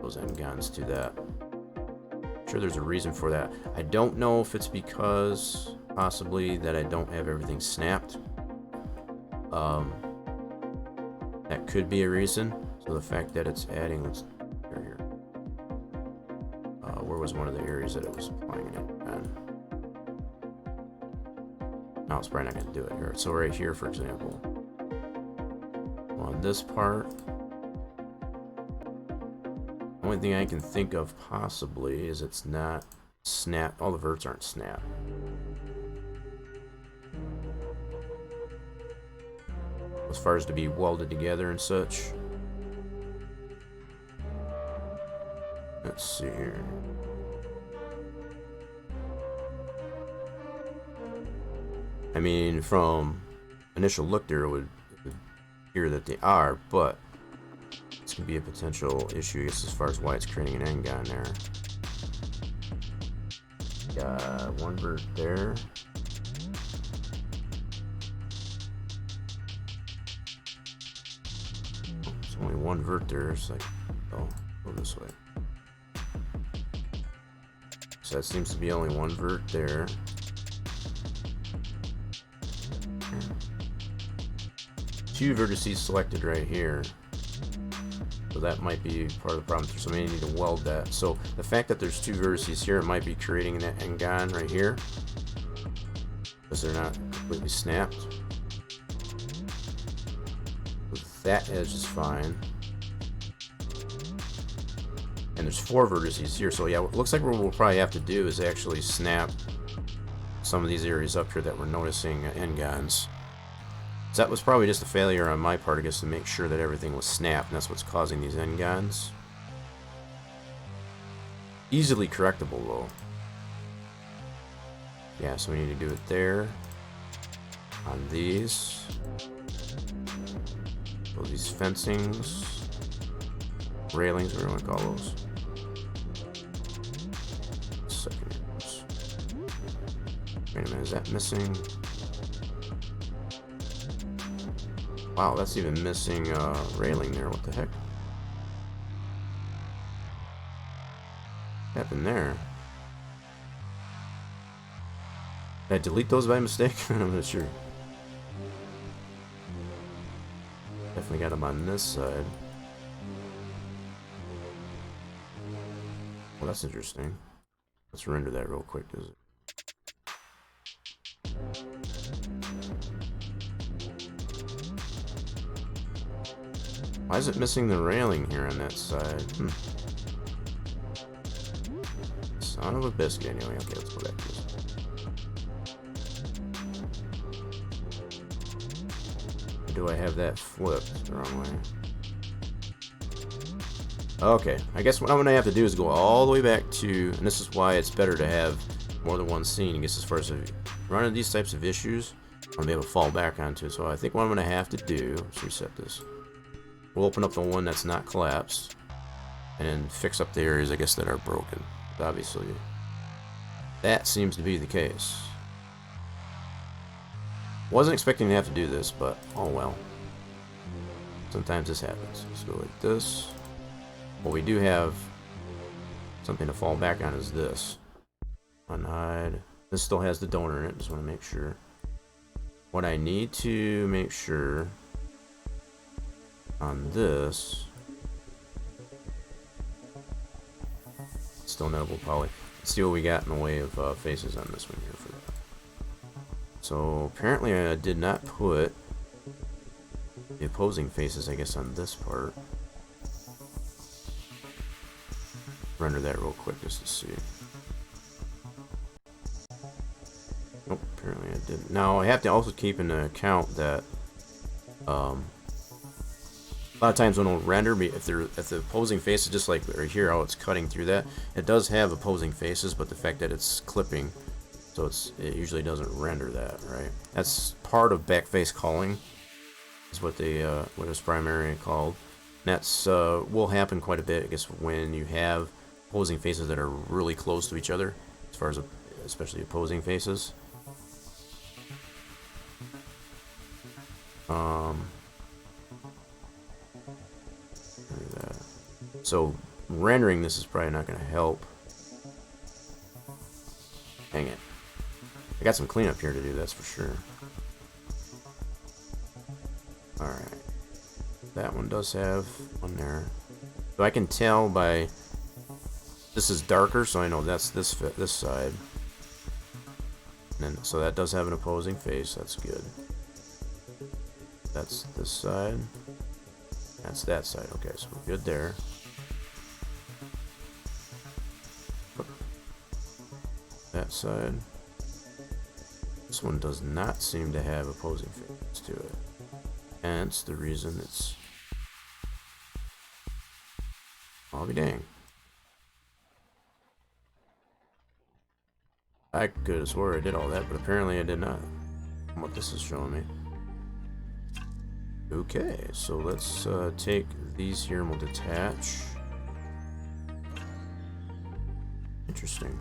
those N-gons to that. I'm sure there's a reason for that. I don't know if it's because possibly that I don't have everything snapped. That could be a reason. So the fact that it's adding, let's here. Where was one of the areas that it was applying it on? No, it's probably not going to do it here. So right here, for example, on this part, the only thing I can think of possibly is it's not snapped. All the verts aren't snapped. As far as to be welded together and such. Let's see here. I mean, from initial look there, it would appear that they are, but this can be a potential issue, I guess, as far as why it's creating an N-gon there. Got one vert there. There's only one vert there. It's like, oh, go this way. So that seems to be only one vert there. Two vertices selected right here. So that might be part of the problem. So maybe need to weld that. So the fact that there's two vertices here, it might be creating that N-gon right here, because they're not completely snapped. So that edge is fine. And there's four vertices here. So yeah, it looks like what we'll probably have to do is actually snap some of these areas up here that we're noticing N-gons. So that was probably just a failure on my part, I guess, to make sure that everything was snapped, and that's what's causing these N-gons. Easily correctable, though. Yeah, so we need to do it there. On these. So these fencings. Railings, whatever you want to call those. Wait a minute, is that missing? Wow, that's even missing railing there. What the heck? What happened there? Did I delete those by mistake? I'm not sure. Definitely got them on this side. Well, that's interesting. Let's render that real quick. Does it? Why is it missing the railing here on that side? Son of a biscuit. Anyway, okay, let's go back to this. Do I have that flipped the wrong way? Okay, I guess what I'm going to have to do is go all the way back to, and this is why it's better to have more than one scene. I guess as far as running these types of issues, I'm going to be able to fall back onto. So I think what I'm going to have to do, let's reset this. We'll open up the one that's not collapsed, and then fix up the areas, I guess, that are broken. But obviously, that seems to be the case. Wasn't expecting to have to do this, but oh well. Sometimes this happens. Let's go like this. What we do have something to fall back on is this. Unhide. This still has the donor in it. Just want to make sure. What I need to make sure on this. Still notable poly. Let's see what we got in the way of faces on this one here for that. So apparently I did not put the opposing faces, I guess, on this part. Render that real quick just to see. Nope, apparently I didn't. Now I have to also keep in account that a lot of times when it'll render, if the opposing faces, just like right here, how it's cutting through that, it does have opposing faces, but the fact that it's clipping, so it usually doesn't render that, right? That's part of backface culling, is what is primarily called. And that's will happen quite a bit, I guess, when you have opposing faces that are really close to each other, as far as especially opposing faces. So rendering this is probably not going to help. Dang it. I got some cleanup here to do, that's for sure. Alright. That one does have one there. So I can tell by... This is darker, so I know that's this side. And then, so that does have an opposing face, that's good. That's this side. That's that side. Okay, so we're good there. That side. This one does not seem to have opposing faces to it. And it's the reason it's... I'll be dang. I could have swore I did all that, but apparently I did not. What this is showing me. Okay, so let's take these here and we'll detach. Interesting.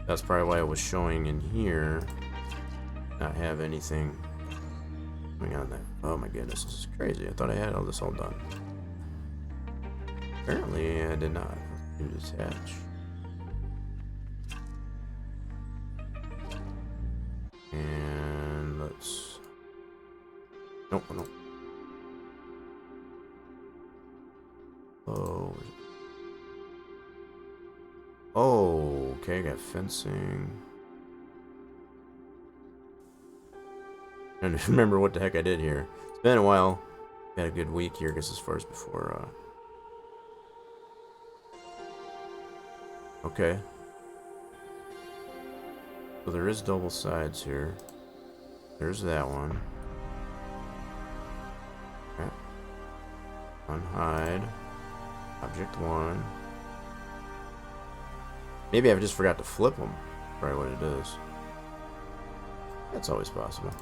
That's probably why I was showing in here. Not have anything going on there. Oh my goodness, this is crazy. I thought I had all this all done. Apparently I did not. Let's do detach. And let's... Nope, nope. Oh. Oh, okay, I got fencing. I don't remember what the heck I did here. It's been a while. Had a good week here, I guess, as far as before. Okay. So there is double sides here. There's that one. Okay. Unhide. Object 1. Maybe I just forgot to flip them. Probably what it is. That's always possible.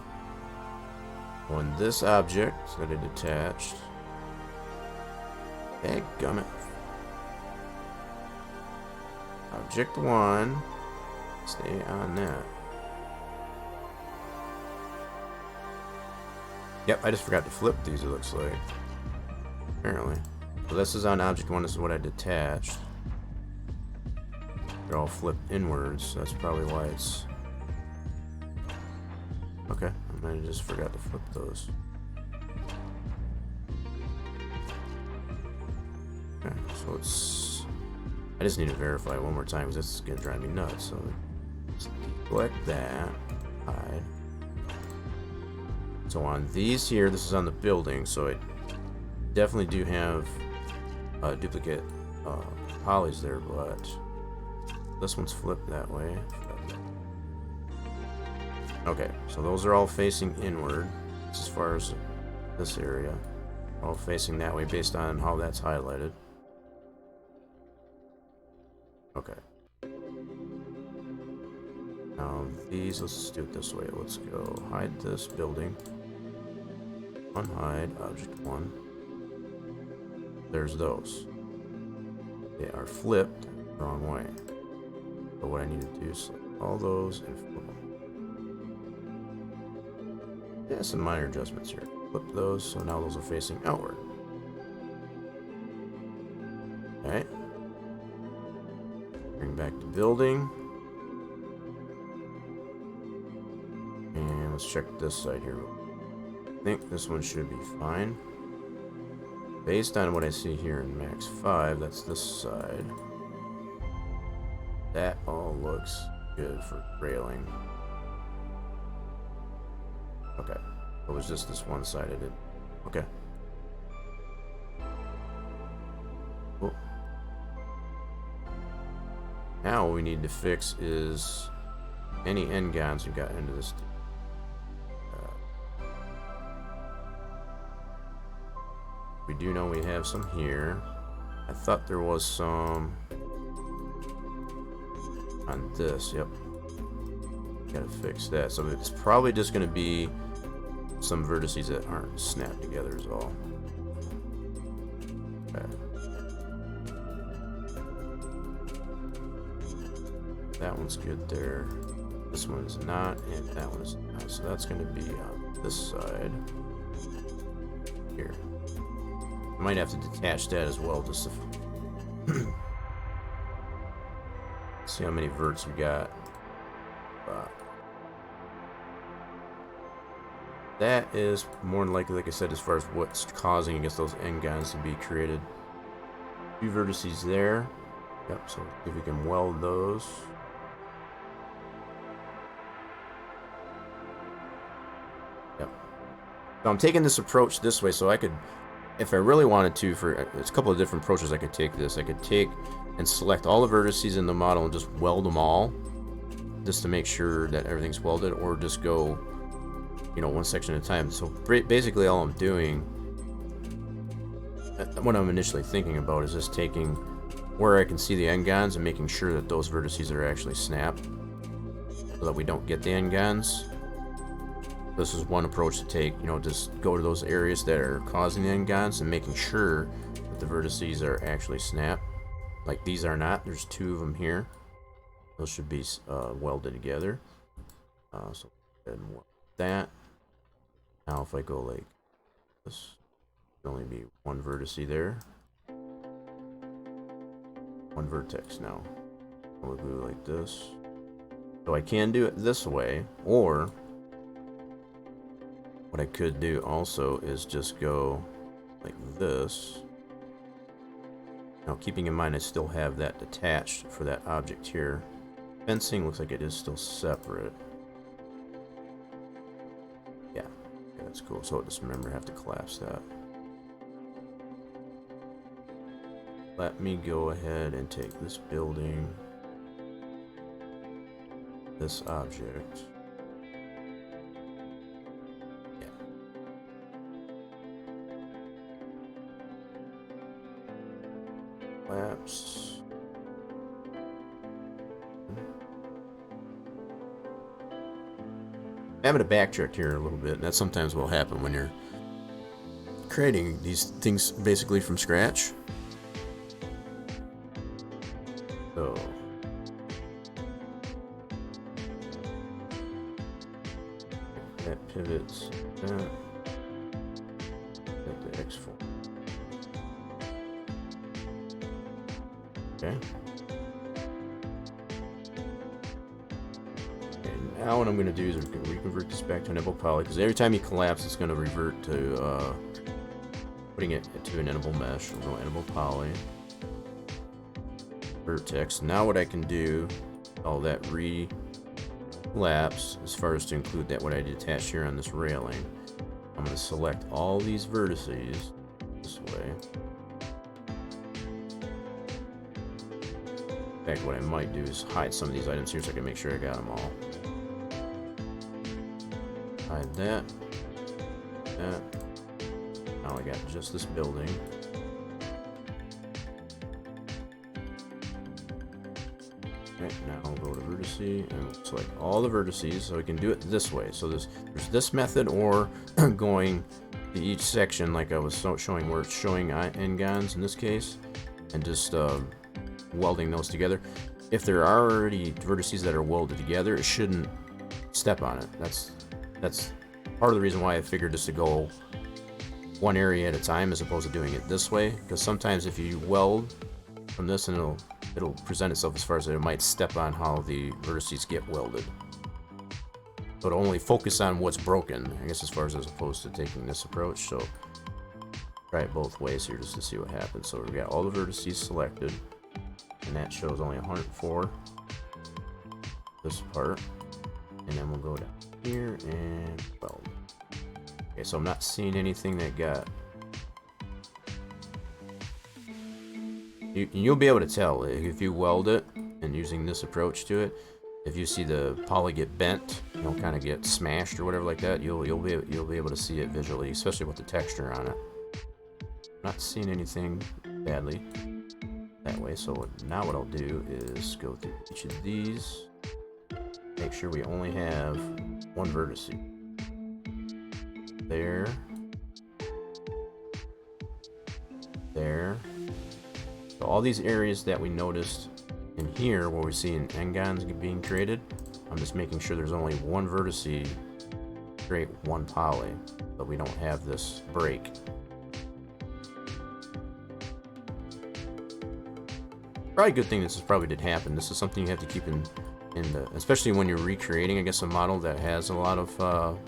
On this object that I detached. Dadgummit. Object 1. Stay on that. Yep, I just forgot to flip these, it looks like. Apparently. So this is on object 1, this is what I detached. They're all flipped inwards, so that's probably why it's... Okay, I might have just forgot to flip those. Okay, so it's... I just need to verify one more time because this is gonna drive me nuts. So let's select that, hide. So on these here, this is on the building, so I definitely do have duplicate polys there, but this one's flipped that way. Okay, so those are all facing inward as far as this area. All facing that way based on how that's highlighted. Okay. Now these, let's do it this way. Let's go hide this building. Unhide object 1. There's those. They are flipped the wrong way. So what I need to do is select all those and flip them. Yeah, some minor adjustments here. Flip those, so now those are facing outward. Alright. Bring back the building. And let's check this side here. I think this one should be fine. Based on what I see here in Max 5, that's this side. That all looks good for railing. Okay. It was just this one side I did. Okay. Cool. Now what we need to fix is any end guns we got into this. We do know we have some here. I thought there was some on this. Yep. Gotta fix that. So it's probably just gonna be some vertices that aren't snapped together is all. Okay. That one's good there. This one's not, and that one's not. So that's gonna be on this side. Here. I might have to detach that as well, just to see how many verts we got. That is more than likely, like I said, as far as what's causing, I guess, those end guns to be created. 2 vertices there. Yep, so if we can weld those. Yep. So I'm taking this approach this way so I could, if I really wanted to, there's a couple of different approaches I could take this. I could take and select all the vertices in the model and just weld them all, just to make sure that everything's welded, or just go, you know, one section at a time. So basically all I'm doing, what I'm initially thinking about, is just taking where I can see the end guns and making sure that those vertices are actually snapped so that we don't get the end guns. This is one approach to take, you know, just go to those areas that are causing the end guns and making sure that the vertices are actually snapped. Like these are not, there's 2 of them here. Those should be welded together. So go ahead and weld that. Now if I go like this, there'll only be 1 vertice there. 1 vertex now. We'll do like this. So I can do it this way, or what I could do also is just go like this. Now keeping in mind I still have that detached for that object here. Fencing looks like it is still separate. Yeah, okay, that's cool. So just remember, I have to collapse that. Let me go ahead and take this building, this object. Yeah. Collapse. I'm having to backtrack here a little bit, and that sometimes will happen when you're creating these things basically from scratch. So that pivots that. 4. Okay. And now what I'm going to do is reconvert this back to an editable poly, because every time you collapse, it's going to revert to putting it to an editable mesh. We'll go editable poly. Vertex. Now what I can do, all that relapse, as far as to include that what I detached here on this railing, I'm going to select all these vertices this way. In fact, what I might do is hide some of these items here so I can make sure I got them all. Hide that. That. Now I got just this building. Okay, now I'll go to vertice and we'll select all the vertices, so we can do it this way. So there's this method, or going to each section like I was showing, where it's showing N-gons in this case, and just welding those together. If there are already vertices that are welded together, it shouldn't step on it. That's part of the reason why I figured just to go one area at a time as opposed to doing it this way, because sometimes if you weld from this, and it'll present itself as far as that it might step on how the vertices get welded. So to only focus on what's broken, I guess, as opposed to taking this approach. So try it both ways here just to see what happens. So we've got all the vertices selected, and that shows only 104 this part, and then we'll go down here and weld. Okay, so I'm not seeing anything that got. You'll be able to tell if you weld it and using this approach to it. If you see the poly get bent, kind of get smashed or whatever like that, you'll be able to see it visually, especially with the texture on it. Not seeing anything badly that way. So now what I'll do is go through each of these, make sure we only have one vertex. There. There. So all these areas that we noticed in here where we're seeing N-gons being created, I'm just making sure there's only one vertex to create one poly, but we don't have this break. Probably a good thing this probably did happen. This is something you have to keep in the, especially when you're recreating, I guess, a model that has a lot of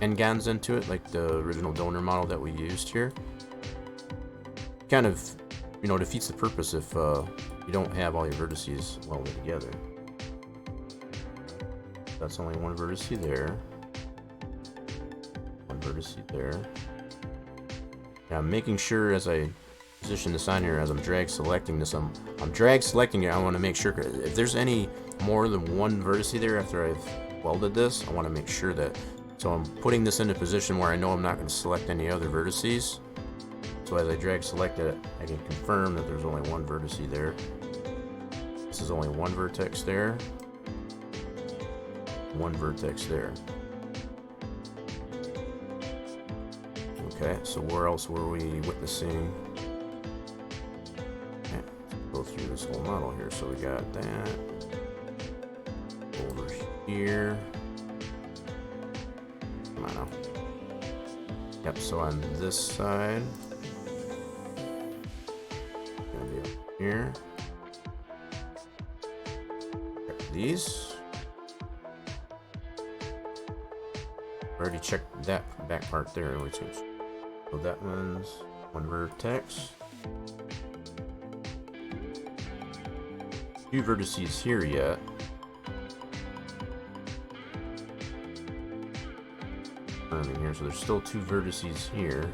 N-gons into it, like the original donor model that we used here. Kind of, defeats the purpose if you don't have all your vertices welded together. That's only one vertex there. One vertex there. Now I'm making sure as I position this on here, as I'm drag selecting this, I'm drag selecting it. I want to make sure if there's any more than one vertex there after I've welded this, I want to make sure that. So I'm putting this in a position where I know I'm not going to select any other vertices. So as I drag select it, I can confirm that there's only one vertex there. This is only one vertex there. One vertex there. Okay, so where else were we witnessing? Okay, go through this whole model here. So we got that over here. Come on now. Yep, so on this side, gonna be up here. Check these. Already checked that back part there, which is, so that one's one vertex. Few vertices here yet. In here, so there's still two vertices here.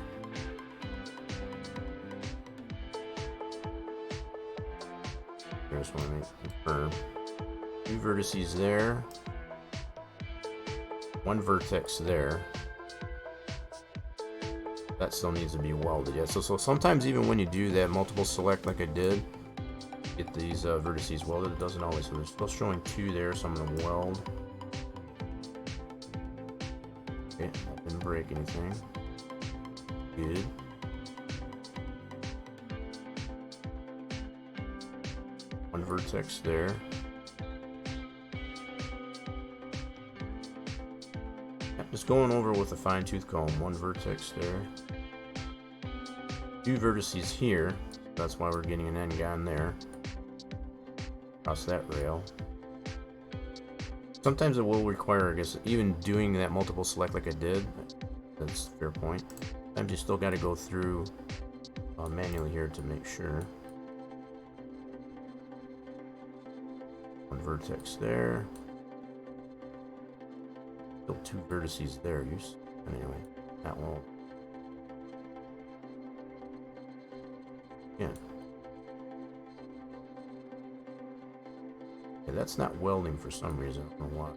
I just want to confirm. Two vertices there. One vertex there. That still needs to be welded yet. So sometimes even when you do that multiple select like I did, get these vertices welded, it doesn't always. So there's still showing two there, so I'm going to weld. Okay, that didn't break anything. Good. One vertex there. Just going over with a fine-tooth comb. One vertex there. 2 vertices here. That's why we're getting an end gun there. Across that rail. Sometimes it will require, I guess, even doing that multiple select like I did. That's a fair point. Sometimes you still got to go through manually here to make sure. One vertex there. Still 2 vertices there. Anyway, that won't. Yeah. Yeah, that's not welding for some reason. I don't know why.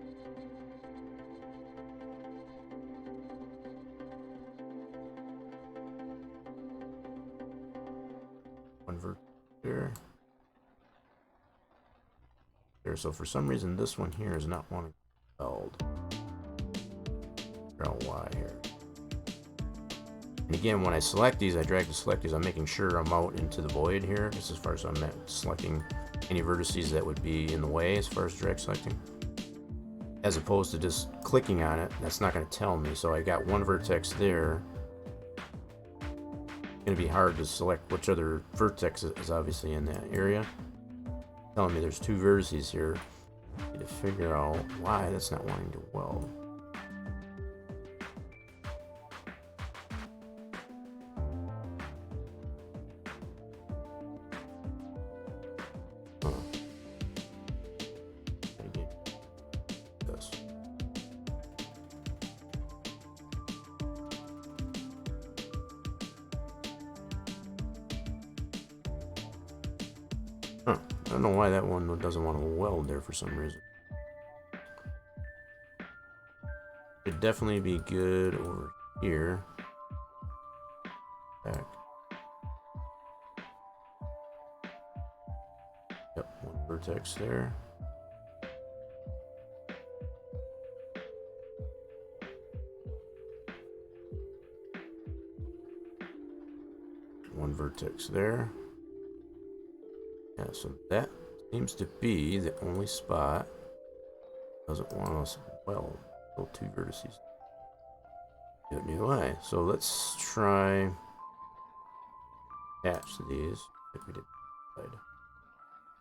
One vertex there. There. So for some reason, this one here is not wanting to weld. Figure out why here. And again, when I select these, I drag to select these. I'm making sure I'm out into the void here. Just as far as I'm selecting any vertices that would be in the way as far as drag selecting. As opposed to just clicking on it, that's not going to tell me. So I got one vertex there. It's going to be hard to select which other vertex is obviously in that area. Telling me there's 2 vertices here. I need to figure out why that's not wanting to weld. Huh. I don't know why that one doesn't want to weld there for some reason. It'd definitely be good over here. Back. Yep, one vertex there. One vertex there. Yeah, so that seems to be the only spot doesn't want us weld. Still 2 vertices. Do it new way. So let's try attach these. If we did.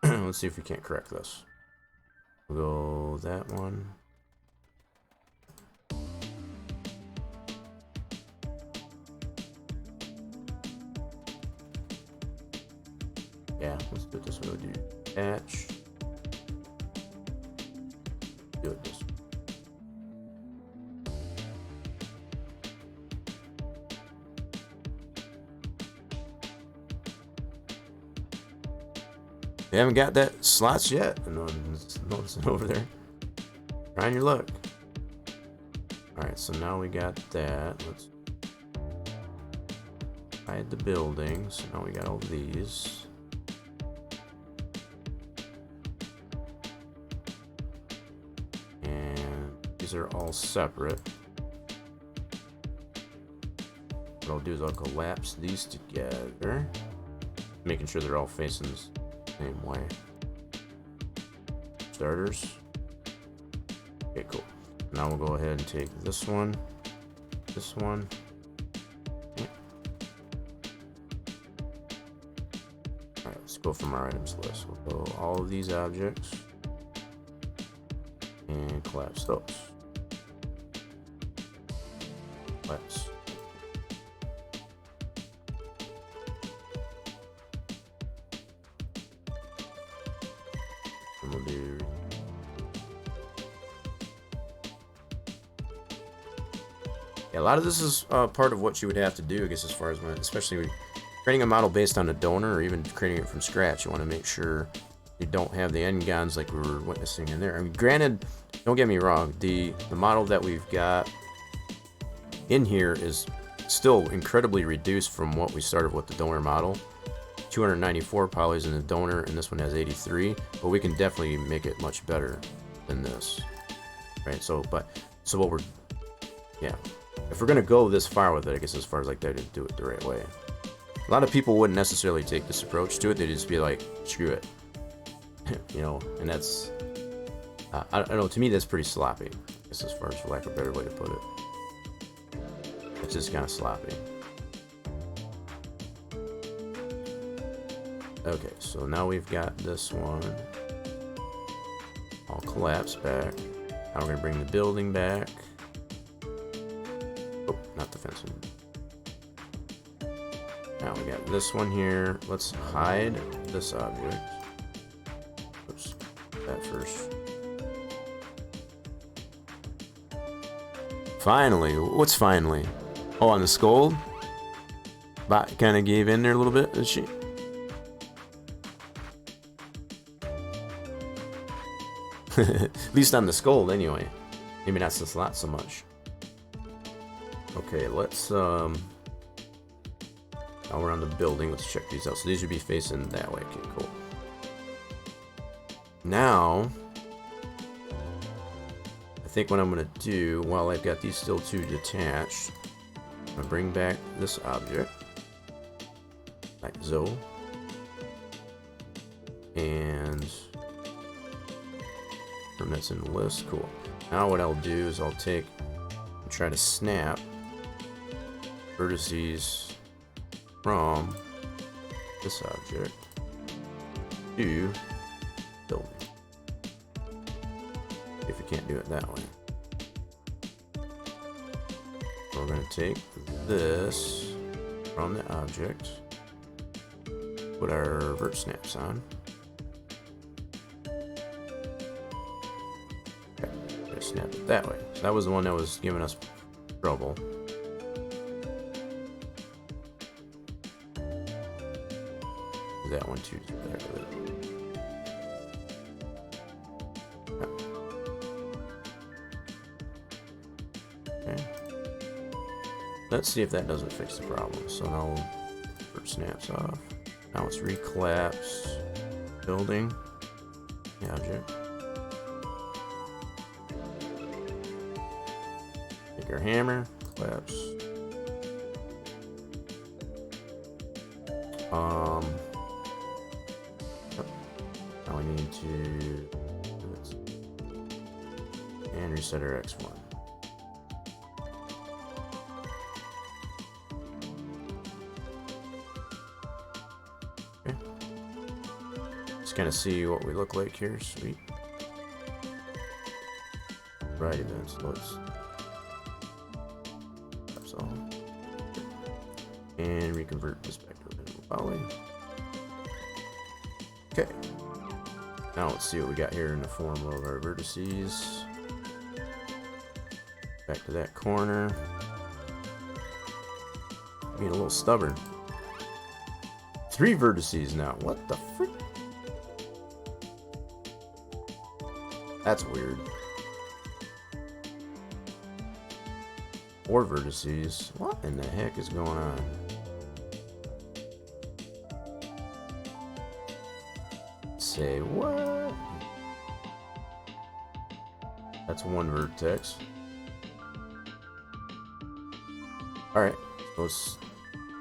Let's see if we can't correct this. We'll go that one. Yeah, let's do it this way. We'll do attach. Do it this way. You haven't got that slots yet. I know I'm noticing over there. Trying your luck. Alright, so now we got that. Let's hide the buildings. So now we got all these. These are all separate. What I'll do is I'll collapse these together, making sure they're all facing the same way. Starters. Okay, cool. Now we'll go ahead and take this one, this one. Okay. Alright, let's go from our items list. We'll go all of these objects and collapse those. Let's. And we'll do. Yeah, a lot of this is part of what you would have to do, I guess, as far as when, especially creating a model based on a donor or even creating it from scratch. You want to make sure you don't have the end guns like we were witnessing in there. I mean, granted, don't get me wrong, the model that we've got in here is still incredibly reduced from what we started with the donor model. 294 polys in the donor, and this one has 83, but we can definitely make it much better than this, right? So what we're, yeah, if we're gonna go this far with it, I guess as far as like that, to do it the right way. A lot of people wouldn't necessarily take this approach to it. They'd just be like, screw it, you know, and that's, I don't know, to me that's pretty sloppy, I guess, as far as, for lack of a better way to put it. It's just kind of sloppy. Okay, so now we've got this one all collapsed back. Now we're gonna bring the building back. Oh, not the fencing. Now we got this one here. Let's hide this object. Oops, that first. Finally, what's finally? Oh, on the skull? Bot kind of gave in there a little bit, did she? At least on the skull, anyway. Maybe not so much. Okay, let's now we're on the building. Let's check these out. So these would be facing that way. Okay, cool. Now, I think what I'm gonna do, while I've got these still two detached, I'm gonna bring back this object, like so, and that's in the list. Cool. Now what I'll do is I'll take and try to snap vertices from this object to building. If you can't do it that way. We're going to take this from the object, put our vert snaps on. Snap it that way. So that was the one that was giving us trouble. That one too. Okay. Let's see if that doesn't fix the problem. So now vert snaps off. Now it's recollapsed building the object. Take our hammer, collapse. Now we need to and reset our X1. Okay. Just kind of see what we look like here. Sweet. Right events. Let's. And reconvert this back to a minimal poly. Okay. Now let's see what we got here in the form of our vertices. Back to that corner. Being a little stubborn. 3 vertices now. What the frick? That's weird. 4 vertices. What in the heck is going on? Say what? That's 1 vertex. Alright, let's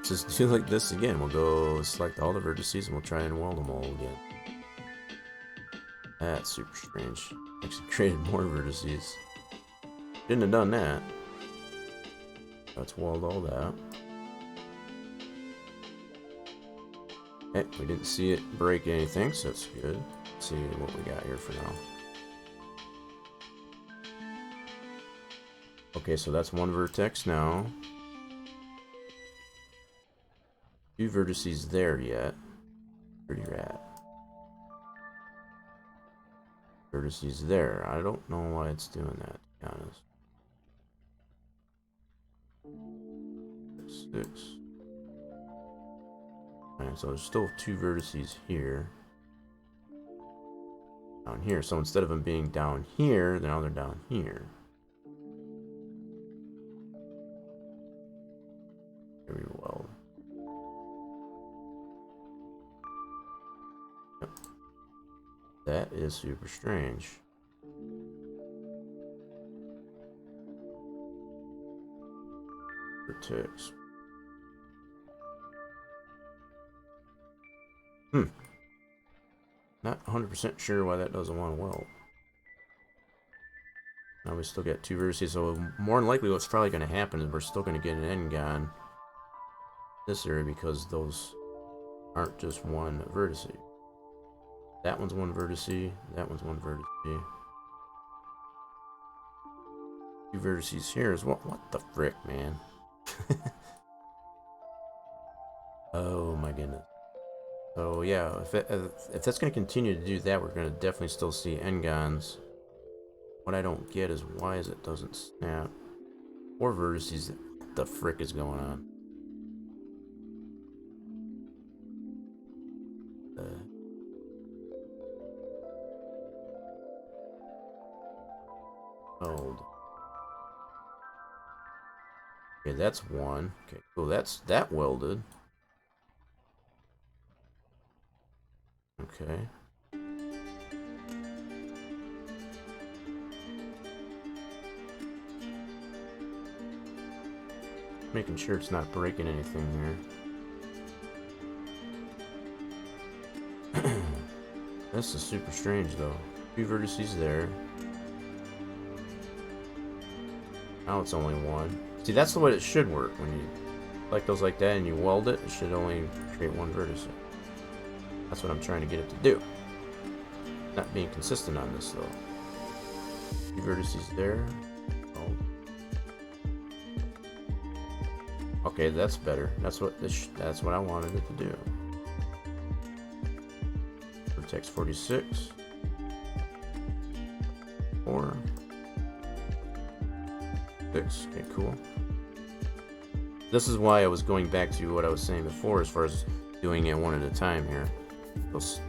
just do like this again. We'll go select all the vertices and we'll try and weld them all again. That's super strange. Actually created more vertices. Didn't have done that. Let's weld all that. Okay, we didn't see it break anything, so that's good. Let's see what we got here for now. Okay, so that's 1 vertex now. 2 vertices there yet. Pretty rad. Vertices there. I don't know why it's doing that, to be honest. 6. Alright, so there's still 2 vertices here. Down here. So instead of them being down here, now they're down here. Very well. Yep. That is super strange. Vertex. Not 100% sure why that doesn't want to weld. Now we still got 2 vertices, so more than likely what's probably going to happen is we're still going to get an end gun this area because those aren't just one vertex. That one's one vertex, that one's one vertex. Two vertices here is what the frick, man? Oh my goodness. So yeah, if that's going to continue to do that, we're going to definitely still see n-gons. What I don't get is why is it doesn't snap. Four vertices, what the frick is going on? Hold. Okay, that's one. Okay, cool. That's that welded. Okay. Making sure it's not breaking anything here. This is super strange though. Two vertices there. Now it's only one. See, that's the way it should work. When you like those like that and you weld it, it should only create one vertex. That's what I'm trying to get it to do. Not being consistent on this though. Two vertices there. Oh. Okay, that's better. That's what that's what I wanted it to do. Vertex 46. 4. 6. Okay, cool. This is why I was going back to what I was saying before as far as doing it one at a time here.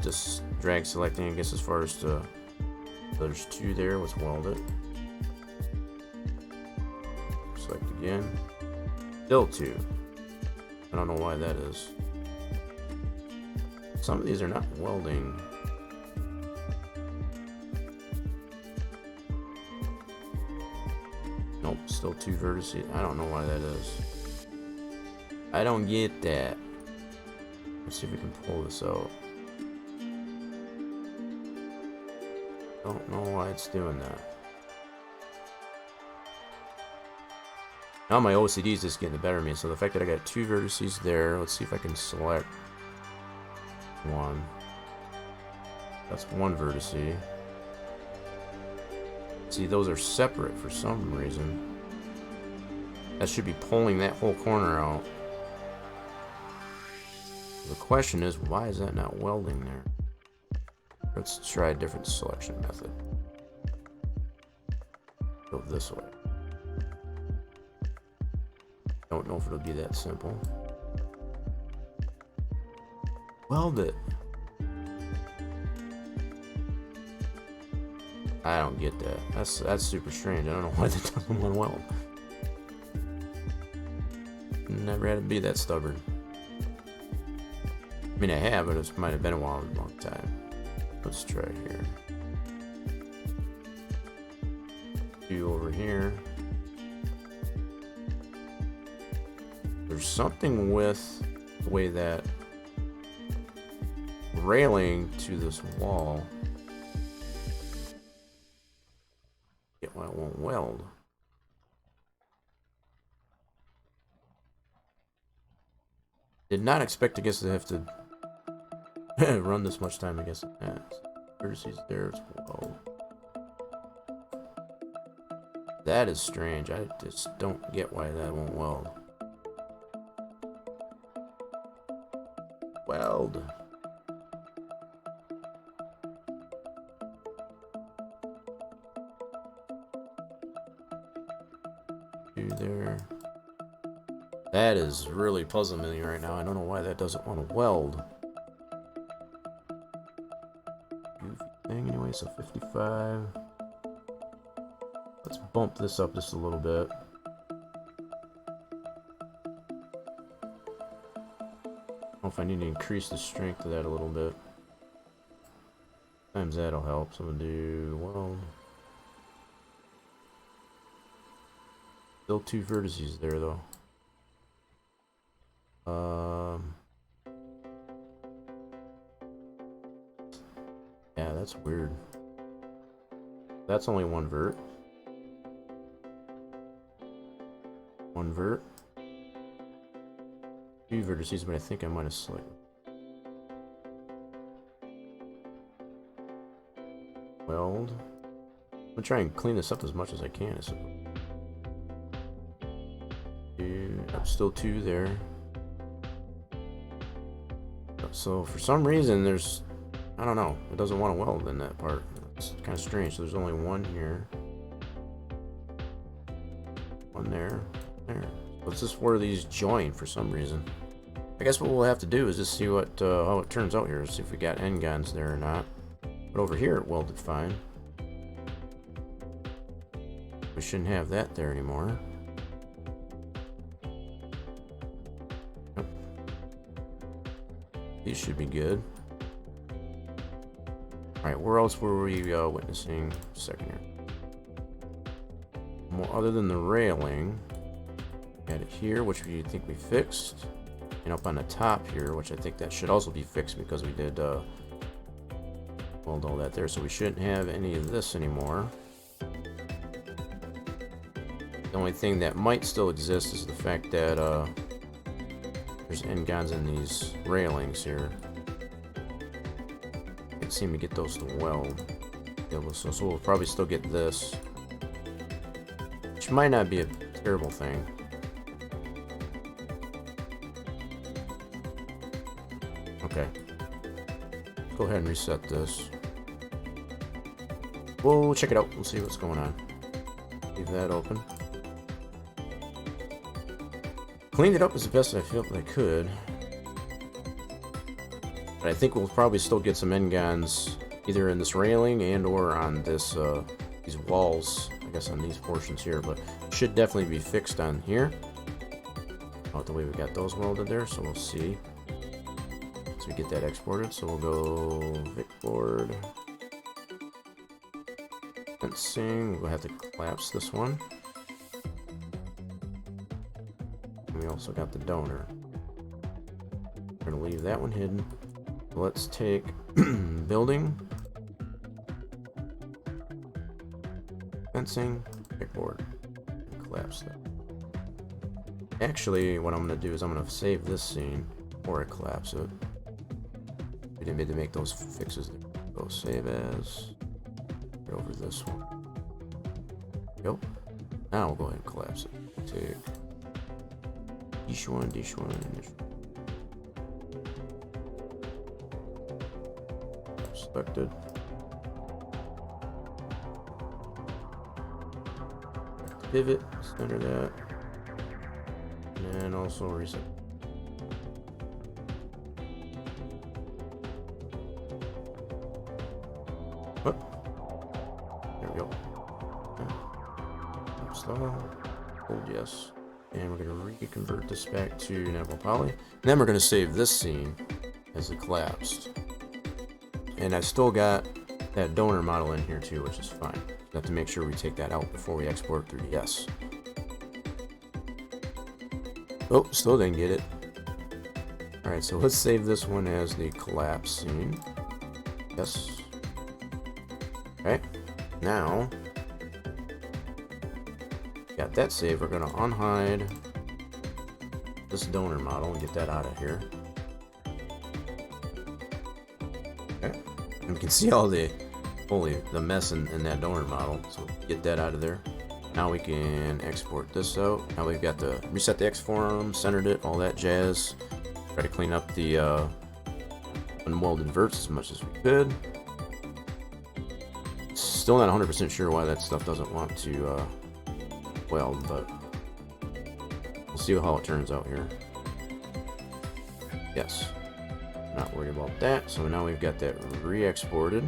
Just drag selecting, I guess, as far as to... There's two there, let's weld it. Select again. Still two. I don't know why that is. Some of these are not welding. Nope, still two vertices. I don't know why that is. I don't get that. Let's see if we can pull this out. Don't know why it's doing that. Now my OCD is just getting the better of me. So the fact that I got two vertices there, let's see if I can select one. That's one vertex. See, those are separate for some reason. That should be pulling that whole corner out. The question is, why is that not welding there? Let's try a different selection method. Go this way. Don't know if it'll be that simple. Weld it. I don't get that. That's super strange. I don't know why that doesn't want to weld. Never had to be that stubborn. I mean, I have, but it might have been a long time. Let's try here. Two over here. There's something with the way that railing to this wall. Get why it won't weld. Did not expect, I guess, to have to run this much time, I guess. Vertices there as well. That is strange. I just don't get why that won't weld. Weld. Two there. That is really puzzling me right now. I don't know why that doesn't want to weld. Goofy thing anyway, so 55. Let's bump this up just a little bit. I don't know if I need to increase the strength of that a little bit. Sometimes that'll help. So I'm gonna do weld. Still two vertices there though. Yeah, that's weird. That's only one vert. One vert. Two vertices, but I think I might have selected. weld. I'm gonna try and clean this up as much as I can. Still 2 there. So for some reason there's, I don't know, it doesn't want to weld in that part. It's kind of strange. So there's only 1 here. 1 there. There. So it's just where these join for some reason. I guess what we'll have to do is just see what how it turns out here. See if we got end guns there or not. But over here it welded fine. We shouldn't have that there anymore. Yep. These should be good. Alright, where else were we witnessing? Second here. More other than the railing. Got it here, which we think we fixed. And up on the top here, which I think that should also be fixed because we did weld all that there. So we shouldn't have any of this anymore. The only thing that might still exist is the fact that there's end guns in these railings here. Can't seem to get those to weld. So we'll probably still get this, which might not be a terrible thing. Okay. Go ahead and reset this. We'll check it out. We'll see what's going on. Leave that open. Cleaned it up as the best I felt I could. But I think we'll probably still get some end guns either in this railing and or on this these walls, I guess on these portions here, but it should definitely be fixed on here. About the way we got those welded there, so we'll see. So we get that exported, so we'll go Vicboard. Fencing, we'll have to collapse this one. And we also got the donor. We're gonna leave that one hidden. Let's take building, fencing, Vicboard, and collapse that. Actually, what I'm gonna do is I'm gonna save this scene before I collapse it. We didn't need to make those fixes there. Go save as. Get over this one. Yep. Now we'll go ahead and collapse it. Take each one, and each one. Selected. Pivot, center that, and also reset. Oh. There we go. Install. Hold yes. And we're going to reconvert this back to Neville Poly. And then we're going to save this scene as it collapsed. And I still got that donor model in here too, which is fine. We have to make sure we take that out before we export through yes. Oh, still didn't get it. Alright, so let's save this one as the collapse scene. Yes. Okay, now got that saved. We're gonna unhide this donor model and get that out of here. Okay, and we can see all the mess in that donor model, so get that out of there. Now we can export this out. Now we've got to reset the X form, centered it, all that jazz. Try to clean up the unwelded verts as much as we could. Still not 100% sure why that stuff doesn't want to weld, but we'll see how it turns out here. Yes, not worried about that. So now we've got that re-exported.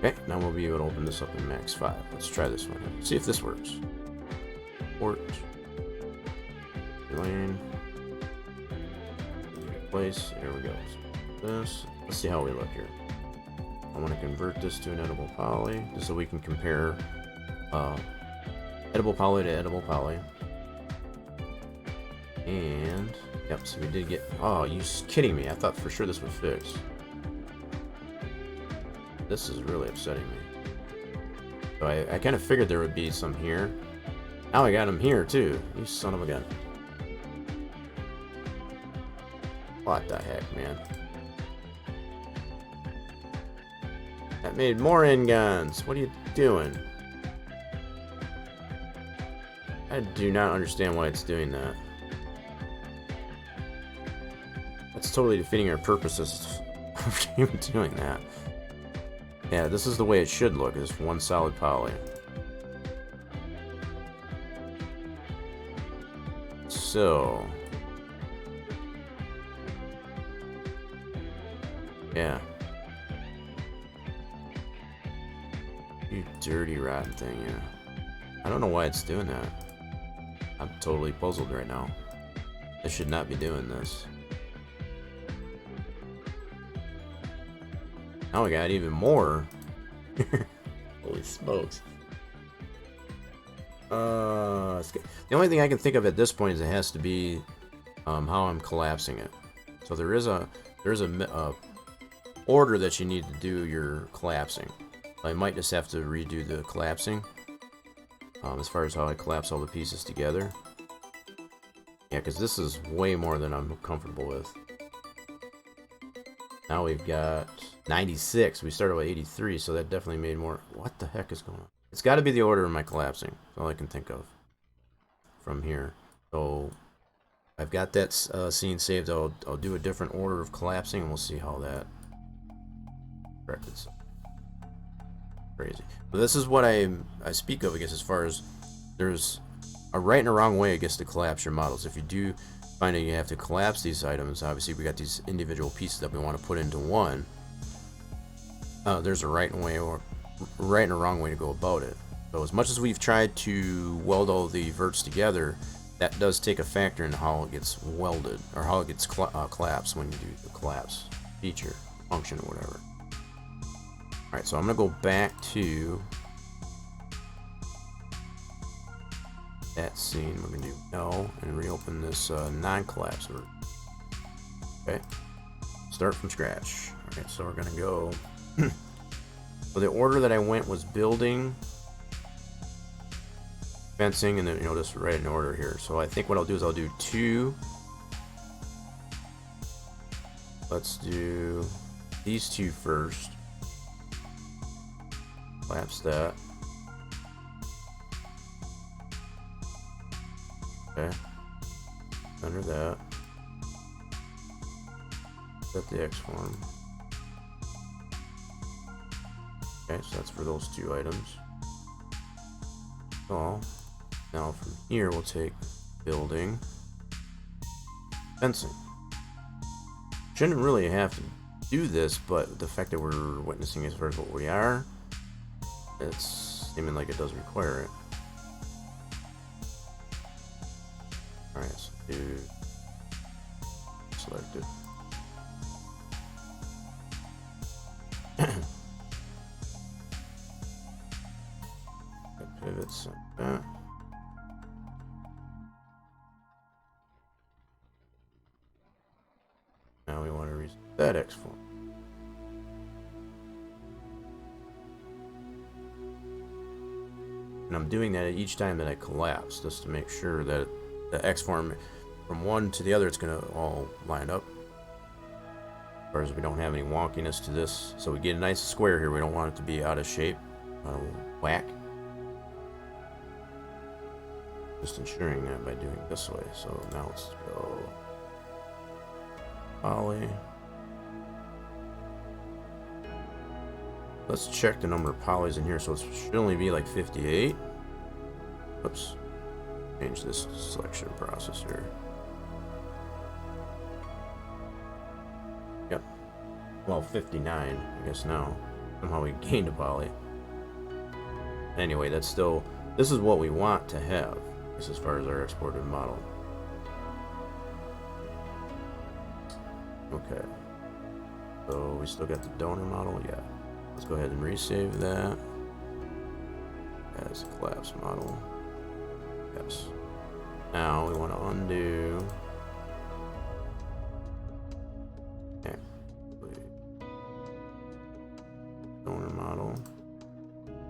Okay, now we'll be able to open this up in Max 5. Let's try this one. See if this works. Port. Lane. Place. There we go. So this. Let's see how we look here. I want to convert this to an edible poly, just so we can compare edible poly to edible poly. And yep, so we did get. Oh, you kidding me? I thought for sure this would fix. This is really upsetting me. So I kind of figured there would be some here. Now I got them here too. You son of a gun. What the heck, man? That made more end guns. What are you doing? I do not understand why it's doing that. That's totally defeating our purposes of even doing that. Yeah, this is the way it should look, is one solid poly. So... yeah. You dirty rotten thing, yeah. I don't know why it's doing that. I'm totally puzzled right now. I should not be doing this. Now we got even more. Holy smokes. The only thing I can think of at this point is it has to be how I'm collapsing it. So there's a order that you need to do your collapsing. I might just have to redo the collapsing as far as how I collapse all the pieces together. Yeah, because this is way more than I'm comfortable with. Now we've got 96. We started with 83, so that definitely made more. What the heck is going on? It's got to be the order of my collapsing. That's all I can think of from here. So I've got that scene saved. I'll do a different order of collapsing, and we'll see how that corrected itself. Crazy. But this is what I speak of, I guess, as far as there's a right and a wrong way, I guess, to collapse your models. If you do find that you have to collapse these items, obviously we got these individual pieces that we want to put into one. There's a right and a wrong way to go about it. So as much as we've tried to weld all the verts together, that does take a factor in how it gets welded, or how it gets collapsed when you do the collapse feature, function, or whatever. Alright, so I'm going to go back to that scene. We're going to do no and reopen this non-collapse vert. Okay, start from scratch. Alright, so we're going to go. So the order that I went was building, fencing, and then, you know, just right in order here. So I think what I'll do is I'll do two. Let's do these two first. Collapse that. Okay. Under that. Set the X form. Okay, so that's for those two items. So now from here we'll take building, fencing. Shouldn't really have to do this, but the fact that we're witnessing as far as what we are, it's seeming like it does require it. Alright, so do select it. Pivots like that. Now we want to reset that X form. And I'm doing that each time that I collapse, just to make sure that the X form from one to the other, it's going to all line up. As far as we don't have any wonkiness to this. So we get a nice square here. We don't want it to be out of shape, out of whack. Just ensuring that by doing it this way. So now let's go poly. Let's check the number of polys in here. So it should only be like 58. Oops. Change this selection process here. Yep. Well, 59, I guess now. Somehow we gained a poly. Anyway, that's still, this is what we want to have, as far as our exported model. Okay. So we still got the donor model, yeah. Let's go ahead and resave that as a collapse model. Yes. Now we want to undo. Okay. Donor model.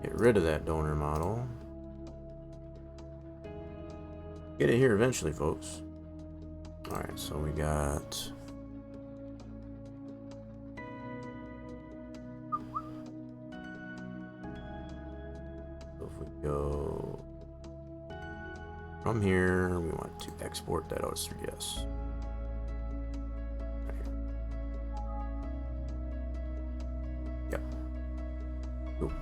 Get rid of that donor model. Get it here eventually, folks. Alright, so we got if we go from here, we want to export that out as 3ds. Right here. Yep. Cool.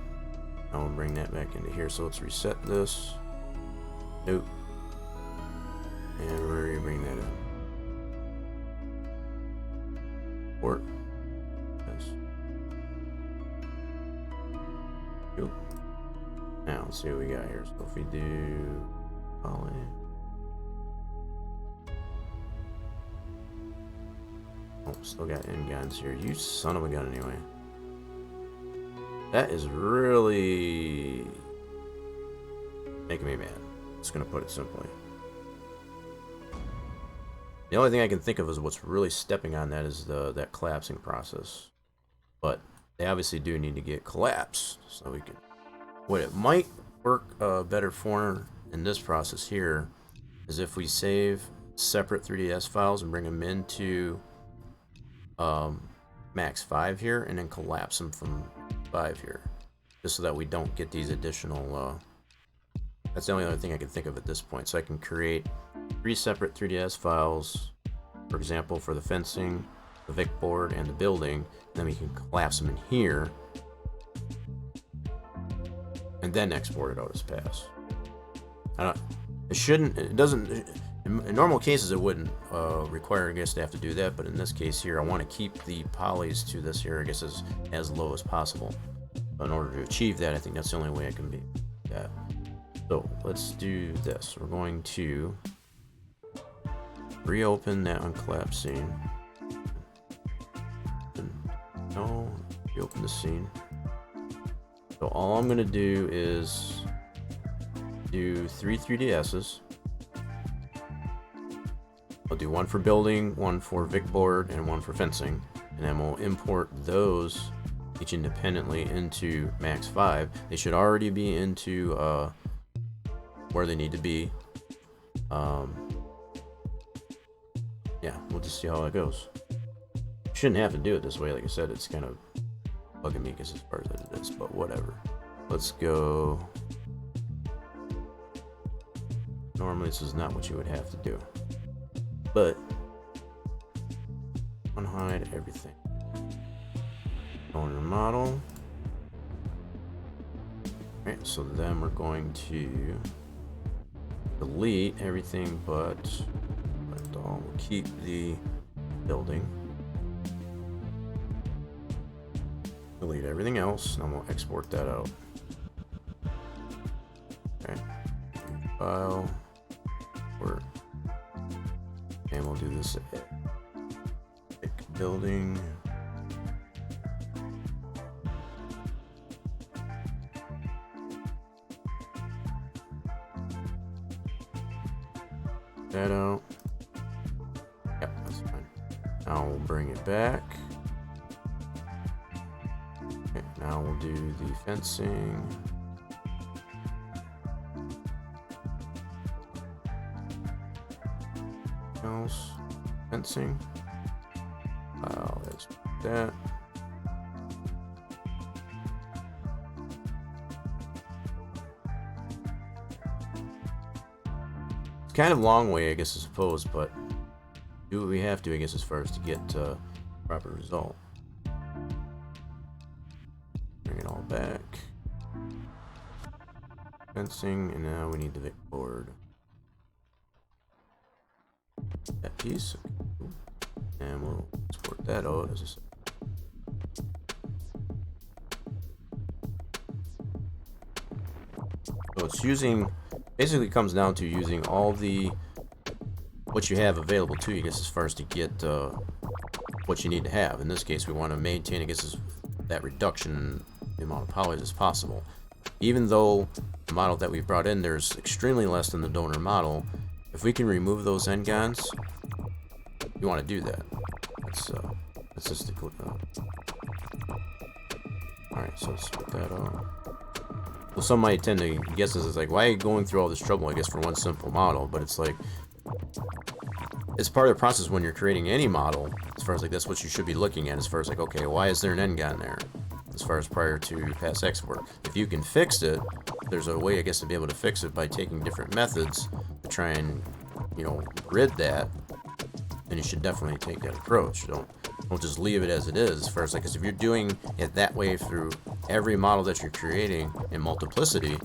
Now we'll bring that back into here. So let's reset this. Nope. And we're going to bring that in. Port. Yes. Cool. Now let's see what we got here. So if we do poly. Oh, still got end guns here. You son of a gun anyway. That is really making me mad. Just gonna put it simply. The only thing I can think of is what's really stepping on that is that collapsing process. But they obviously do need to get collapsed, so we can. What it might work better for in this process here is if we save separate 3ds files and bring them into Max 5 here, and then collapse them from 5 here, just so that we don't get these additional. That's the only other thing I can think of at this point. So I can create 3 separate 3ds files, for example, for the fencing, the Vic board, and the building. And then we can collapse them in here, and then export it out as pass. It shouldn't. It doesn't. In normal cases, it wouldn't require, I guess, to have to do that. But in this case here, I want to keep the polys to this here, I guess, as low as possible. But in order to achieve that, I think that's the only way I can be that. So let's do this. We're going to reopen that uncollapsed scene. No, reopen the scene. So all I'm going to do is do 3 3DSs. I'll do one for building, one for Vic board, and one for fencing. And then we'll import those each independently into Max 5. They should already be into where they need to be. Yeah, we'll just see how it goes. Shouldn't have to do it this way. Like I said, it's kind of bugging me because as far as it is, but whatever. Let's go. Normally this is not what you would have to do, but unhide everything. Owner model. Alright, so then we're going to delete everything but we'll keep the building. Delete everything else, and then we'll export that out. Okay. File. Work. And we'll do this building. That out. Yep, that's fine. Now we'll bring it back. Okay, now we'll do the fencing. Else, fencing. Let's put that. It's kind of a long way, I guess, I suppose, but do what we have to, I guess, as far as to get proper result. Bring it all back. Fencing, and now we need the Vic board. That piece. And we'll export that out as a so it's using, basically comes down to using all the what you have available to you, I guess, as far as to get what you need to have. In this case, we want to maintain, I guess, that reduction in the amount of polys as possible. Even though the model that we've brought in, there's extremely less than the donor model. If we can remove those end guns, you want to do that. That's just the cool. Alright, so let's put that on. Well, some might tend to guess this is like, why are you going through all this trouble, I guess, for one simple model? But it's like, it's part of the process when you're creating any model, as far as like, that's what you should be looking at, as far as like, okay, why is there an end gun there? As far as prior to pass export. If you can fix it, there's a way, I guess, to be able to fix it by taking different methods to try and, you know, rid that, then you should definitely take that approach. Don't just leave it as it is. As far as like, 'cause if you're doing it that way through every model that you're creating in multiplicity,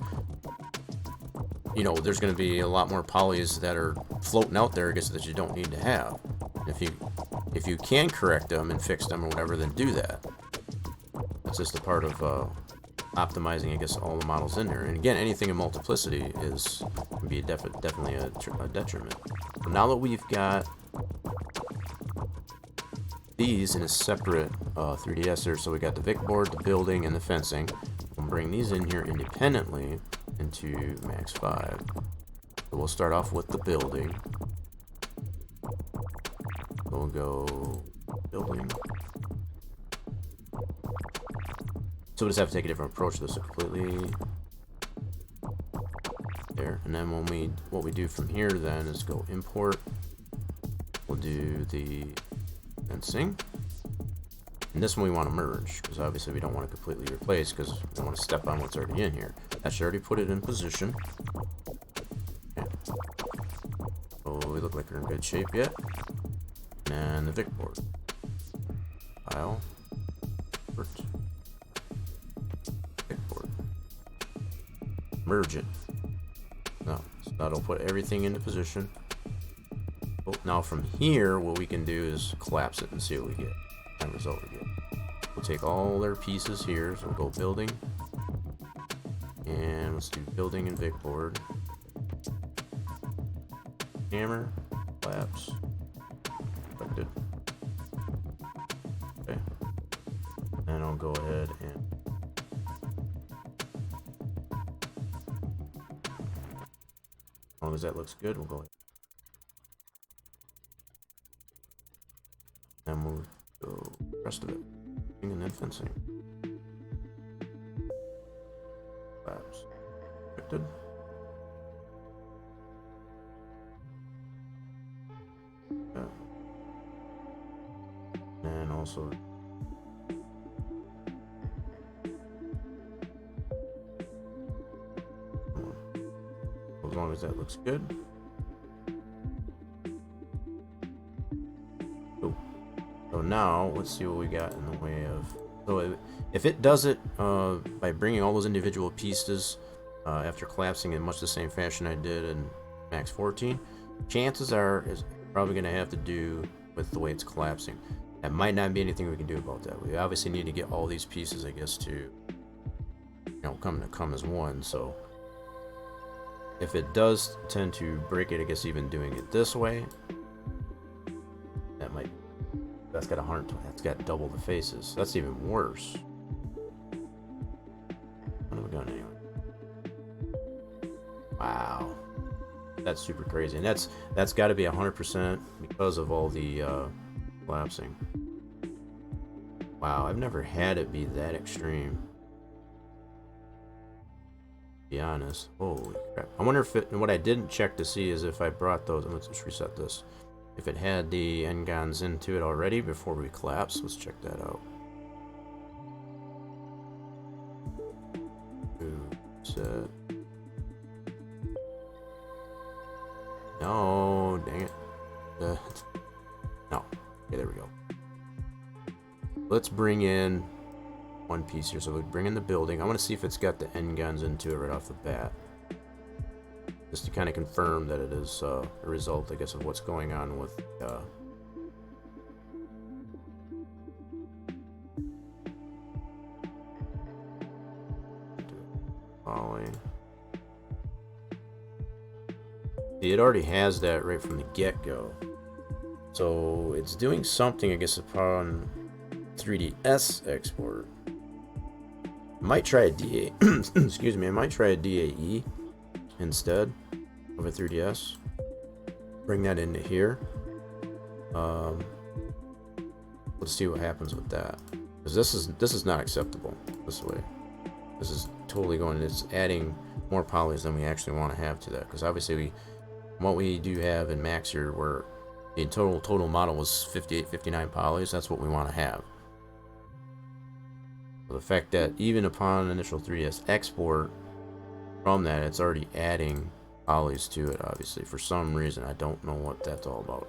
you know, there's going to be a lot more polys that are floating out there, I guess, that you don't need to have. If you can correct them and fix them or whatever, then do that. That's just a part of optimizing, I guess, all the models in there. And again, anything in multiplicity can be definitely a detriment. So now that we've got these in a separate 3DSer, so we got the Vic board, the building, and the fencing. We'll bring these in here independently into Max 5. So we'll start off with the building. We'll go building. So we'll just have to take a different approach to this, so completely there. And then what we do from here then is go import. We'll do the fencing. And this one we want to merge, because obviously we don't want to completely replace, because we don't want to step on what's already in here. That should already put it in position. Okay. Oh, we look like we're in good shape yet. And the Vic board. File. Vic board. Merge it. No, so that'll put everything into position. Oh, now from here, what we can do is collapse it and see what we get. And result we get. We'll take all their pieces here, so we'll go building. And let's do building and Vic board. Hammer, collapse. Selected. Okay. And I'll go ahead and as long as that looks good, we'll go ahead. And we'll go the rest of it. And then fencing. Collapse. Selected. And also as long as that looks good. Cool. So now let's see what we got in the way of. So if it does it by bringing all those individual pieces after collapsing in much the same fashion I did in Max 14, chances are it's probably going to have to do with the way it's collapsing. That might not be anything we can do about that. We obviously need to get all these pieces, I guess, to, you know, come as one. So if it does tend to break it, I guess even doing it this way, that's got double the faces. That's even worse. What have we done anyway? Wow, that's super crazy, and that's got to be 100% because of all the collapsing. Wow, I've never had it be that extreme. To be honest. Holy crap. I wonder if it, and what I didn't check to see is if I brought those, let's just reset this. If it had the N-gons into it already before we collapse. Let's check that out. Set. No, dang it. No. Okay, there we go. Let's bring in one piece here. So we bring in the building. I want to see if it's got the N-guns into it right off the bat. Just to kind of confirm that it is a result, I guess, of what's going on with volley. See, it already has that right from the get-go. So it's doing something, I guess, upon 3DS export. I might try a DA. Excuse me. I might try a DAE instead of a 3DS. Bring that into here. Let's see what happens with that. Because this is not acceptable this way. This is totally going. It's adding more polys than we actually want to have to that. Because obviously what we do have in Max here, where the total model was 58, 59 polys. That's what we want to have. So the fact that even upon initial 3DS export, from that, it's already adding polys to it, obviously, for some reason. I don't know what that's all about.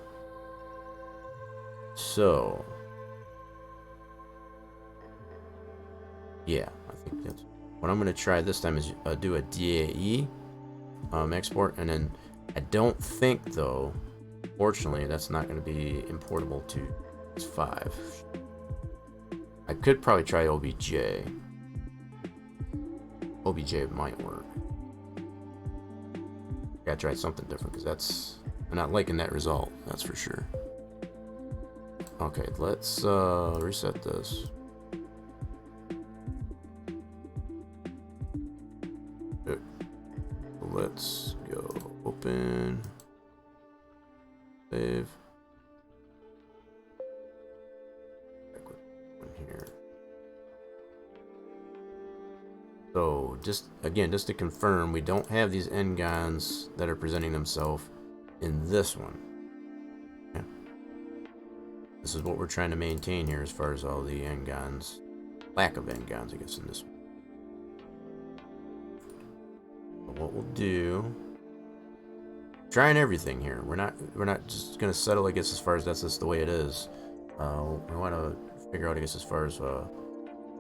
So, yeah, I think that's what I'm going to try this time is do a DAE export, and then I don't think, though, fortunately, that's not going to be importable to S5. I could probably try OBJ. OBJ might work. Gotta try something different because I'm not liking that result, that's for sure. Okay, let's reset this. Good. Let's go open, save. Here. So just to confirm, we don't have these N-gons that are presenting themselves in this one. Yeah. This is what we're trying to maintain here as far as all the N-gons, lack of N-gons, I guess, in this one. But what we'll do, trying everything here. We're not just gonna settle, I guess, as far as that's just the way it is. We want to figure out, I guess, as far as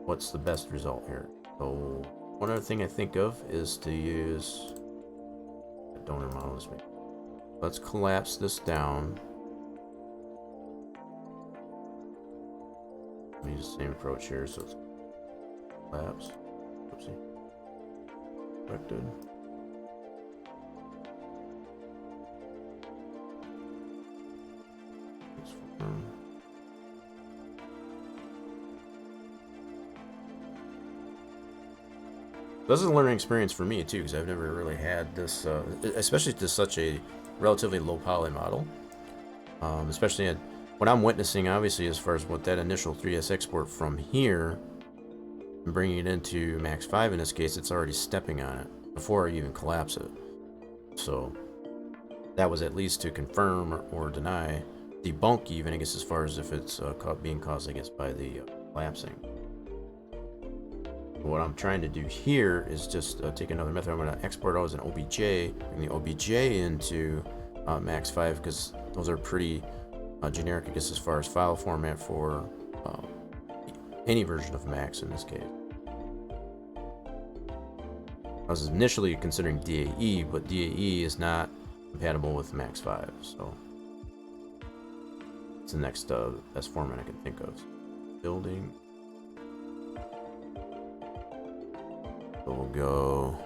what's the best result here. So one other thing I think of is to use a donor model. Let's collapse this down. Let me use the same approach here. So it's collapse. Oopsie. Selected. This is a learning experience for me too, because I've never really had this, especially to such a relatively low poly model. Especially what I'm witnessing, obviously, as far as what that initial 3S export from here, and bringing it into Max 5 in this case, it's already stepping on it before I even collapse it. So that was at least to confirm or deny, debunk even, I guess, as far as if it's being caused, I guess, by the collapsing. What I'm trying to do here is just take another method. I'm going to export all as an OBJ, bring the OBJ into Max 5, because those are pretty generic, I guess, as far as file format for any version of Max in this case. I was initially considering DAE, but DAE is not compatible with Max 5, so it's the next best format I can think of. Building. So we'll go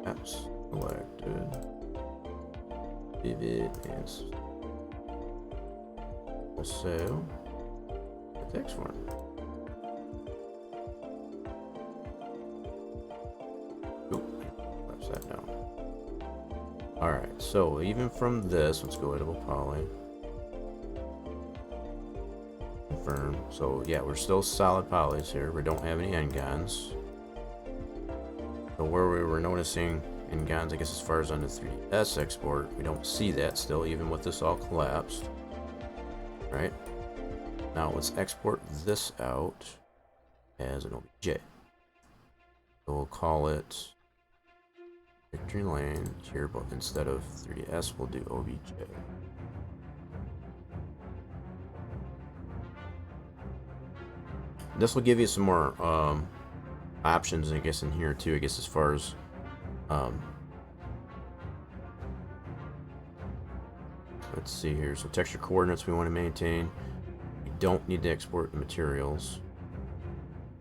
apps selected, vivid, and also the text form. Let's that down. All right, so even from this, let's go editable poly. Confirm. So yeah, we're still solid polys here. We don't have any N-gons. So where we were noticing N-gons, I guess, as far as on the 3DS export, we don't see that still, even with this all collapsed. Right? Now let's export this out as an OBJ. So we'll call it Victory Lane here, but instead of 3DS, we'll do OBJ. This will give you some more options, I guess, in here too, I guess, as far as let's see here. So texture coordinates we want to maintain. We don't need to export the materials.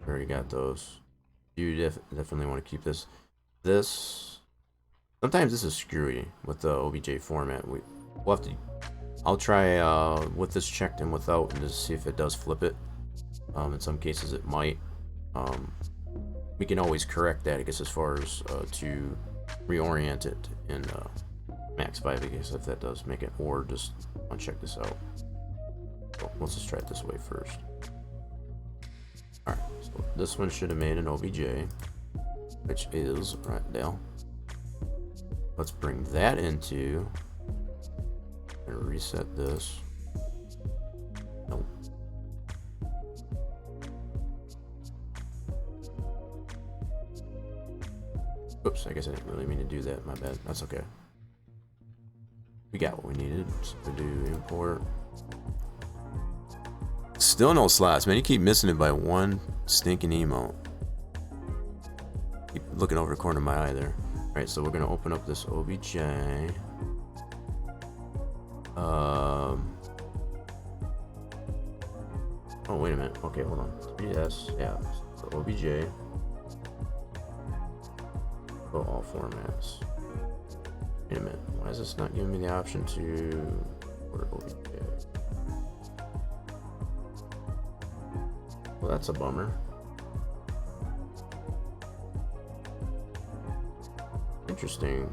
We already got those. You definitely want to keep this. Sometimes this is screwy with the OBJ format. We'll have to. I'll try with this checked and without, and just see if it does flip it. In some cases it might. We can always correct that, I guess, as far as to reorient it in Max 5, I guess, if that does make it, or just uncheck this out. So let's just try it this way first. Alright, so this one should have made an OBJ, which is right now. Let's bring that into, and reset this. Nope. I guess I didn't really mean to do that. My bad. That's okay. We got what we needed. So we do import. Still no slots, man. You keep missing it by one stinking emote. Keep looking over the corner of my eye there. Alright, so we're gonna open up this OBJ. Oh, wait a minute. Okay, hold on. 3DS, yeah. So OBJ. Go all formats. Wait a minute. Why is this not giving me the option to order OBJ? Well, that's a bummer. Interesting.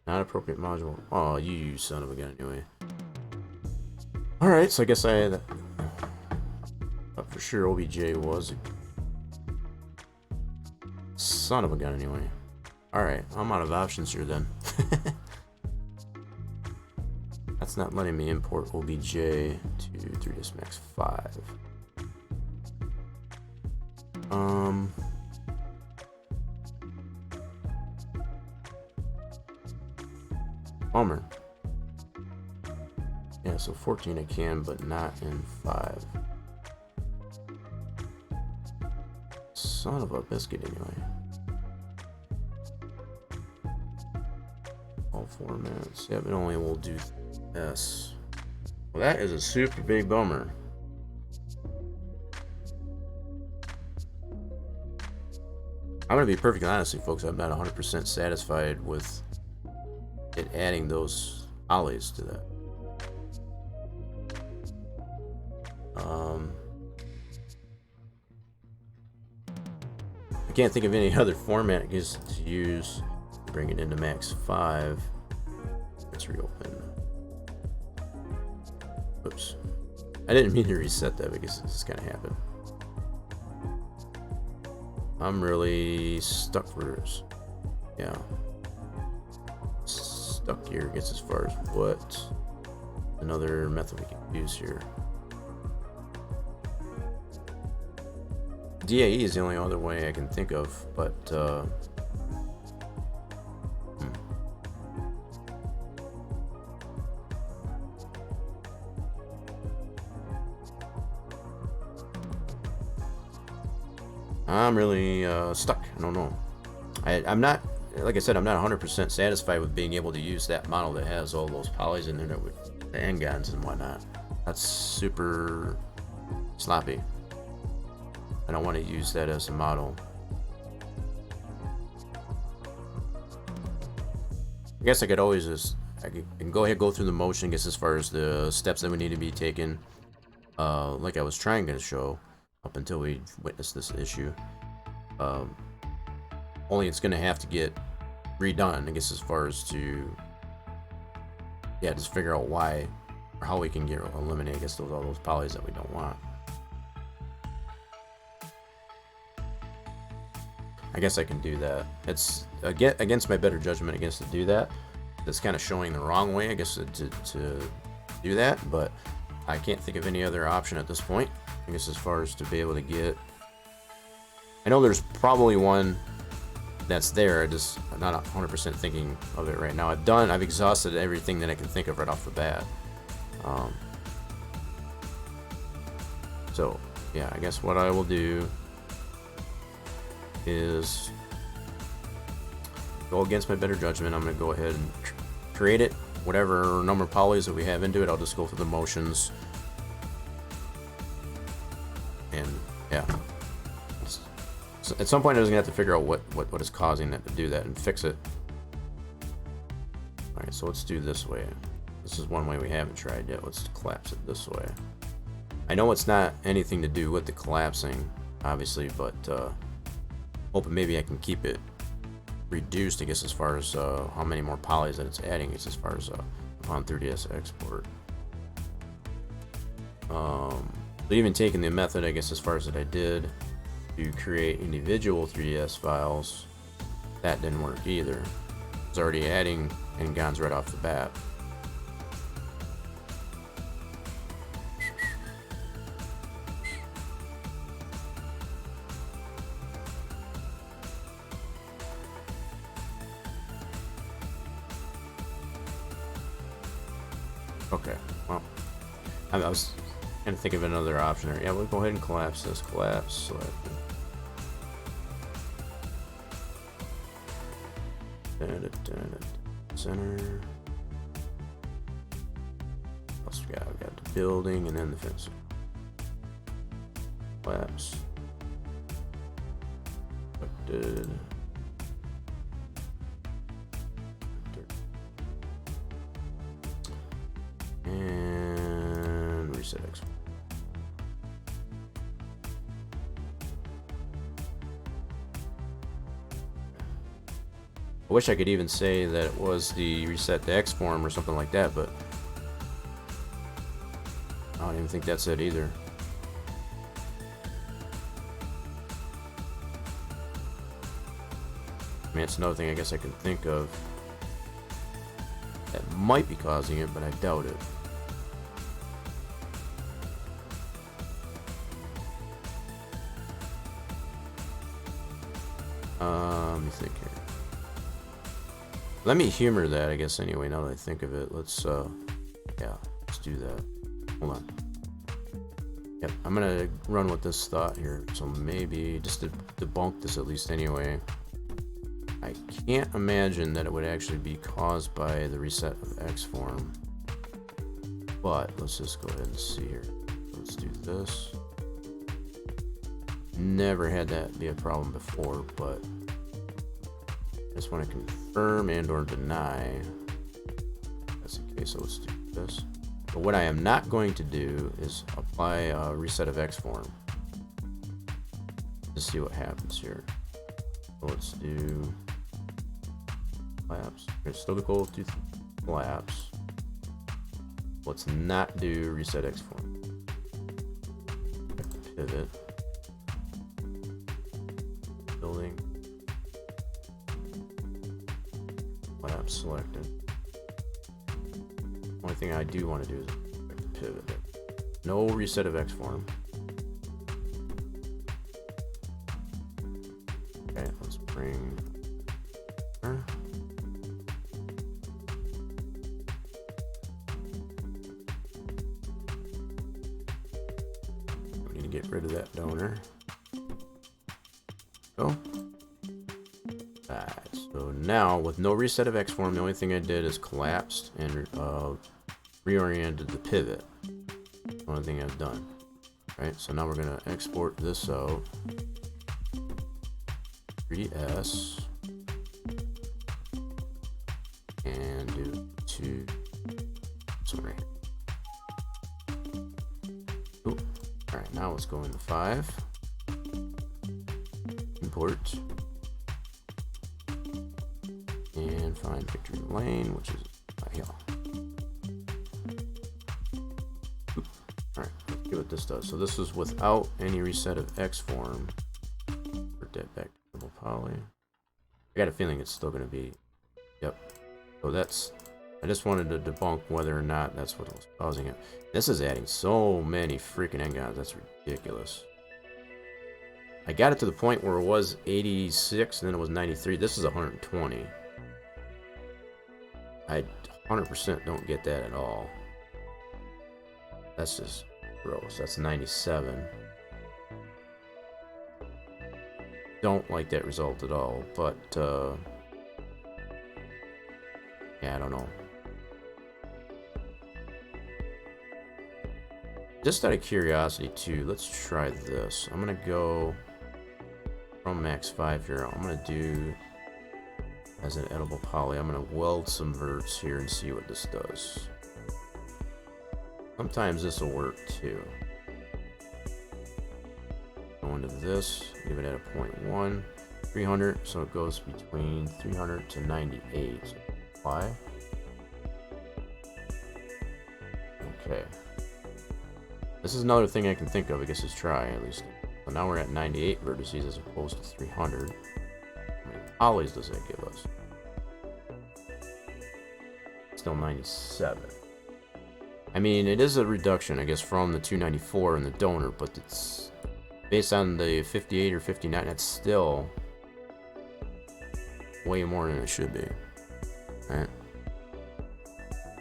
Not appropriate module. Oh, you son of a gun anyway. Alright, so I guess I had for sure OBJ was a son of a gun anyway. Alright, I'm out of options here then. That's not letting me import OBJ to 3ds Max 5. Bummer. Yeah, so 14 I can, but not in 5. Son of a biscuit anyway. All formats. Yeah, but only we'll do S. Well, that is a super big bummer. I'm gonna be perfectly honest with you folks, I'm not 100% satisfied with it adding those ollies to that. I can't think of any other format to use to bring it into Max 5. Let's reopen. Oops. I didn't mean to reset that because this kind of happened. I'm really stuck for this. Yeah. Stuck here gets as far as what another method we can use here. DAE is the only other way I can think of, but I'm really stuck. I don't know. I'm not, like I said, I'm not 100% satisfied with being able to use that model that has all those polys in there with the end guns and whatnot. That's super sloppy. I don't want to use that as a model. I guess I could always just, I can go ahead and go through the motion, I guess, as far as the steps that we need to be taken, like I was trying to show up until we witnessed this issue. Only it's going to have to get redone, I guess, as far as to, yeah, just figure out why or how we can eliminate, I guess, all those polys that we don't want. I guess I can do that. It's against my better judgment, I guess, to do that. It's kind of showing the wrong way, I guess, to do that, but I can't think of any other option at this point. I guess as far as to be able to get, I know there's probably one that's there. I'm not 100% thinking of it right now. I've exhausted everything that I can think of right off the bat. So yeah, I guess what I will do is go against my better judgment. I'm going to go ahead and create it. Whatever number of polys that we have into it, I'll just go through the motions. And yeah, so at some point I was going to have to figure out what is causing that to do that and fix it. Alright, so let's do this way. This is one way we haven't tried yet. Let's collapse it this way. I know it's not anything to do with the collapsing, obviously, but hoping maybe I can keep it reduced, I guess, as far as how many more polys that it's adding, as far as on 3ds export. But even taking the method, I guess, as far as that I did to create individual 3ds files, that didn't work either. It's already adding n-gons right off the bat. Okay, well, I was trying to think of another option there. Yeah, we'll go ahead and collapse this. Collapse, select. Center. What else we got? We got the building and then the fence. Collapse. Selected. And reset X. I wish I could even say that it was the reset to X form or something like that, but I don't even think that's it either. I mean, it's another thing I guess I can think of that might be causing it, but I doubt it. Let me think here. Let me humor that, I guess, anyway, now that I think of it. Let's, yeah, let's do that. Hold on. Yep, I'm gonna run with this thought here. So maybe, just to debunk this at least anyway, I can't imagine that it would actually be caused by the reset of X form. But, let's just go ahead and see here. Let's do this. Never had that be a problem before, but I just want to confirm and or deny. That's the case, so let's do this. But what I am not going to do is apply a reset of X form. Let's see what happens here. So let's do collapse. It's still go to collapse. Let's not do reset X form. Pivot. Building. Collapse selected. Only thing I do want to do is pivot it. No reset of X form. Okay, let's bring. We need to get rid of that donor. Go. Alright, so now with no reset of X form, the only thing I did is collapsed and reoriented the pivot. Only thing I've done. Right, so now we're gonna export this out. 3S and do 2. Sorry. All right, now let's go into 5. Import and find victory lane, which is right here. All right, let's see what this does. So this is without any reset of X form. Put that back to double poly. I got a feeling it's still going to be. Yep. So that's. I just wanted to debunk whether or not that's what was causing it. This is adding so many freaking engines. That's ridiculous. I got it to the point where it was 86 and then it was 93. This is 120. I 100% don't get that at all. That's just gross. That's 97. Don't like that result at all, but yeah, I don't know. Just out of curiosity too, let's try this. I'm gonna go from max 5 here. I'm gonna do as an edible poly. I'm gonna weld some verts here and see what this does. Sometimes this will work too. Go into this, give it at a 0.1, 300, so it goes between 300 to 98. So apply. Okay. This is another thing I can think of, I guess, is try at least. So now we're at 98 vertices as opposed to 300. How many polys does that give us? Still 97. I mean, it is a reduction, I guess, from the 294 in the donor, but it's based on the 58 or 59. That's still way more than it should be. All right.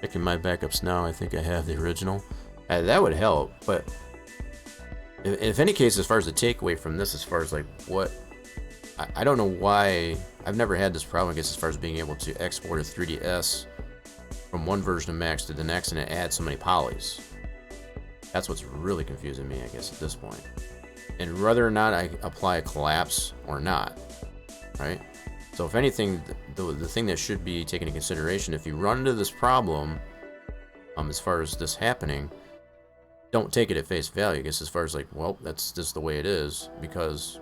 Checking my backups now. I think I have the original. That would help, but if any case, as far as the takeaway from this, as far as like what, I don't know why, I've never had this problem, I guess, as far as being able to export a 3DS from one version of Max to the next and it adds so many polys. That's what's really confusing me, I guess, at this point. And whether or not I apply a collapse or not, right? So if anything, the thing that should be taken into consideration, if you run into this problem, as far as this happening, don't take it at face value, I guess, as far as like, well, that's just the way it is, because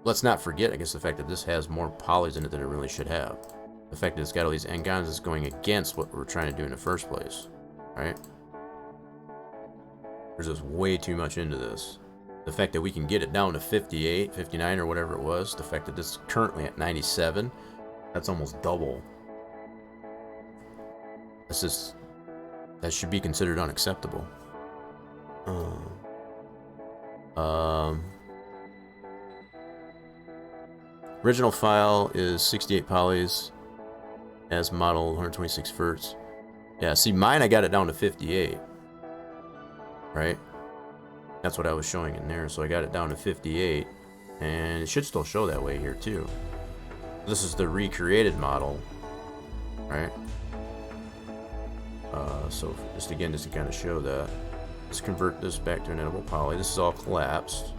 let's not forget, I guess, the fact that this has more polys in it than it really should have. The fact that it's got all these n-gons is going against what we're trying to do in the first place, right? There's just way too much into this. The fact that we can get it down to 58, 59, or whatever it was, the fact that this is currently at 97, that's almost double. That's just, that should be considered unacceptable. Original file is 68 polys as model 126 Hz. Yeah, see, mine I got it down to 58, right? That's what I was showing in there, so I got it down to 58, and it should still show that way here too. This is the recreated model, right? So just again, just to kind of show that, let's convert this back to an editable poly. This is all collapsed.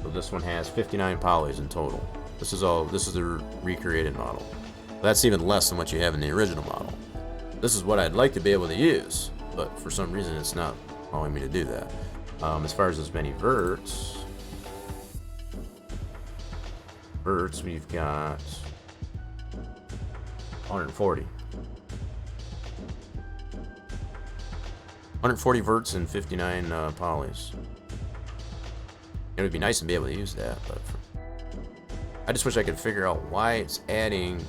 So this one has 59 polys in total. This is the recreated model. That's even less than what you have in the original model. This is what I'd like to be able to use, but for some reason it's not allowing me to do that. As far as many verts, we've got 140. 140 verts and 59 polys. It would be nice to be able to use that, but I just wish I could figure out why it's adding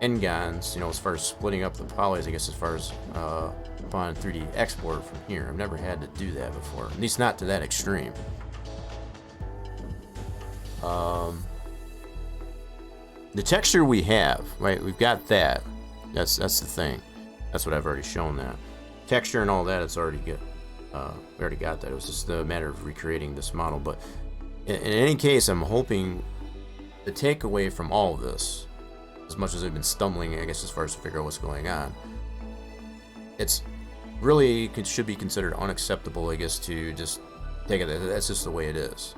n-gons, you know, as far as splitting up the polys, I guess, as far as upon 3D export from here. I've never had to do that before, at least not to that extreme. The texture we have, right? We've got that. That's the thing. That's what I've already shown that. Texture and all that, it's already good. We already got that. It was just a matter of recreating this model. But in any case, I'm hoping the takeaway from all of this, as much as I've been stumbling, I guess, as far as to figure out what's going on, it's really should be considered unacceptable, I guess, to just take it. That's just the way it is.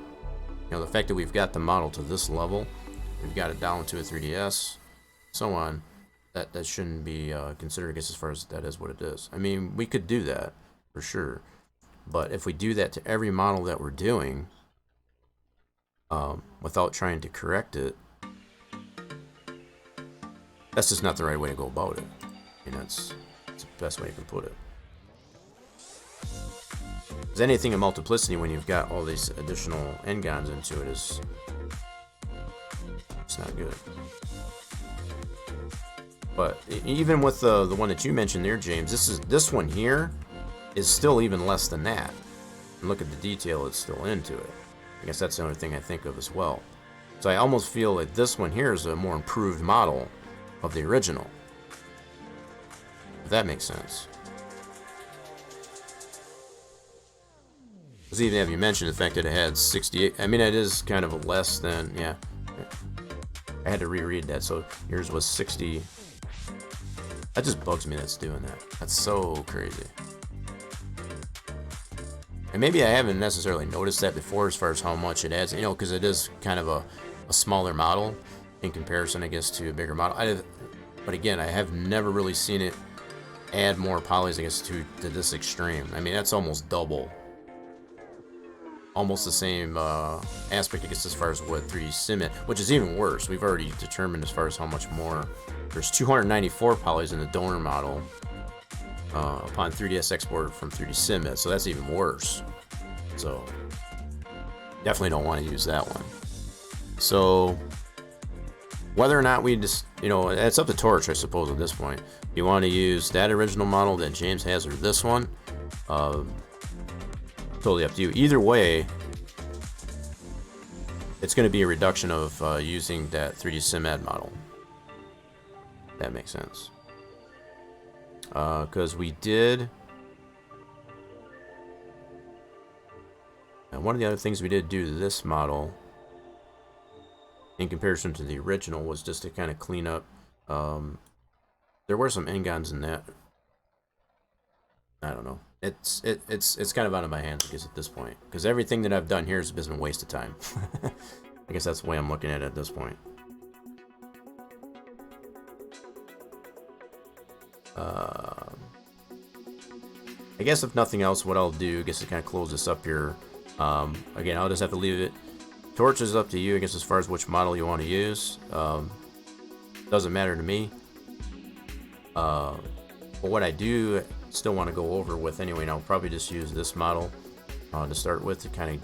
You know, the fact that we've got the model to this level, we've got it down to a 3DS, so on, that shouldn't be considered, I guess, as far as that is what it is. I mean, we could do that for sure, but if we do that to every model that we're doing, without trying to correct it, that's just not the right way to go about it. You know, it's the best way you can put it. Because anything in multiplicity, when you've got all these additional n-gons into it, it's not good. But even with the one that you mentioned there, James, this one here is still even less than that. And look at the detail it's still into it. I guess that's the only thing I think of as well. So I almost feel like this one here is a more improved model of the original, if that makes sense. Because even have you mentioned the fact that it had 68, I mean, it is kind of a less than, yeah, I had to reread that, so yours was 60. That just bugs me that's doing that. That's so crazy. And maybe I haven't necessarily noticed that before as far as how much it adds, you know, because it is kind of a smaller model in comparison, I guess, to a bigger model. But again, I have never really seen it add more polys, I guess, to this extreme. I mean, that's almost double. Almost the same aspect, I guess, as far as what 3D Sim is, which is even worse. We've already determined as far as how much more. There's 294 polys in the donor model upon 3DS export from 3D Sim, so that's even worse. So definitely don't want to use that one. So whether or not we just, you know, it's up to Torch, I suppose, at this point. If you want to use that original model that James has or this one, totally up to you. Either way, it's going to be a reduction of using that 3D SimAd model. That makes sense. Because we did... And one of the other things we did do to this model, in comparison to the original, was just to kind of clean up. There were some N-gons in that. I don't know. It's kind of out of my hands, I guess, at this point. Because everything that I've done here has been a waste of time. I guess that's the way I'm looking at it at this point. I guess if nothing else, what I'll do, I guess, to kind of close this up here. Again, I'll just have to leave it. Torch is up to you, I guess, as far as which model you want to use. Doesn't matter to me. But what I do still want to go over with anyway, and I'll probably just use this model to start with to kind of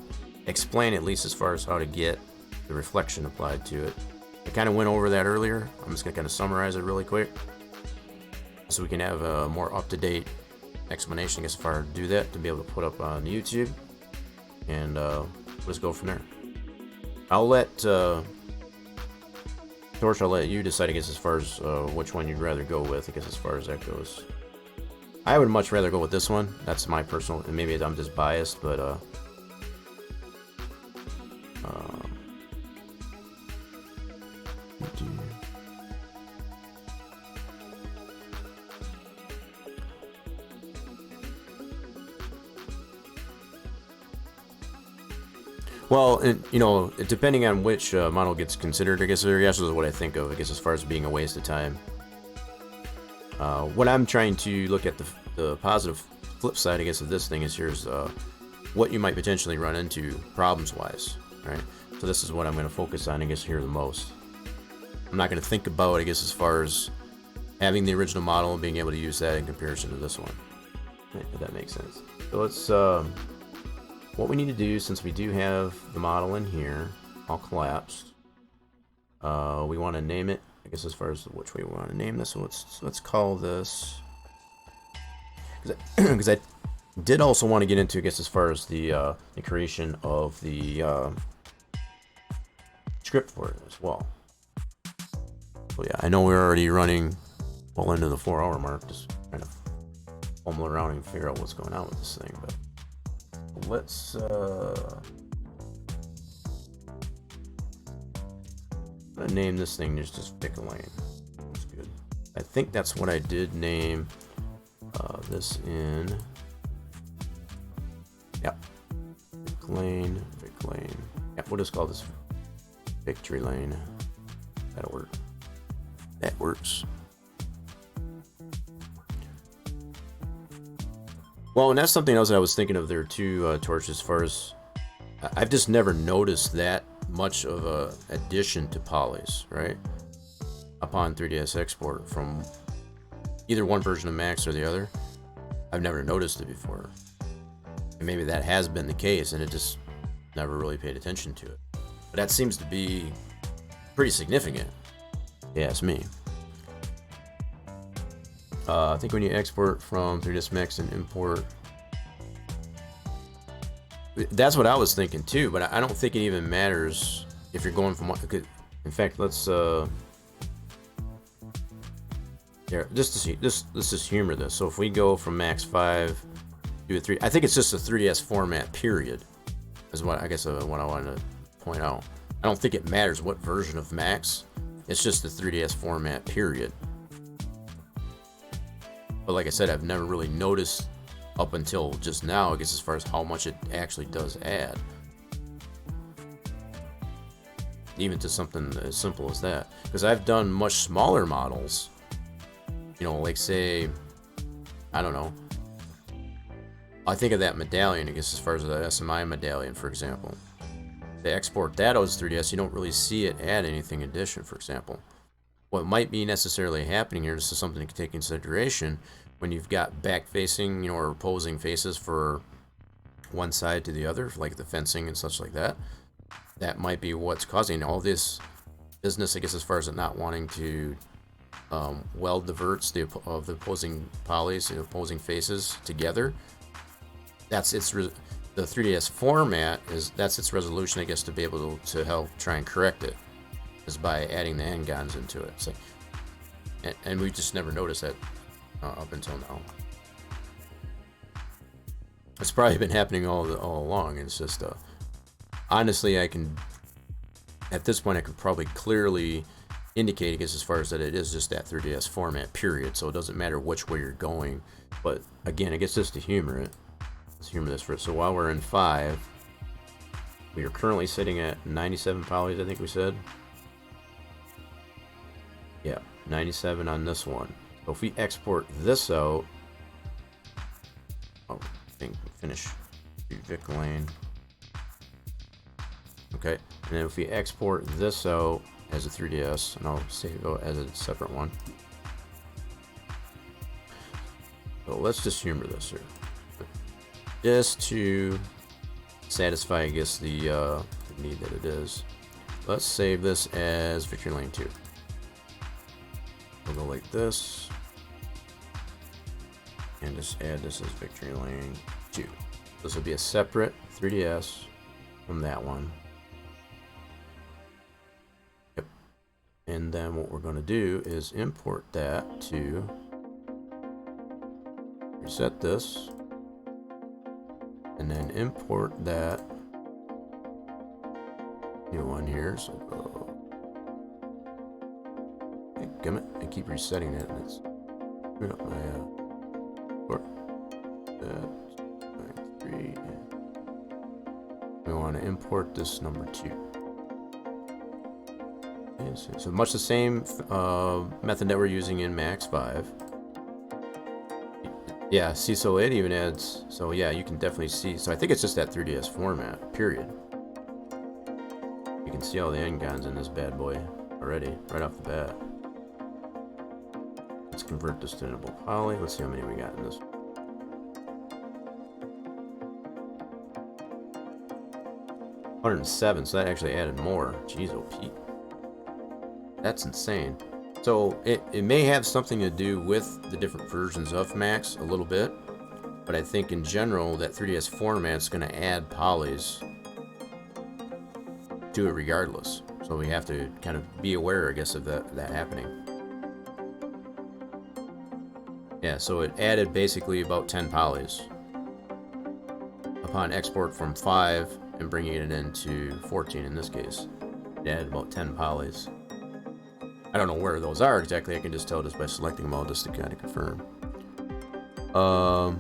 explain, at least as far as how to get the reflection applied to it. I kind of went over that earlier. I'm just going to kind of summarize it really quick so we can have a more up-to-date explanation, I guess, if I do that, to be able to put up on YouTube, and we'll just go from there. I'll let Torch, I'll let you decide, I guess, as far as which one you'd rather go with, I guess, as far as that goes. I would much rather go with this one. That's my personal, and maybe I'm just biased, but well, you know, depending on which model gets considered, I guess, this is what I think of, I guess, as far as being a waste of time. What I'm trying to look at the positive flip side, I guess, of this thing is here's what you might potentially run into problems-wise, right? So this is what I'm going to focus on, I guess, here the most. I'm not going to think about, I guess, as far as having the original model and being able to use that in comparison to this one. Right, if that makes sense. So let's... what we need to do, since we do have the model in here, all collapsed, we want to name it, I guess, as far as which way we want to name this. So let's call this, because I did also want to get into, I guess, as far as the creation of the script for it as well. So yeah, I know we're already running well into the 4-hour mark, just kind of fumble around and figure out what's going on with this thing, but let's name this thing just pick a lane. That's good. I think that's what I did name this in. Yep. Vic lane. Yep, we'll just call this Victory Lane. That'll work. That works. Well, and that's something else that I was thinking of there too, Torch, as far as I've just never noticed that much of a addition to polys, right? Upon 3ds export from either one version of Max or the other. I've never noticed it before. And maybe that has been the case and it just never really paid attention to it. But that seems to be pretty significant, if you ask me. I think when you export from 3ds Max and import, that's what I was thinking too, but I don't think it even matters if you're going from one. In fact, let's just to see, let's just humor this. So if we go from Max 5 to a 3, I think it's just a 3ds format, period, is what I guess what I wanted to point out. I don't think it matters what version of Max, it's just the 3ds format, period. But like I said, I've never really noticed up until just now, I guess, as far as how much it actually does add. Even to something as simple as that. Because I've done much smaller models, you know, like say, I don't know, I think of that medallion, I guess, as far as the SMI medallion, for example. They export that as 3ds, you don't really see it add anything in addition, for example. What might be necessarily happening here, this is something to take into consideration, when you've got back-facing, you know, or opposing faces for one side to the other, like the fencing and such like that. That might be what's causing all this business, I guess, as far as it not wanting to weld the verts of the opposing polys, the opposing faces together. That's the 3DS format that's its resolution, I guess, to be able to help try and correct it, is by adding the N-GONs into it. So, and we just never noticed that up until now. It's probably been happening all along. It's just honestly, I can at this point I could probably clearly indicate, I guess, as far as that it is just that 3DS format, period. So it doesn't matter which way you're going. But again, I guess just to humor it. Let's humor this first. So while we're in 5, we are currently sitting at 97 polys, I think we said. Yeah, 97 on this one. So if we export this out, oh, I think finish Vic lane. Okay, and then if we export this out as a 3DS, and I'll save it as a separate one. So let's just humor this here, just to satisfy, I guess, the need that it is. Let's save this as Victory Lane 2. We'll go like this, and just add this as Victory Lane 2. This will be a separate 3DS from that one. Yep. And then what we're going to do is import that to reset this, and then import that new one here. So go. Gummit, I keep resetting it, and it's screwed up my port. That 3. We want to import this number 2. Okay, so much the same method that we're using in Max 5. Yeah, see, so it even adds. So yeah, you can definitely see. So I think it's just that 3DS format, period. You can see all the N-GONs in this bad boy already, right off the bat. Let's convert this to enable poly. Let's see how many we got in this. $107, so that actually added more. Jeez, oh Pete. That's insane. So it may have something to do with the different versions of Max a little bit, but I think in general that 3DS format's going to add polys to it regardless. So we have to kind of be aware, I guess, of that happening. Yeah, so it added basically about 10 polys upon export from 5 and bringing it into 14 in this case. It added about 10 polys. I don't know where those are exactly. I can just tell just by selecting them all just to kind of confirm. Oh,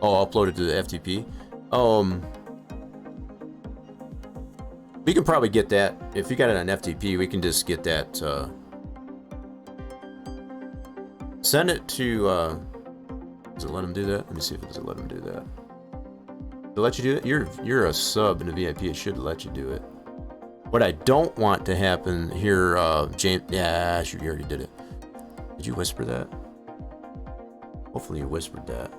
uploaded to the FTP. We can probably get that if you got it on FTP. We can just get that. Send it to. Does it let them do that? Let me see if it does let them do that. Does it let you do it? You're a sub in the VIP. It should let you do it. What I don't want to happen here, James. Yeah, shoot, you already did it. Did you whisper that? Hopefully you whispered that.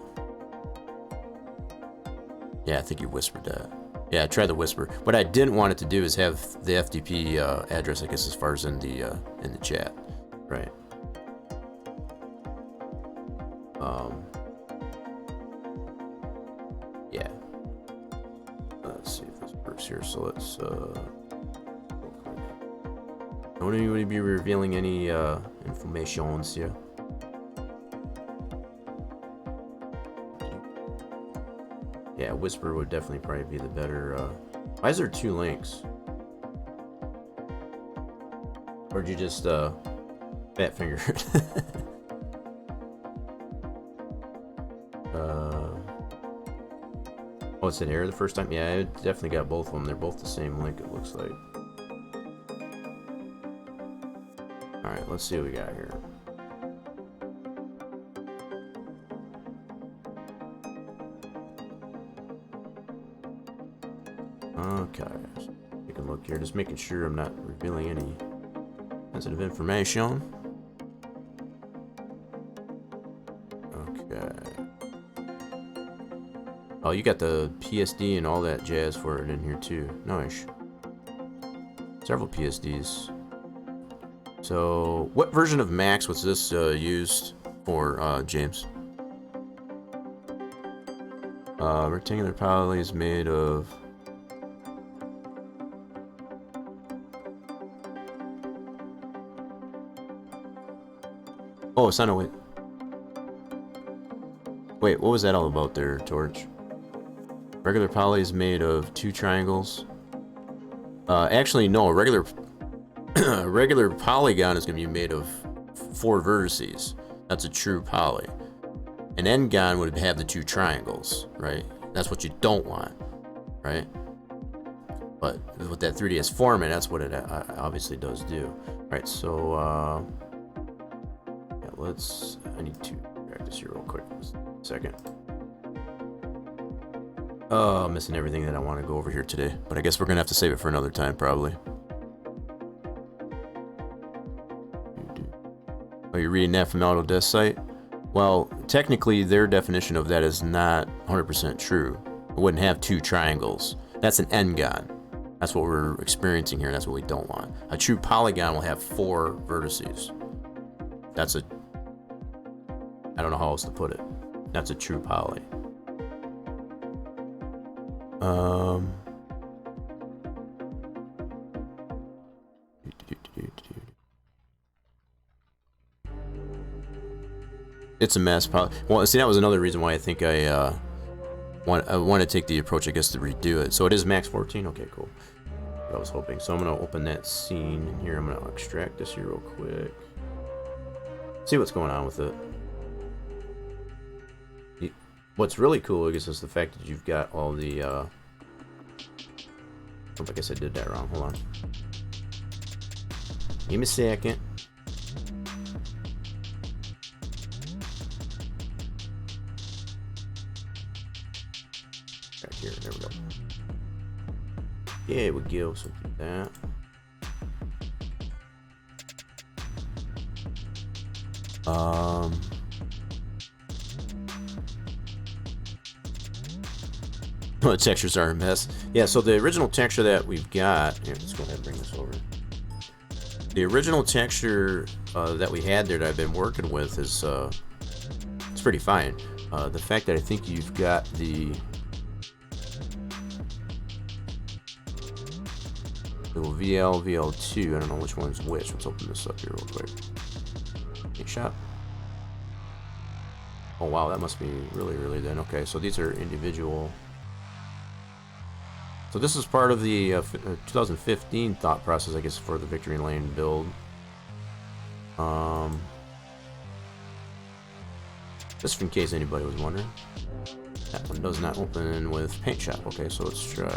Yeah, I think you whispered that. Yeah, try the whisper. What I didn't want it to do is have the FTP address, I guess, as far as in the chat, right? Yeah. Let's see if this works here. So let's. Don't anybody be revealing any information here. Yeah, whisper would definitely probably be the better. Why is there 2 links? Or did you just fat finger it? Oh, it said error the first time? Yeah, it definitely got both of them. They're both the same link, it looks like. Alright, let's see what we got here. Okay, take a look here, just making sure I'm not revealing any sensitive information. Okay. Oh, you got the PSD and all that jazz for it in here too. Nice. Several PSDs. So, what version of Max was this used for, James? Rectangular poly is made of... Oh, it's not a... Wait, what was that all about there, Torch? Regular poly is made of 2 triangles. Actually, no. A regular polygon is going to be made of 4 vertices. That's a true poly. An n-gon would have the 2 triangles, right? That's what you don't want, right? But with that 3ds format, that's what it obviously does do. Right, so, yeah, I need to drag this here real quick. Just a second. Oh, I'm missing everything that I want to go over here today. But I guess we're going to have to save it for another time, probably. Oh, you're reading that from the Autodesk site? Well, technically, their definition of that is not 100% true. It wouldn't have 2 triangles. That's an n-gon. That's what we're experiencing here, and that's what we don't want. A true polygon will have 4 vertices. That's a... I don't know how else to put it. That's a true poly. It's a mass poly. Well, see, that was another reason why I think I want to take the approach, I guess, to redo it. So it is max 14. Okay, cool. What I was hoping. So I'm gonna open that scene here. I'm gonna extract this here real quick. See what's going on with it. What's really cool, I guess, is the fact that you've got all the. Oh, I guess I did that wrong. Hold on. Give me a second. Right here. There we go. Yeah, we go. So do that. The textures are a mess. Yeah, so the original texture that we've got... Here, let's go ahead and bring this over. The original texture that we had there that I've been working with is... it's pretty fine. The fact that I think you've got the... little VL, VL2. I don't know which one's which. Let's open this up here real quick. Take shot. Oh, wow, that must be really, really then. Okay, so these are individual... So this is part of the 2015 thought process, I guess, for the Victory Lane build. Just in case anybody was wondering. That one does not open with Paint Shop. Okay, so let's try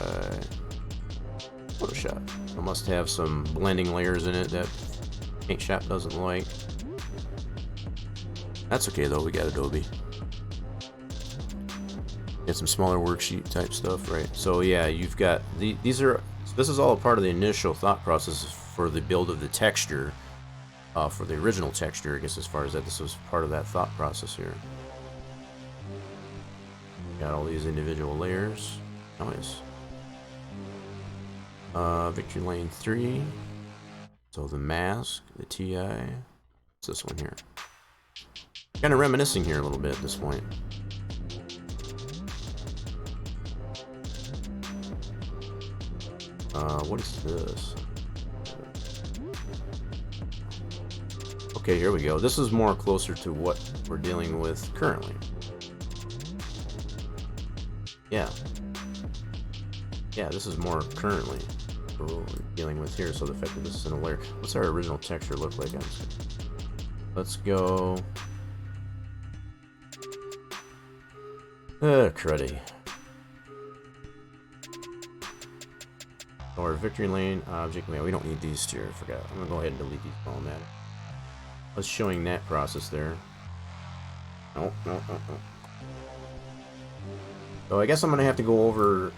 Photoshop. It must have some blending layers in it that Paint Shop doesn't like. That's okay though, we got Adobe. Get some smaller worksheet type stuff, right? So yeah, you've got these are. This is all a part of the initial thought process for the build of the texture, for the original texture. I guess as far as that, this was part of that thought process here. Got all these individual layers. Nice. Victory Lane 3. So the mask, the TI. What's this one here? Kind of reminiscing here a little bit at this point. What is this? Okay, here we go. This is more closer to what we're dealing with currently. Yeah. Yeah, this is more currently what we're dealing with here. So the fact that this is in a layer. What's our original texture look like? Let's go. Cruddy. Or Victory Lane object. Man, we don't need these two. I forgot. I'm gonna go ahead and delete these format. Let's showing that process there. No. So I guess I'm gonna have to go over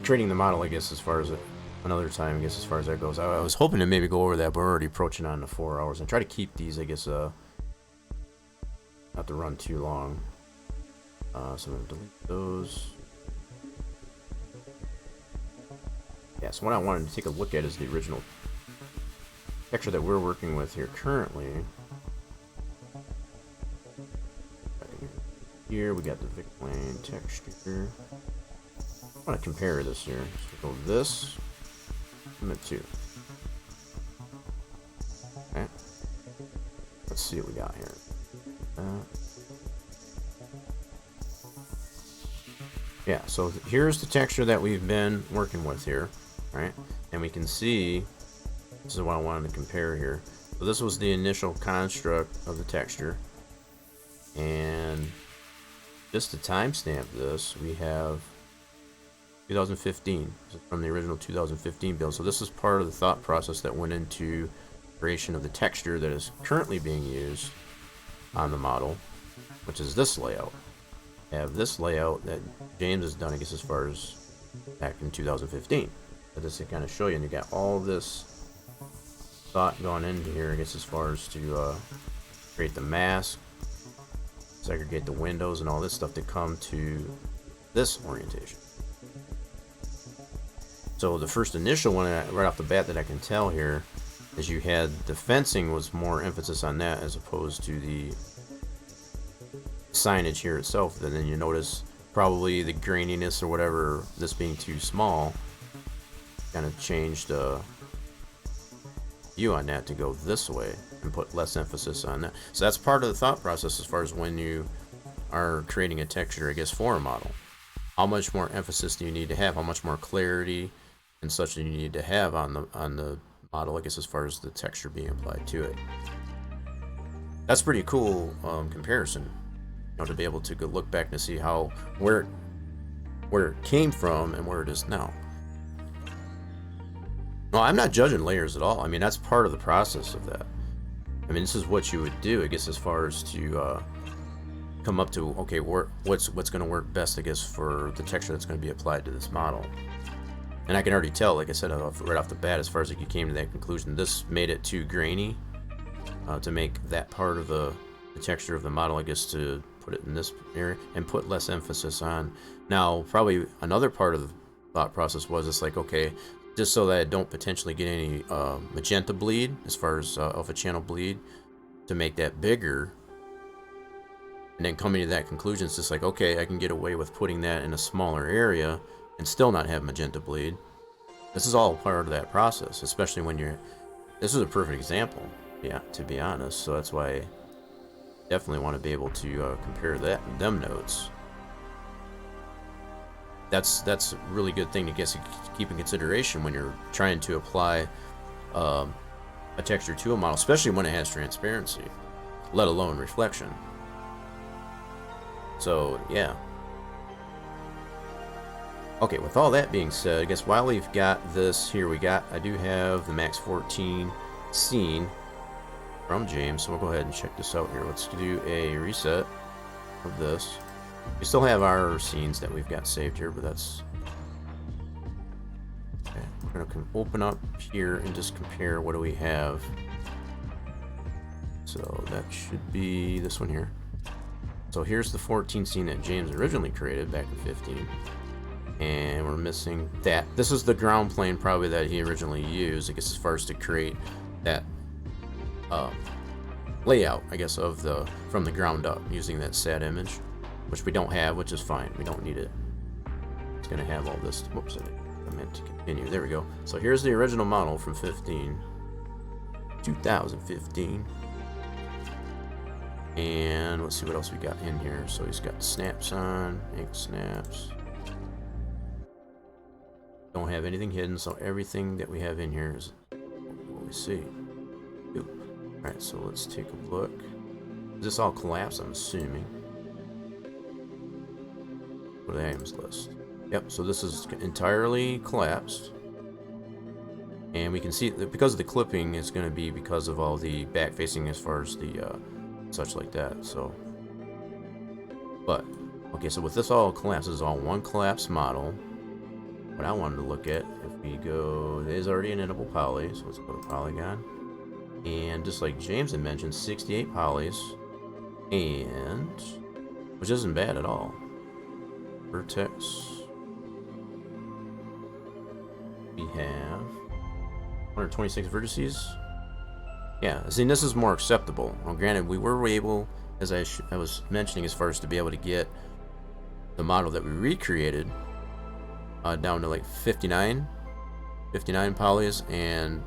creating the model. I guess as far as another time. I guess as far as that goes. I was hoping to maybe go over that, but we're already approaching on the 4 hours. And try to keep these. I guess not to run too long. So I'm gonna delete those. Yeah, so what I wanted to take a look at is the original texture that we're working with here currently. Here we got the Vic Lane texture. I want to compare this here. So we'll go this and the 2. Okay. Let's see what we got here. Yeah, so here's the texture that we've been working with here, right? And we can see, this is what I wanted to compare here. So this was the initial construct of the texture. And just to timestamp this, we have 2015, from the original 2015 build. So this is part of the thought process that went into creation of the texture that is currently being used on the model, which is this layout. I have this layout that James has done, I guess, as far as back in 2015. But just to kind of show you, and you got all this thought going into here, I guess, as far as to create the mask, segregate the windows, and all this stuff to come to this orientation. So the first initial one, right off the bat, that I can tell here is you had the fencing was more emphasis on that as opposed to the signage here itself. And then you notice probably the graininess or whatever, this being too small, kind of changed view on that to go this way and put less emphasis on that. So that's part of the thought process as far as when you are creating a texture, I guess, for a model. How much more emphasis do you need to have? How much more clarity and such do you need to have on the model, I guess, as far as the texture being applied to it? That's pretty cool comparison, you know, to be able to go look back and see how where it came from and where it is now. No, I'm not judging layers at all. I mean, that's part of the process of that. I mean, this is what you would do, I guess, as far as to come up to, okay, what's going to work best, I guess, for the texture that's going to be applied to this model. And I can already tell, like I said, right off the bat, as far as like you came to that conclusion, this made it too grainy to make that part of the texture of the model, I guess, to put it in this area and put less emphasis on. Now, probably another part of the thought process was it's like, okay, just so that I don't potentially get any magenta bleed, as far as alpha channel bleed, to make that bigger. And then coming to that conclusion, it's just like, okay, I can get away with putting that in a smaller area and still not have magenta bleed. This is all part of that process, especially when you're... This is a perfect example, yeah, to be honest. So that's why I definitely want to be able to compare them notes. That's a really good thing to keep in consideration when you're trying to apply a texture to a model, especially when it has transparency, let alone reflection. So, yeah. Okay, with all that being said, I guess while we've got this here, I do have the Max 14 scene from James, so we'll go ahead and check this out here. Let's do a reset of this. We still have our scenes that we've got saved here, but that's... Okay, we're going to open up here and just compare what do we have. So that should be this one here. So here's the 14 scene that James originally created back in 15. And we're missing that. This is the ground plane probably that he originally used, I guess, as far as to create that layout, I guess, of from the ground up, using that SAT image, which we don't have, which is fine. We don't need it. It's gonna have all this. Whoops, I meant to continue. There we go. So here's the original model from 2015. And let's see what else we got in here. So he's got snaps on, ankle snaps. Don't have anything hidden, so everything that we have in here is what we see. Alright, so let's take a look. Is this all collapsed, I'm assuming? Go to the items list. Yep, so this is entirely collapsed. And we can see that because of the clipping, it's going to be because of all the back facing as far as the such like that. So, but okay, so with this all collapsed, this is all one collapsed model. What I wanted to look at, if we go, there's already an editable poly, so let's go to polygon. And just like James had mentioned, 68 polys, and which isn't bad at all. Vertex. We have 126 vertices Yeah, see, this is more acceptable. Well, granted, we were able, as I was mentioning, as far as to be able to get the model that we recreated down to like 59 polys and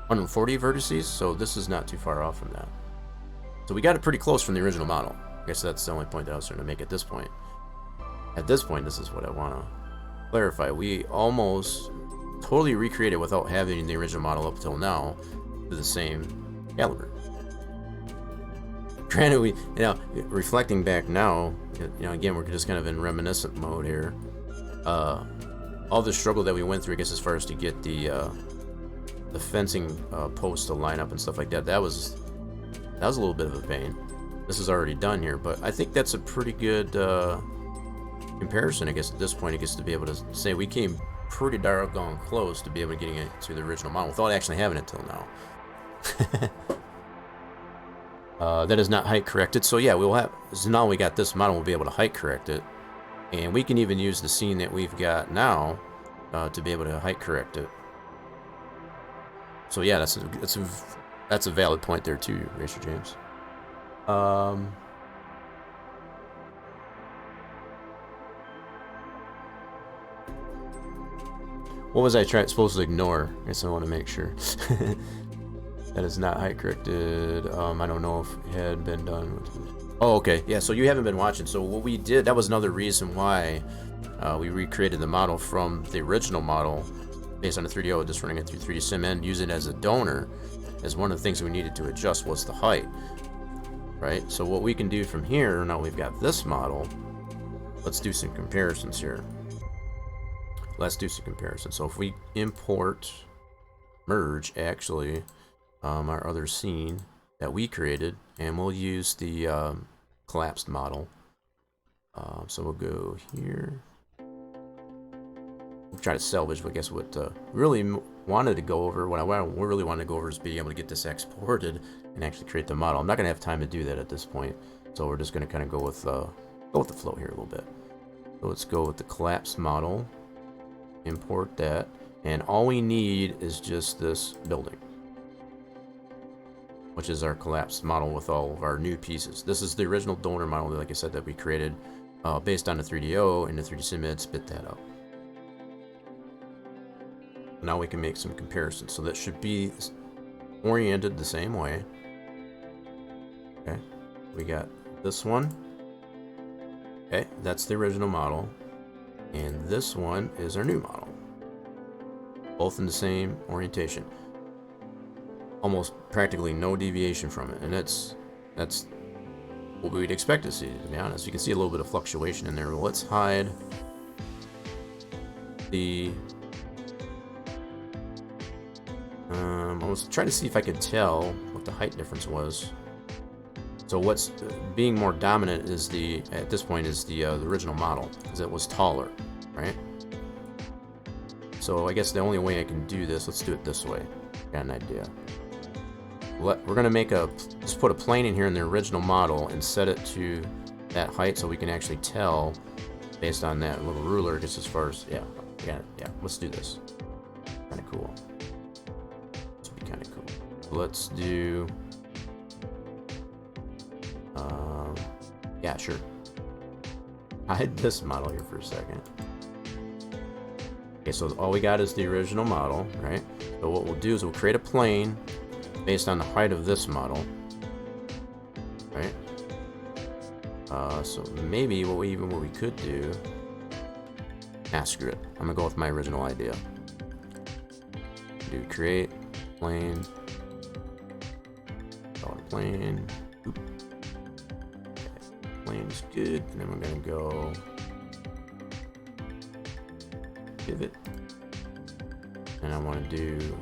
140 vertices, so this is not too far off from that. So we got it pretty close from the original model. I guess that's the only point that I was trying to make at this point. At this point, this is what I want to clarify. We almost totally recreated without having the original model up till now to the same caliber. Granted, we, reflecting back now, again, we're just kind of in reminiscent mode here. All the struggle that we went through, I guess, as far as to get the fencing posts to line up and stuff like that, that was a little bit of a pain. This is already done here, but I think that's a pretty good comparison, I guess, at this point, I guess, to be able to say we came pretty doggone close to be able to getting it to the original model without actually having it till now. That is not height corrected, so yeah, so now we got this model, we'll be able to height correct it, and we can even use the scene that we've got now to be able to height correct it. So yeah, that's a valid point there too, Racer James. What was I supposed to ignore? I guess I want to make sure. That is not height corrected. I don't know if it had been done. Oh, okay. Yeah, so you haven't been watching. So what we did, that was another reason why we recreated the model from the original model based on the 3DO, just running it through 3D Sim and use it as a donor, as one of the things we needed to adjust was the height. Right? So what we can do from here, now we've got this model, let's do some comparisons here. Let's do some comparisons. So if we import, merge, actually, our other scene that we created, and we'll use the collapsed model. So we'll go here. We'll try to salvage, but I guess what really wanted to go over, what I really wanted to go over is being able to get this exported and actually create the model. I'm not going to have time to do that at this point, so we're just going to kind of go with the flow here a little bit. So let's go with the collapsed model. Import that, and all we need is just this building, which is our collapsed model with all of our new pieces. This is the original donor model, like I said, that we created based on the 3DO, and the 3D Sim Ed spit that out. Now we can make some comparisons. So that should be oriented the same way. Okay, we got this one. Okay, that's the original model. And this one is our new model. Both in the same orientation. Almost practically no deviation from it. And that's what we'd expect to see, to be honest. You can see a little bit of fluctuation in there. But let's hide the... I was trying to see if I could tell what the height difference was. So what's being more dominant is at this point is the original model, because it was taller, right? So I guess the only way I can do this, let's do it this way. Got an idea. We're gonna let's put a plane in here in the original model and set it to that height so we can actually tell based on that little ruler, just as far as, yeah, let's do this. Kind of cool. This would be kind of cool. Let's do... yeah, sure. Hide this model here for a second. Okay, so all we got is the original model, right? So what we'll do is we'll create a plane based on the height of this model, right? So maybe what we could do... screw it. I'm gonna go with my original idea. Do create plane. Call it plane. Oop. Plane's good, and then we're gonna go pivot, and I want to do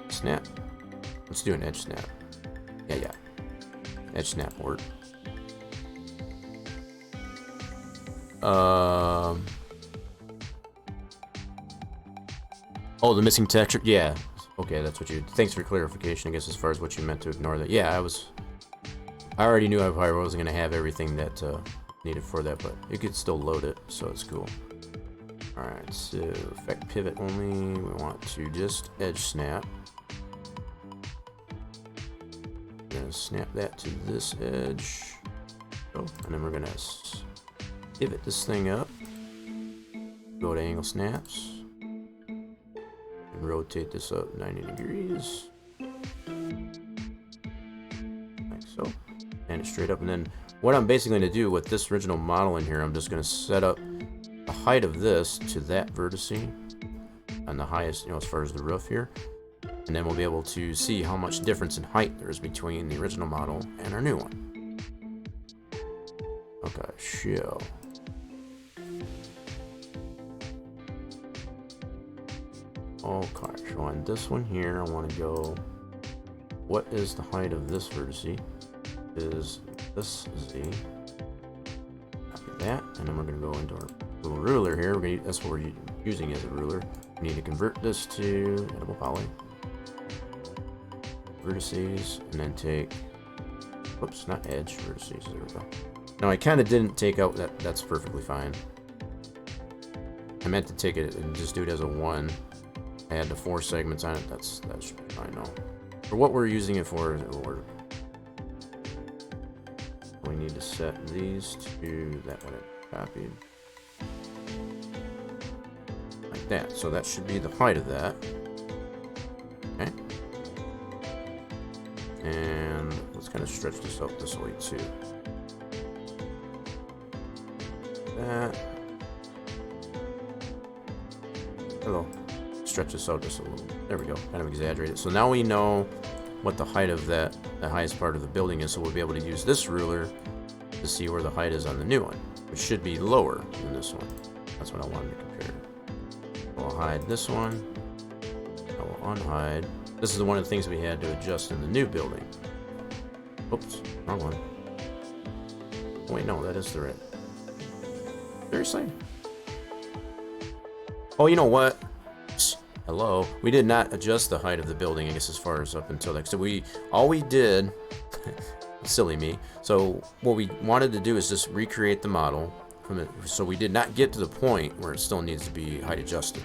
snap. Let's do an edge snap. Yeah, edge snap work. Oh, the missing texture. Yeah. Okay, that's what you. Thanks for clarification. I guess as far as what you meant to ignore that. Yeah, I already knew I probably wasn't going to have everything that needed for that, but it could still load it, so it's cool. Alright, so effect pivot only, we want to just edge snap. snap that to this edge. Oh, and then we're gonna pivot this thing up. Go to angle snaps. And rotate this up 90 degrees. Like so. And it straight up. And then what I'm basically gonna do with this original model in here, I'm just gonna set up the height of this to that vertice on the highest, you know, as far as the roof here. And then we'll be able to see how much difference in height there is between the original model and our new one. Okay, show. Okay, so on this one here, I want to go, what is the height of this vertice? Is this Z? Copy that, and then we're going to go into our little ruler here. That's what we're using as a ruler. We need to convert this to editable poly. Vertices, and then take, whoops, not edge, vertices, there we go. Now I kind of didn't take out that, that's perfectly fine. I meant to take it and just do it as a 1. I had the 4 segments on it, that should be fine now. For what we're using it for, it'll work. We need to set these to that one I copied. Like that, so that should be the height of that. Okay. And let's kind of stretch this up this way too. That. Hello. Stretch this out just a little. There we go. Kind of exaggerate it. So now we know what the height of that, the highest part of the building is. So we'll be able to use this ruler to see where the height is on the new one, which should be lower than this one. That's what I wanted to compare. I'll hide this one. I will unhide. This is one of the things we had to adjust in the new building. Oops, wrong one. Oh, wait, no, that is the right. Seriously? Oh, you know what? Hello. We did not adjust the height of the building, I guess, as far as up until that. So all we did, silly me. So what we wanted to do is just recreate the model from it. So we did not get to the point where it still needs to be height adjusted.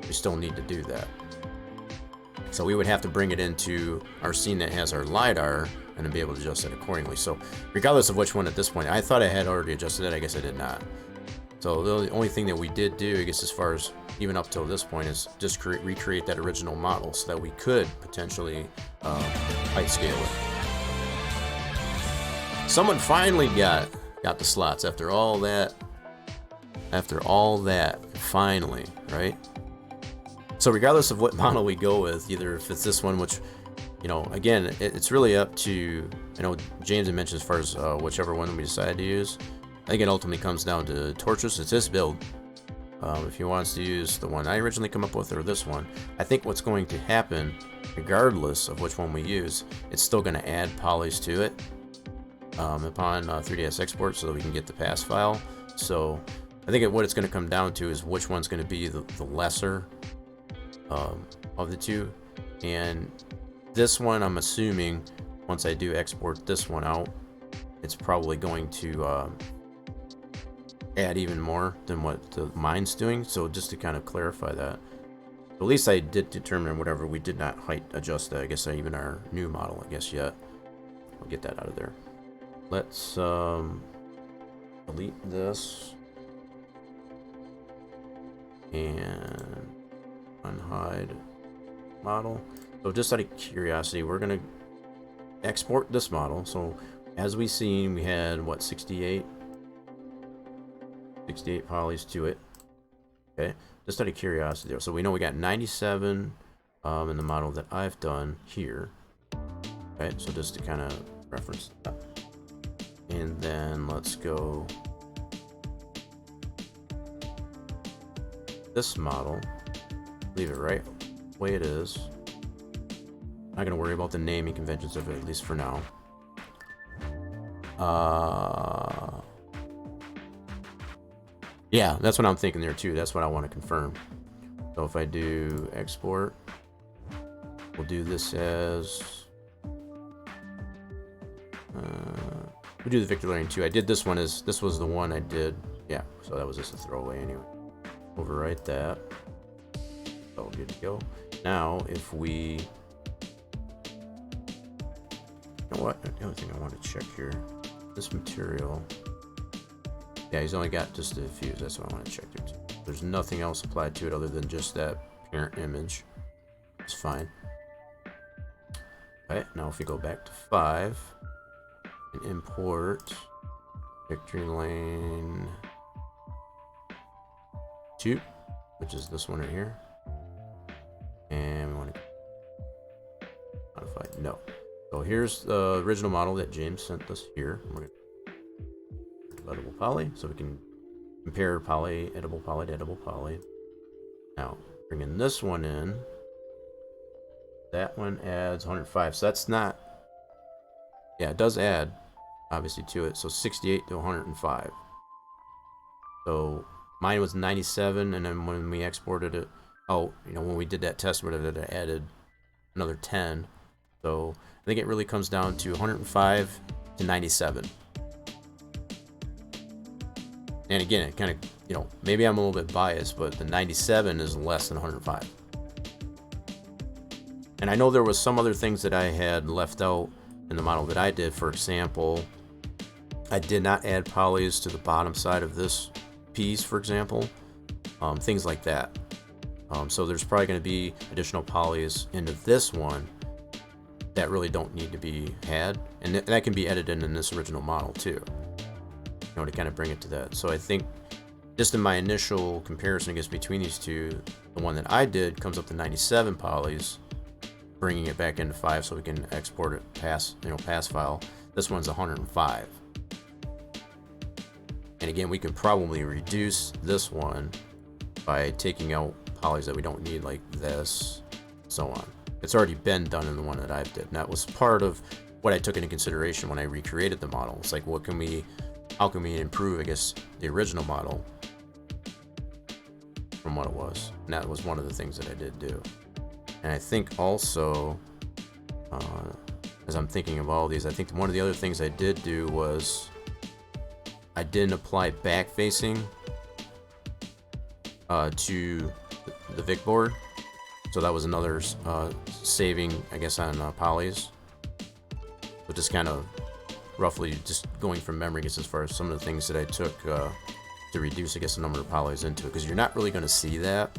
We still need to do that. So we would have to bring it into our scene that has our LiDAR and then be able to adjust it accordingly. So regardless of which one at this point, I thought I had already adjusted it. I guess I did not. So the only thing that we did do, I guess, as far as even up till this point, is just recreate that original model so that we could potentially height scale it. Someone finally got the slots after all that. Finally, right? So regardless of what model we go with, either if it's this one, which, you know, again, it's really up to, I know James had mentioned as far as whichever one we decide to use. I think it ultimately comes down to Torches. It's his build. If he wants to use the one I originally come up with or this one, I think what's going to happen, regardless of which one we use, it's still going to add polys to it upon 3ds export so that we can get the pass file. So I think what it's going to come down to is which one's going to be the lesser of the two. And this one, I'm assuming, once I do export this one out, it's probably going to add even more than what the mine's doing. So just to kind of clarify that, at least I did determine whatever we did not height adjust that. I guess even our new model, I guess, yet. I'll get that out of there. Let's delete this and unhide model. So just out of curiosity, we're gonna export this model. So as we seen, we had what, 68 polys to it. Okay, just out of curiosity there. So we know we got 97 in the model that I've done here. Okay, so just to kind of reference that. And then let's go this model, leave it right the way it is. Not gonna worry about the naming conventions of it, at least for now. Yeah, that's what I'm thinking there too. That's what I want to confirm. So if I do export, we'll do this as we'll do the Victor Lane 2. I did this one as this was the one I did. Yeah, so that was just a throwaway anyway. Overwrite that. Oh, good to go. Now if we You know what? The other thing I want to check here. This material. Yeah, he's only got just the fuse. That's what I want to check there too. There's nothing else applied to it other than just that parent image. It's fine. Alright, now if we go back to 5 and import victory lane 2, which is this one right here. And we want to modify no. So here's the original model that James sent us here. We're going to edible poly, so we can compare poly, edible poly to edible poly. Now, bringing this one in. That one adds 105, so that's not, yeah, it does add, obviously, to it, so 68 to 105. So, mine was 97, and then when we exported it out, you know, when we did that test with it, it added another 10. So, I think it really comes down to 105 to 97. And again, it kind of, you know, maybe I'm a little bit biased, but the 97 is less than 105. And I know there was some other things that I had left out in the model that I did. For example, I did not add polys to the bottom side of this piece, for example. Things like that. So there's probably going to be additional polys into this one that really don't need to be had. And that can be edited in this original model too. You know, to kind of bring it to that. So I think just in my initial comparison, I guess, between these two, the one that I did comes up to 97 polys. Bringing it back into 5 so we can export it pass file. This one's 105. And again, we can probably reduce this one by taking out polys that we don't need, like this, so on. It's already been done in the one that I did. And that was part of what I took into consideration when I recreated the model. It's like, how can we improve, I guess, the original model from what it was? And that was one of the things that I did do. And I think also, as I'm thinking of all these, I think one of the other things I did do was I didn't apply back facing to the Vic board. So that was another saving, I guess, on polys. So just kind of roughly just going from memory, I guess, as far as some of the things that I took to reduce, I guess, the number of polys into it. Because you're not really going to see that.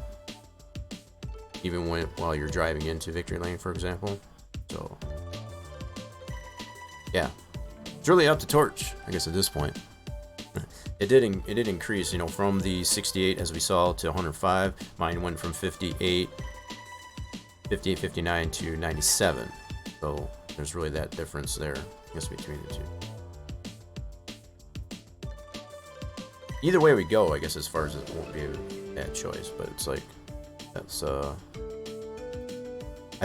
Even while you're driving into victory lane, for example. So, yeah, it's really up to Torch, I guess, at this point. It did increase, you know, from the 68 as we saw to 105. Mine went from 58, 59 to 97. So there's really that difference there, I guess, between the two. Either way we go, I guess, as far as it won't be a bad choice, but it's like. That's I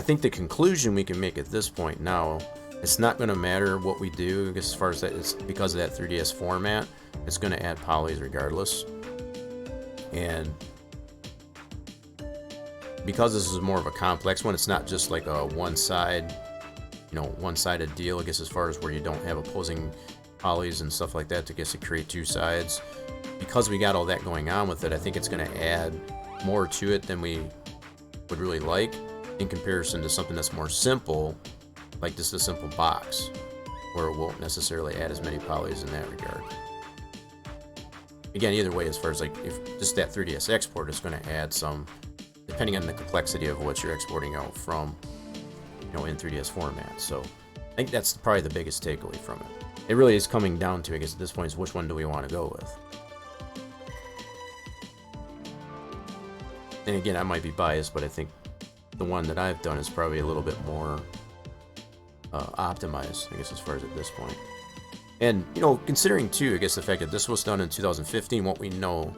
think the conclusion we can make at this point now, it's not going to matter what we do, I guess, as far as that, it's because of that 3DS format, it's going to add polys regardless. And because this is more of a complex one, it's not just like a one-sided deal, I guess, as far as where you don't have opposing polys and stuff like that to get to create two sides. Because we got all that going on with it, I think it's going to add more to it than we would really like in comparison to something that's more simple, like just a simple box, where it won't necessarily add as many polys in that regard. Again, either way, as far as like if just that 3DS export is going to add some, depending on the complexity of what you're exporting out from, you know, in 3DS format. So I think that's probably the biggest takeaway from it. It really is coming down to, I guess, at this point, is which one do we want to go with. And again, I might be biased, but I think the one that I've done is probably a little bit more optimized, I guess, as far as at this point. And, you know, considering, too, I guess the fact that this was done in 2015, what we know,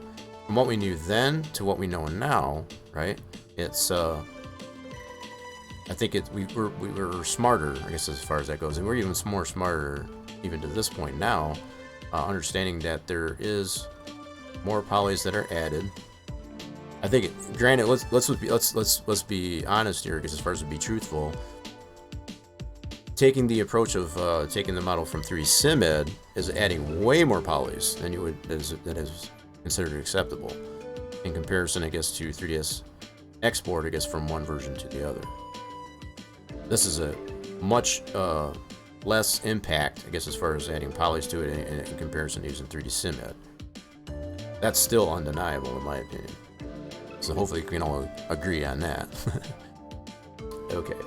from what we knew then to what we know now, right? It's, I think we were smarter, I guess, as far as that goes. And we're even more smarter, even to this point now, understanding that there is more polys that are added. I think, granted, let's be honest here, because as far as to be truthful, taking the approach of taking the model from 3 SimEd is adding way more polys than you would that is considered acceptable in comparison, I guess, to 3DS export, I guess, from one version to the other. This is a much less impact, I guess, as far as adding polish to it in comparison to using 3D Sim Ed. That's still undeniable in my opinion. So hopefully we can all agree on that. Okay.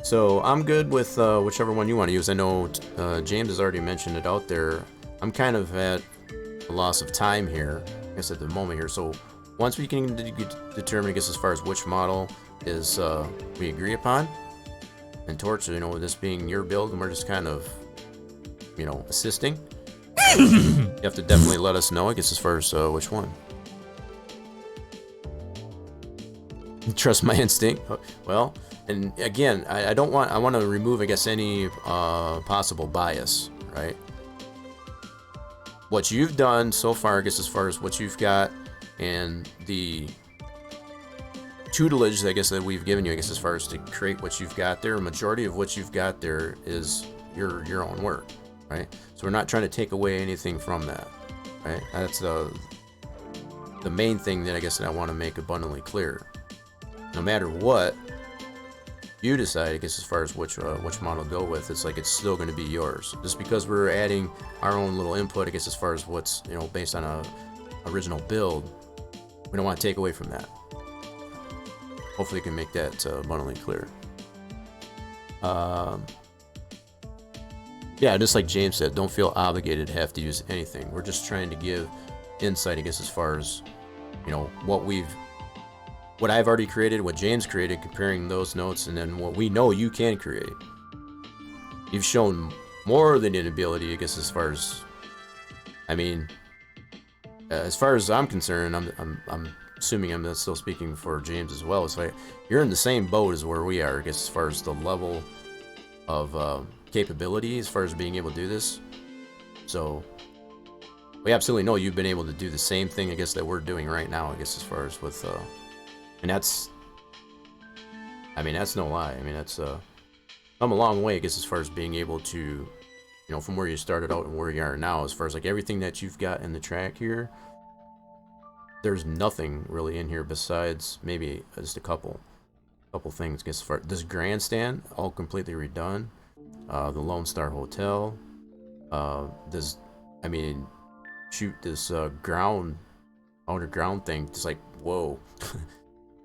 So I'm good with whichever one you want to use. I know James has already mentioned it out there. I'm kind of at a loss of time here, I guess at the moment here. So once we can determine, I guess, as far as which model is we agree upon, and Torch, you know, this being your build, and we're just kind of, you know, assisting. You have to definitely let us know, I guess, as far as which one. Trust my instinct. Well, and again, I want to remove, I guess, any possible bias, right? What you've done so far, I guess, as far as what you've got, and the tutelage, I guess, that we've given you, I guess, as far as to create what you've got there, a majority of what you've got there is your own work, right? So we're not trying to take away anything from that, right? That's the main thing that I guess that I want to make abundantly clear. No matter what you decide, I guess, as far as which model to go with, it's like it's still going to be yours. Just because we're adding our own little input, I guess, as far as what's, you know, based on a original build, we don't want to take away from that. Hopefully, we can make that abundantly clear. Yeah, just like James said, don't feel obligated to have to use anything. We're just trying to give insight, I guess, as far as, you know, what I've already created, what James created, comparing those notes, and then what we know you can create. You've shown more than an ability, I guess, as far as, I mean, as far as I'm concerned, I'm assuming I'm still speaking for James as well. It's like you're in the same boat as where we are, I guess, as far as the level of capability, as far as being able to do this. So we absolutely know you've been able to do the same thing, I guess, that we're doing right now, I guess, as far as with and that's, I mean, that's no lie. I mean, that's come a long way, I guess, as far as being able to, you know, from where you started out and where you are now, as far as like everything that you've got in the track here. There's nothing really in here besides maybe just a couple things. I guess, as far this grandstand, all completely redone. The Lone Star Hotel. This, I mean, shoot, this outer ground thing. Just like, whoa.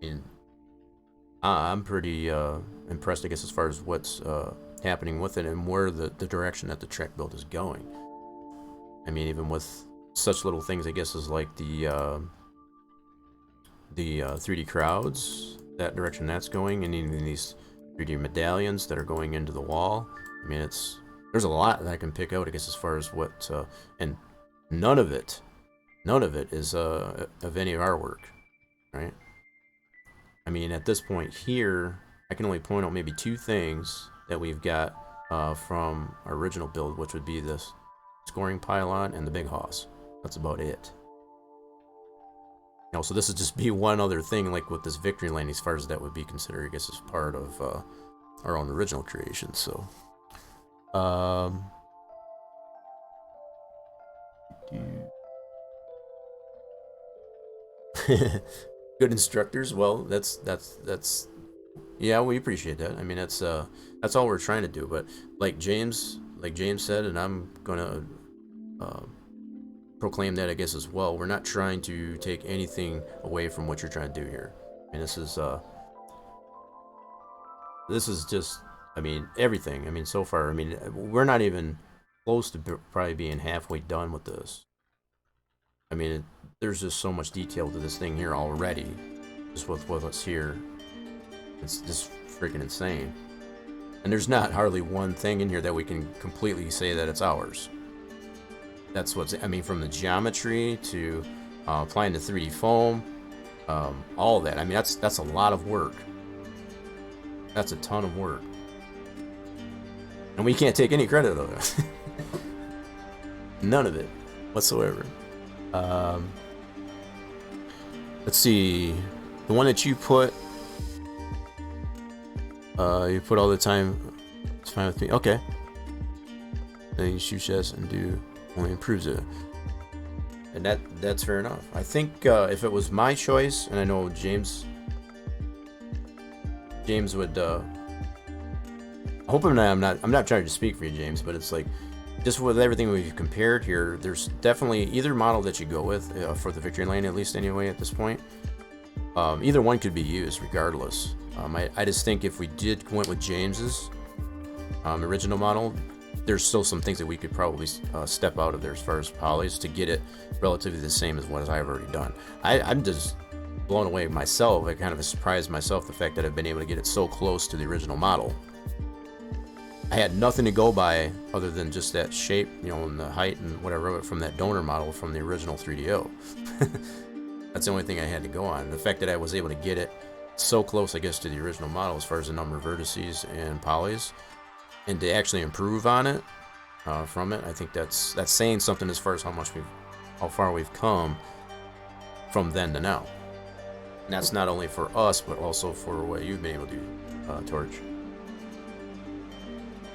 And I'm pretty impressed, I guess, as far as what's happening with it and where the direction that the track build is going. I mean, even with such little things, I guess, as like the 3D crowds, that direction that's going, and even these 3D medallions that are going into the wall. I mean, there's a lot that I can pick out, I guess, as far as what, and none of it is of any of our work, right? I mean, at this point here, I can only point out maybe two things that we've got from our original build, which would be this scoring pylon and the big hoss. That's about it. You know, so this would just be one other thing, like with this victory lane, as far as that would be considered, I guess, as part of our own original creation. So, good instructors. Well, that's yeah, we appreciate that. I mean, that's all we're trying to do. But like James said, and I'm gonna proclaim that, I guess, as well. We're not trying to take anything away from what you're trying to do here. And this is just, I mean, everything. I mean, so far, I mean, we're not even close to probably being halfway done with this. I mean, there's just so much detail to this thing here already, just with what's here. It's just freaking insane. And there's not hardly one thing in here that we can completely say that it's ours. That's what's, I mean, from the geometry to applying the 3D foam, all of that. I mean, that's a lot of work. That's a ton of work. And we can't take any credit of it. None of it whatsoever. Let's see. The one that you put all the time, it's fine with me. Okay. Then you shoot chess and do only improves it. And that's fair enough. I think if it was my choice, and I know James would hoping that I'm not trying to speak for you, James, but it's like, just with everything we've compared here, there's definitely either model that you go with for the victory lane, at least anyway at this point. Either one could be used regardless. I just think if we went with James's original model, there's still some things that we could probably step out of there as far as polys to get it relatively the same as what I've already done. I'm just blown away myself. I kind of surprised myself the fact that I've been able to get it so close to the original model. I had nothing to go by other than just that shape, you know, and the height and whatever from that donor model from the original 3DO. That's the only thing I had to go on. The fact that I was able to get it so close, I guess, to the original model as far as the number of vertices and polys, and to actually improve on it from it, I think that's saying something as far as how far we've come from then to now. And that's not only for us, but also for what you've been able to do, Torch.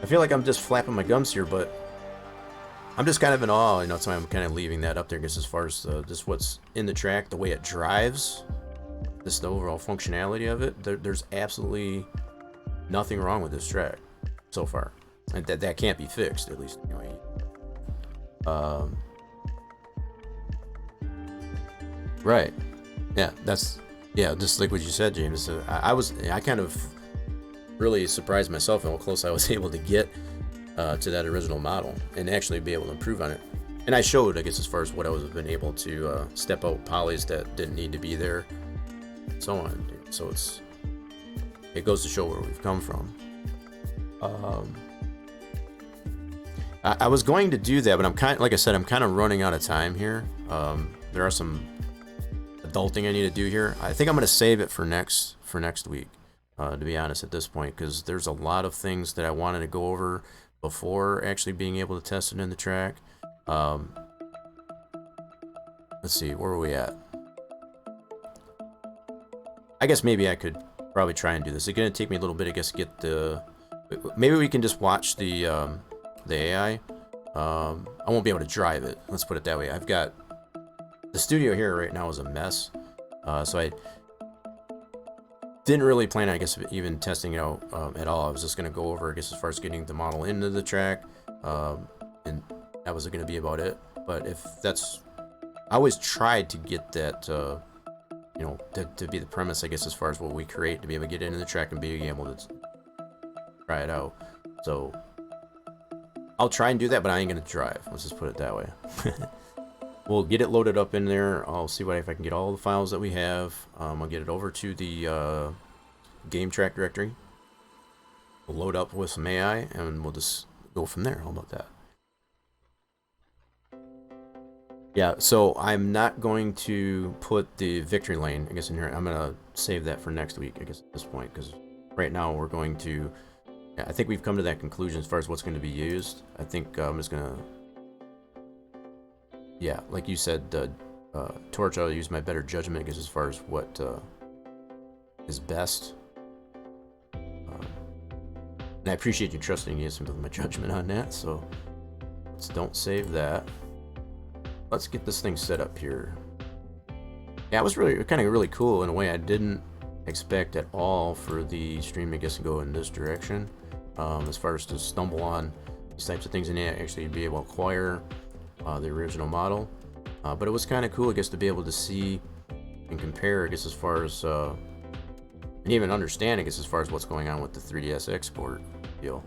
I feel like I'm just flapping my gums here, but I'm just kind of in awe, you know, so I'm kind of leaving that up there, I guess, as far as just what's in the track, the way it drives, just the overall functionality of it. There's absolutely nothing wrong with this track so far, and that can't be fixed, at least anyway. Right, yeah, just like what you said, James. I kind of really surprised myself at how close I was able to get to that original model and actually be able to improve on it. And I showed, I guess, as far as what I was been able to step out polys that didn't need to be there, and so on. So it goes to show where we've come from. I was going to do that, but I'm kind of running out of time here. There are some adulting I need to do here. I think I'm going to save it for next week. To be honest, at this point, because there's a lot of things that I wanted to go over before actually being able to test it in the track. Let's see, where are we at? I guess maybe I could probably try and do this. It's going to take me a little bit, I guess, to get the... Maybe we can just watch the AI. I won't be able to drive it. Let's put it that way. I've got... The studio here right now is a mess. So I didn't really plan, I guess, even testing it out at all. I was just going to go over, I guess, as far as getting the model into the track, and that was going to be about it. But if that's... I always tried to get that, you know, to be the premise, I guess, as far as what we create, to be able to get into the track and being able to try it out. So I'll try and do that, but I ain't going to drive. Let's just put it that way. We'll get it loaded up in there. I'll see if I can get all the files that we have. I'll get it over to the game track directory. We'll load up with some AI, and we'll just go from there. How about that? Yeah, so I'm not going to put the victory lane, I guess, in here. I'm going to save that for next week, I guess, at this point, because right now we're going to... Yeah, I think we've come to that conclusion as far as what's going to be used. I think I'm just going to... Yeah, like you said, Torch, I'll use my better judgment, I guess, as far as what is best. And I appreciate you trusting me with my judgment on that, so let's don't save that. Let's get this thing set up here. Yeah, it was really cool in a way I didn't expect at all for the stream, I guess, to go in this direction. As far as to stumble on these types of things and actually be able to acquire the original model, but it was kind of cool, I guess, to be able to see and compare, I guess, as far as and even understand, I guess, as far as what's going on with the 3DS export deal,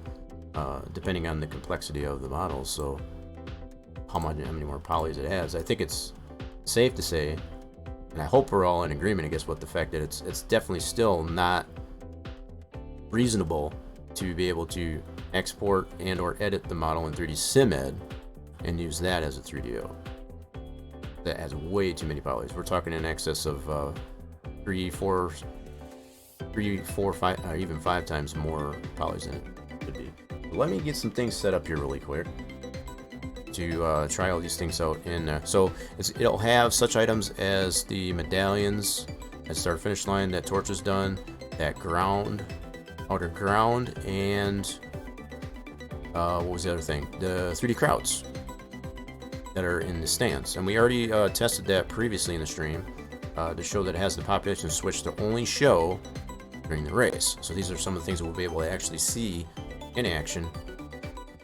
depending on the complexity of the model. So how many more polys it has. I think it's safe to say, and I hope we're all in agreement, I guess, with the fact that it's definitely still not reasonable to be able to export and or edit the model in 3D SimEd and use that as a 3DO. That has way too many polys. We're talking in excess of 3, 4, 5, even 5 times more polys than it could be. But let me get some things set up here really quick to try all these things out in there. So it'll have such items as the medallions at start finish line that Torch has done, that ground, outer ground, and what was the other thing? The 3D crowds that are in the stands. And we already tested that previously in the stream to show that it has the population switch to only show during the race. So these are some of the things that we'll be able to actually see in action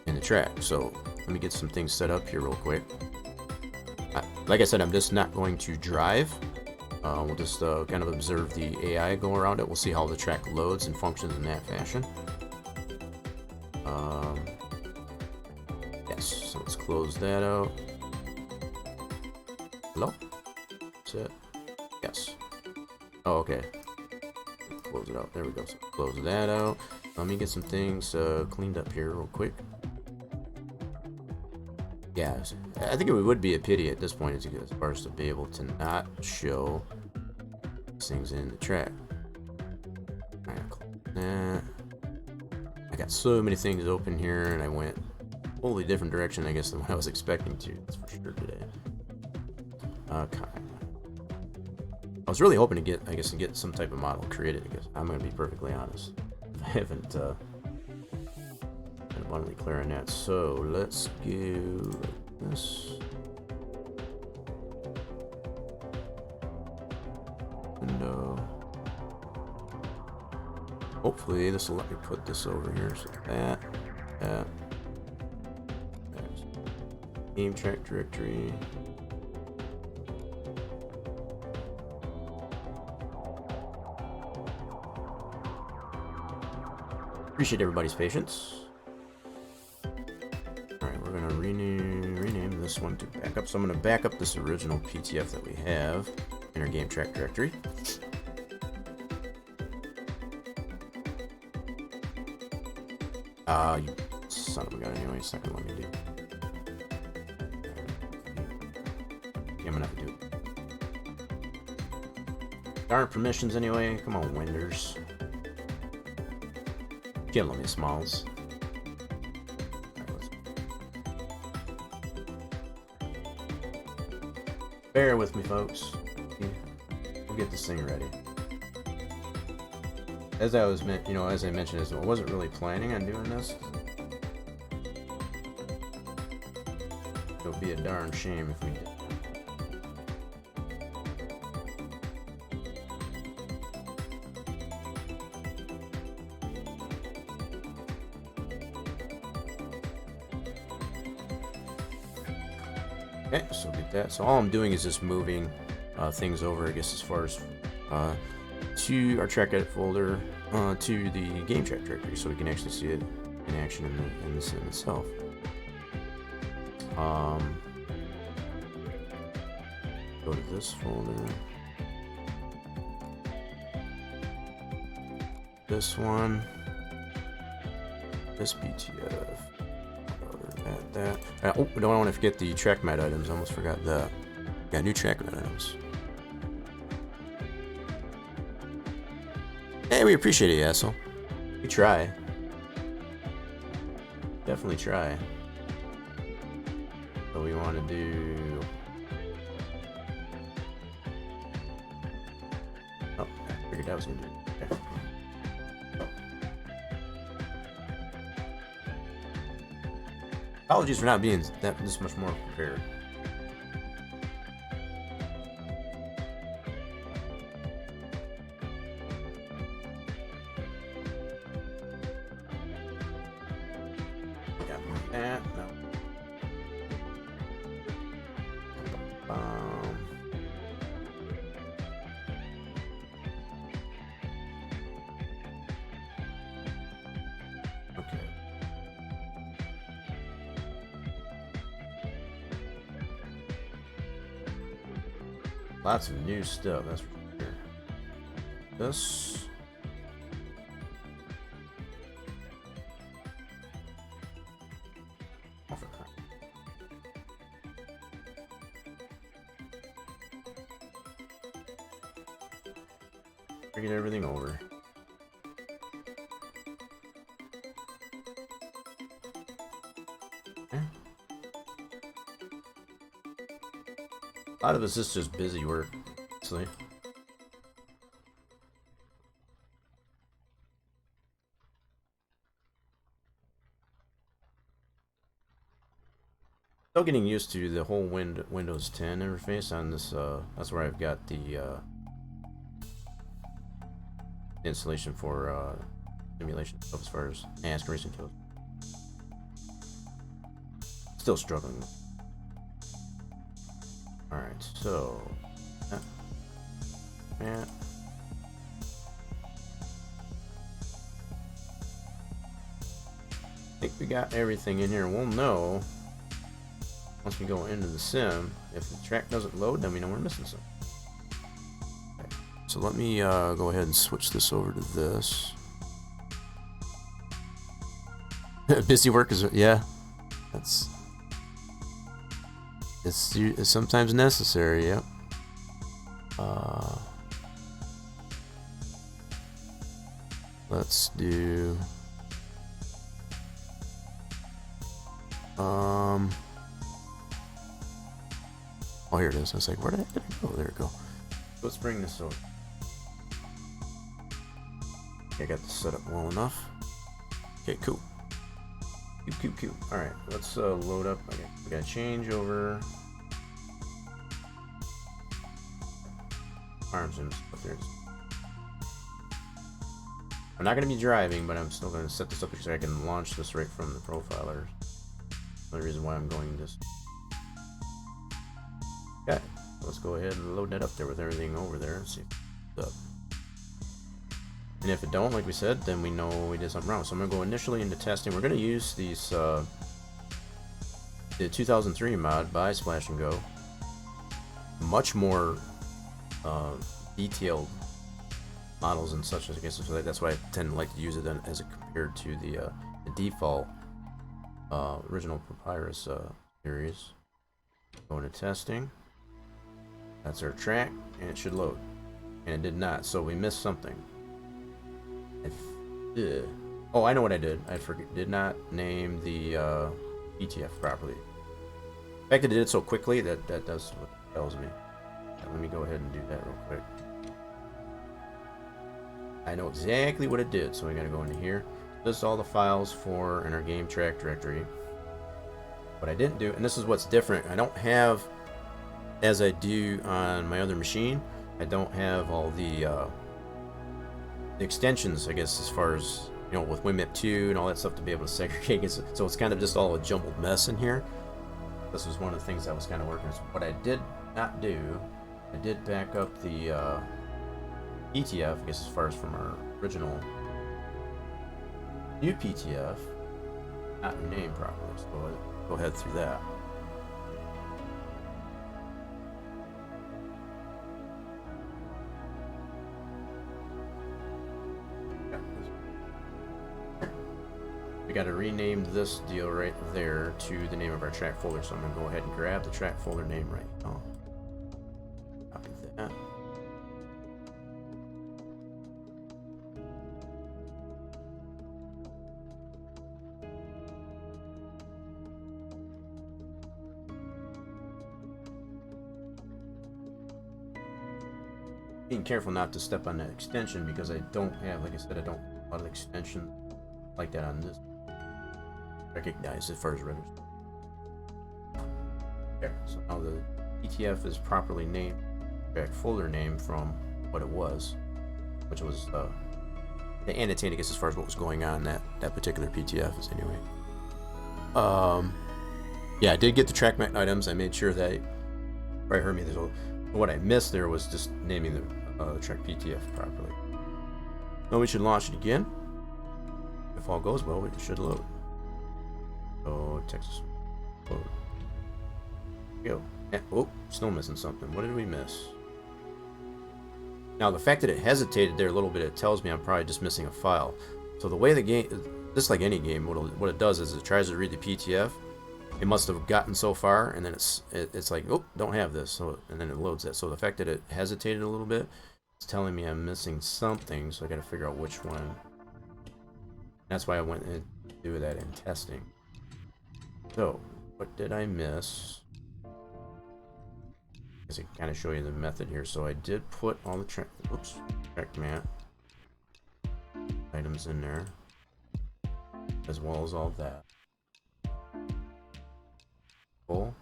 in the track. So let me get some things set up here real quick. Like I said, I'm just not going to drive. We'll just kind of observe the AI go around it. We'll see how the track loads and functions in that fashion. Yes, so let's close that out. Hello? That's it. Yes. Oh, okay. Close it out. There we go. So close that out. Let me get some things cleaned up here real quick. Yeah, I think it would be a pity at this point as far as to be able to not show things in the track. Alright, close that. I got so many things open here, and I went a totally different direction, I guess, than what I was expecting to. That's for sure today. Okay. I was really hoping to get, to get some type of model created. I guess I'm gonna be perfectly honest. I haven't been abundantly clear on that. So let's go like this. Window. Hopefully this will let me put this over here. So that. There's game track directory. Appreciate everybody's patience. Alright, we're gonna rename this one to backup. So I'm gonna back up this original PTF that we have in our game track directory. You son of a gun. Anyway, it's not gonna let me do. Yeah, I'm gonna have to do it. Darn permissions anyway. Come on, Winders. Killing me, Smalls. Right, bear with me, folks. We'll get this thing ready. As I mentioned, I wasn't really planning on doing this. It would be a darn shame if we did. Okay, so get that. So all I'm doing is just moving things over, I guess, as far as to our track edit folder, to the game track directory, so we can actually see it in action in the sim itself. Go to this folder. This one. This BTF. That. Oh, we don't want to forget the track mat items. I almost forgot that. Got new track mat items. Hey, we appreciate it, you asshole. We try. Definitely try. So we want to do. Oh, I figured that was gonna do it. Okay. Apologies for not being this much more prepared. Yeah, no. Okay. Lots of new stuff, that's for sure. This. Get everything over. Okay. A lot of this is just busy work, honestly. Still getting used to the whole Windows 10 interface on this. That's where I've got the installation for simulation stuff as far as NASCAR Racing goes. Still struggling. Alright, so... yeah. I think we got everything in here. We'll know once we go into the sim. If the track doesn't load, then we know we're missing something. Okay. So let me go ahead and switch this over to this. Busy work is, yeah, that's it's sometimes necessary. Yep. Let's do oh, here it is. I was like, where did it go? There it go. Let's bring this over. Okay, I got this set up well enough. Okay, cool. Cute. Alright, let's load up. Okay, we gotta change over arms and stuff there. I'm not gonna be driving, but I'm still gonna set this up so I can launch this right from the profiler. Another reason why I'm going this. Okay, let's go ahead and load that up there with everything over there and see if it's up. And if it don't, like we said, then we know we did something wrong. So I'm going to go initially into testing. We're going to use these the 2003 mod by Splash and Go. Much more detailed models and such, I guess. So that's why I tend to like to use it then as compared to the default original Papyrus series. Go into testing. That's our track, and it should load. And it did not, so we missed something. Oh, I know what I did. I did not name the ETF properly. The fact that I did it so quickly, that does what it tells me. Now, let me go ahead and do that real quick. I know exactly what it did, so I gotta go into here. This is all the files for in our game track directory. What I didn't do, and this is what's different, I don't have, as I do on my other machine, I don't have all the extensions, I guess, as far as, you know, with WinMap 2 and all that stuff to be able to segregate it. So it's kind of just all a jumbled mess in here. This was one of the things I was kind of working on. So what I did not do, I did back up the PTF, I guess, as far as from our original new PTF, not named properly, so I'll go ahead through that. We got to rename this deal right there to the name of our track folder, so I'm going to go ahead and grab the track folder name right now. Copy that. Being careful not to step on that extension because I don't have, like I said, I don't have a lot of extensions like that on this. Recognize as far as register. There. So now the ETF is properly named, track folder name from what it was, which was the annotate, I guess, as far as what was going on that particular PTF is anyway. Yeah, I did get the track items. I made sure that you probably heard me. What I missed there was just naming the track PTF properly. Now we should launch it again. If all goes well, it should load. So Texas load. Go. Oh, still missing something. What did we miss? Now the fact that it hesitated there a little bit, it tells me I'm probably just missing a file. So the way the game, just like any game, what it does is it tries to read the PTF. It must have gotten so far, and then it's like, oh, don't have this. So and then it loads that. So the fact that it hesitated a little bit, it's telling me I'm missing something. So I got to figure out which one. That's why I went and do that in testing. So, what did I miss? I can kind of show you the method here. So I did put all the track mat items in there, as well as all that. Cool.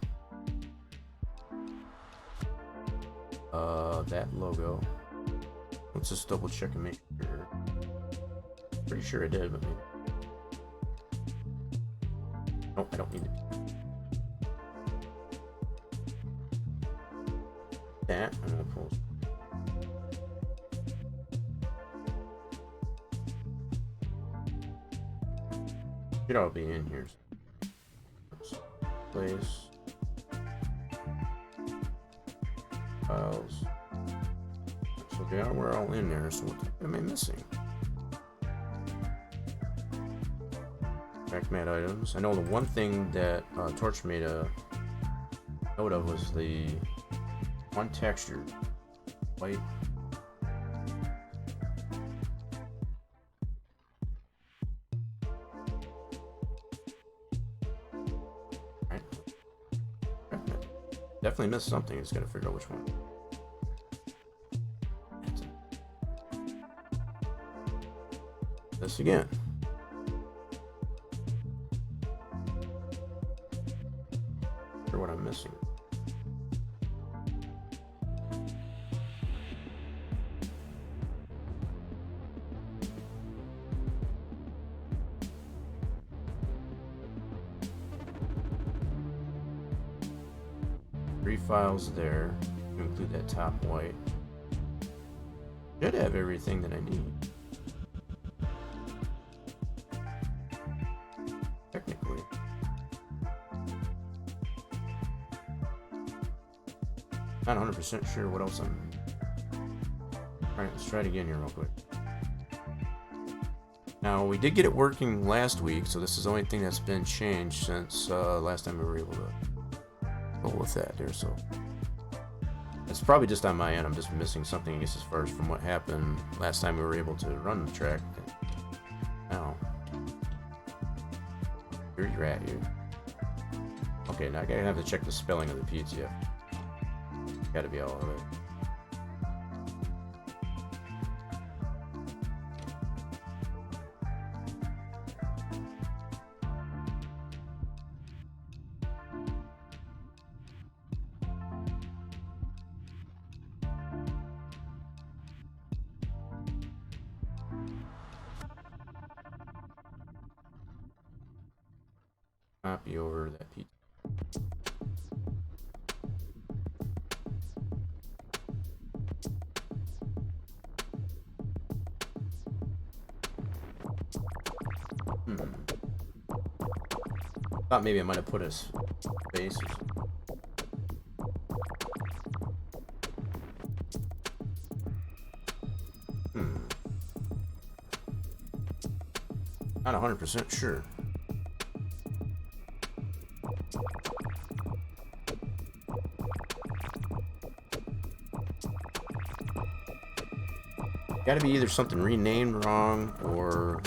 That logo. Let's just double check and make sure. Pretty sure I did, but maybe. Nope, I don't need it. that. I'm gonna pull. Should all be in here. Place. Files. So they are, we're all in there. So what am I missing? Track mat items. I know the one thing that Torch made a note of was the one texture, white. Right. Definitely missed something. Just gotta figure out which one. This again. Wonder what I'm missing. Three files there to include that top white. Should have everything that I need. Technically. Not 100% sure what else I'm. Alright, let's try it again here real quick. Now, we did get it working last week, so this is the only thing that's been changed since last time we were able to go with that there, so. It's probably just on my end. I'm just missing something, I guess, as far as from what happened last time we were able to run the track. Now, here you're at here. Okay, now I gotta have to check the spelling of the pizza. Gotta be all of it. Copy over that pizza. Thought maybe I might have put a space or something. Not 100% sure. Gotta be either something renamed wrong or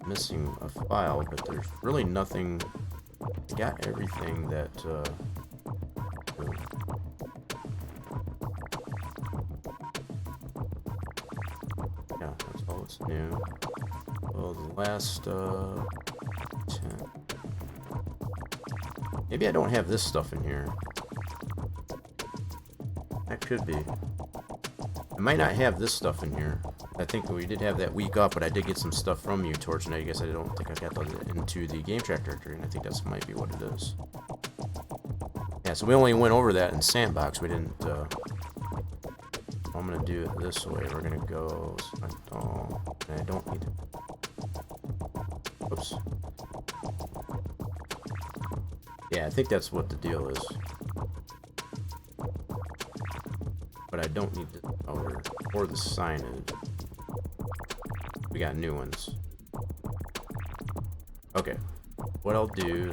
missing a file, but there's really nothing. I got everything that yeah, that's all that's new. Well, the last 10. Maybe I don't have this stuff in here. That could be. I might not have this stuff in here. I think we did have that week up, but I did get some stuff from you, Torch, and I guess I don't think I got that into the game track directory, and I think that might be what it is. Yeah, so we only went over that in Sandbox. We didn't. I'm gonna do it this way. We're gonna go. Oh, I don't need it. Whoops. Yeah, I think that's what the deal is. But I don't need the color or the signage. We got new ones. Okay. What I'll do,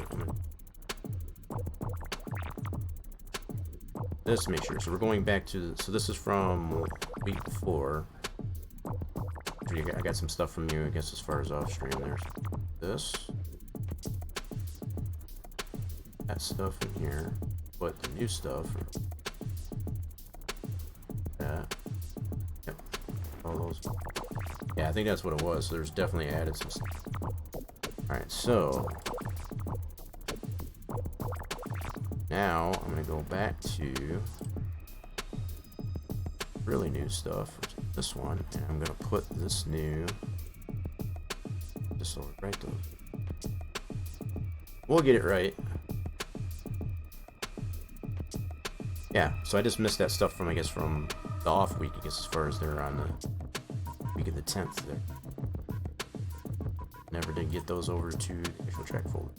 just to make sure. So we're going back to, so this is from week 4. I got some stuff from you, I guess, as far as off stream. There's this. That stuff in here. But the new stuff. That. Yep. All those. Yeah, I think that's what it was. So there's definitely added some stuff. Alright, so now I'm gonna go back to really new stuff, which is this one, and I'm gonna put this new just over right there. We'll get it right. Yeah, so I just missed that stuff from, I guess, from the off week, I guess, as far as they're on the week of the 10th there. Never did get those over to the actual track folder.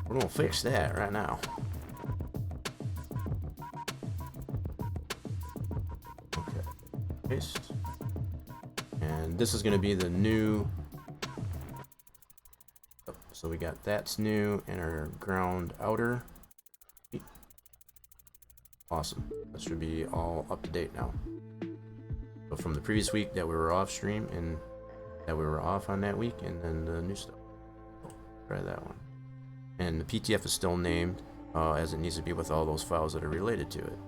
We're gonna fix that right now. Okay, paste. And this is gonna be the new. So we got that's new and our ground outer. Awesome. That should be all up to date now. So from the previous week that we were off stream and that we were off on that week, and then the new stuff. Try that one. And the PTF is still named as it needs to be with all those files that are related to it.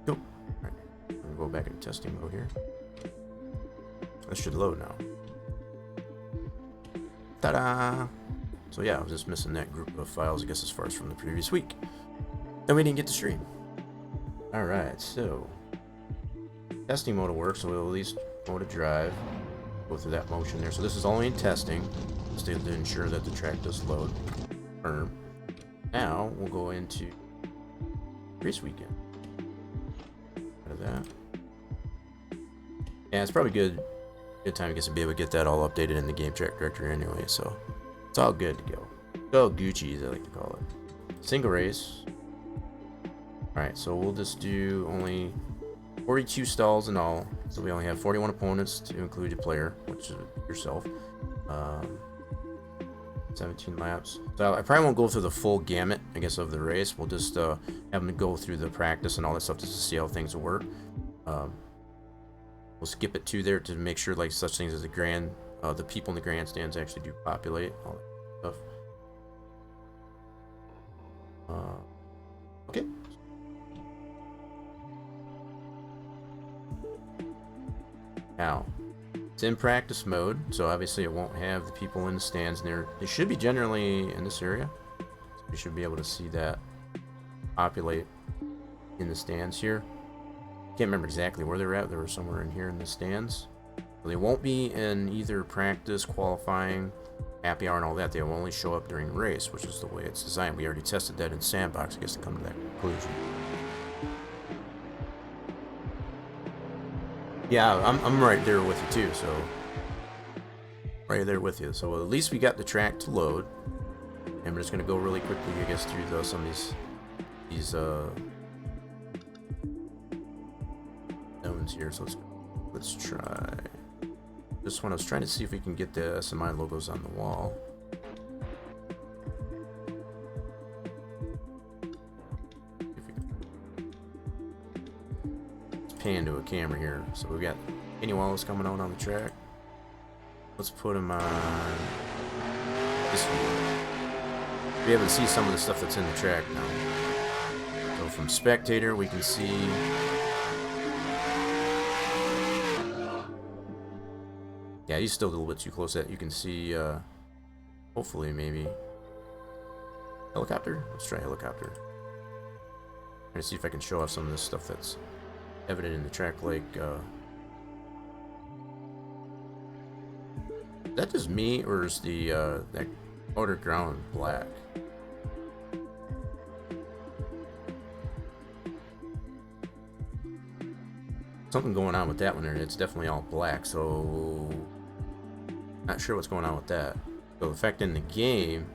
Cool. Alright. We'll go back into testing mode here. That should load now. Ta-da! So yeah, I was just missing that group of files, I guess, as far as from the previous week. And we didn't get to stream. Alright, so testing mode will work, so we'll at least mode of drive. Go through that motion there. So this is only in testing, just to ensure that the track does load. Confirm. Now we'll go into race weekend. Out of that. Yeah, it's probably good time, I guess, to be able to get that all updated in the game track directory anyway, so it's all good to go. Go Gucci, as I like to call it. Single race. Alright, so we'll just do only 42 stalls in all, so we only have 41 opponents to include a player, which is yourself. 17 laps. So I probably won't go through the full gamut, I guess, of the race. We'll just have them go through the practice and all that stuff just to see how things will work. We'll skip it to there to make sure, like, such things as the people in the grandstands actually do populate, all that stuff. Okay. Now, it's in practice mode, so obviously it won't have the people in the stands there. They should be generally in this area. So we should be able to see that populate in the stands here. Can't remember exactly where they're at. They were somewhere in here in the stands. So they won't be in either practice, qualifying, happy hour, and all that. They will only show up during race, which is the way it's designed. We already tested that in Sandbox, I guess, to come to that conclusion. Yeah, I'm right there with you too, so right there with you. So at least we got the track to load, and we're just gonna go really quickly, I guess, through some of these zones here. So let's try this one. I was trying to see if we can get the SMI logos on the wall. Pan to a camera here. So we've got Kenny Wallace coming out on the track. Let's put him on this one. Be able to see some of the stuff that's in the track now. So from spectator, we can see yeah, he's still a little bit too close. That you can see, hopefully, maybe helicopter. Let's try helicopter. Trying to see if I can show off some of this stuff that's evident in the track, like is that just me, or is the that outer ground black? Something going on with that one there. It's definitely all black, so not sure what's going on with that. So the fact in the game,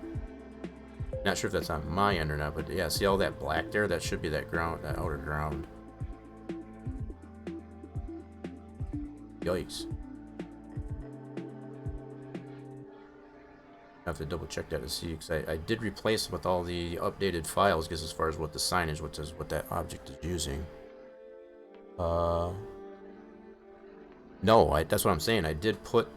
not sure if that's on my end or not, but yeah, see all that black there? That should be that ground, that outer ground. Yikes. I have to double check that to see, because I did replace with all the updated files, because as far as what the signage, which is what that object is using. No, that's what I'm saying. I did put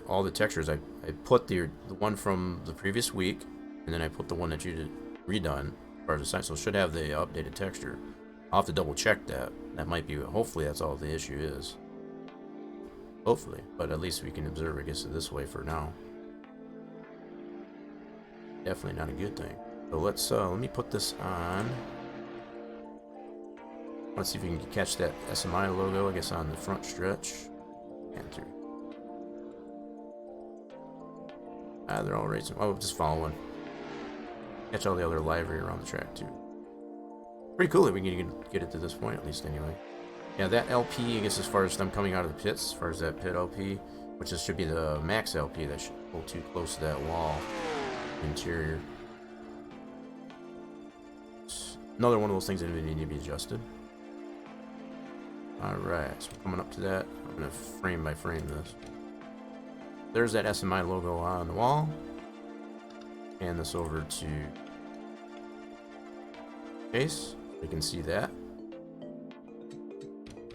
all the textures. I put the one from the previous week, and then I put the one that you did redone as far as the sign, so it should have the updated texture. I'll have to double check that. That might be, hopefully that's all the issue is. Hopefully, but at least we can observe, I guess, this way for now. Definitely not a good thing. So let's let me put this on. Let's see if we can catch that SMI logo, I guess, on the front stretch. Enter. They're all racing. Oh, just following. Catch all the other livery around the track too. Pretty cool that we can get it to this point, at least anyway. Yeah, that LP, I guess, as far as them coming out of the pits, as far as that pit LP, which this should be the max LP, that should pull too close to that wall interior. It's another one of those things that need to be adjusted. Alright, so coming up to that, I'm going to frame by frame this. There's that SMI logo on the wall. Hand this over to Chase. We can see that.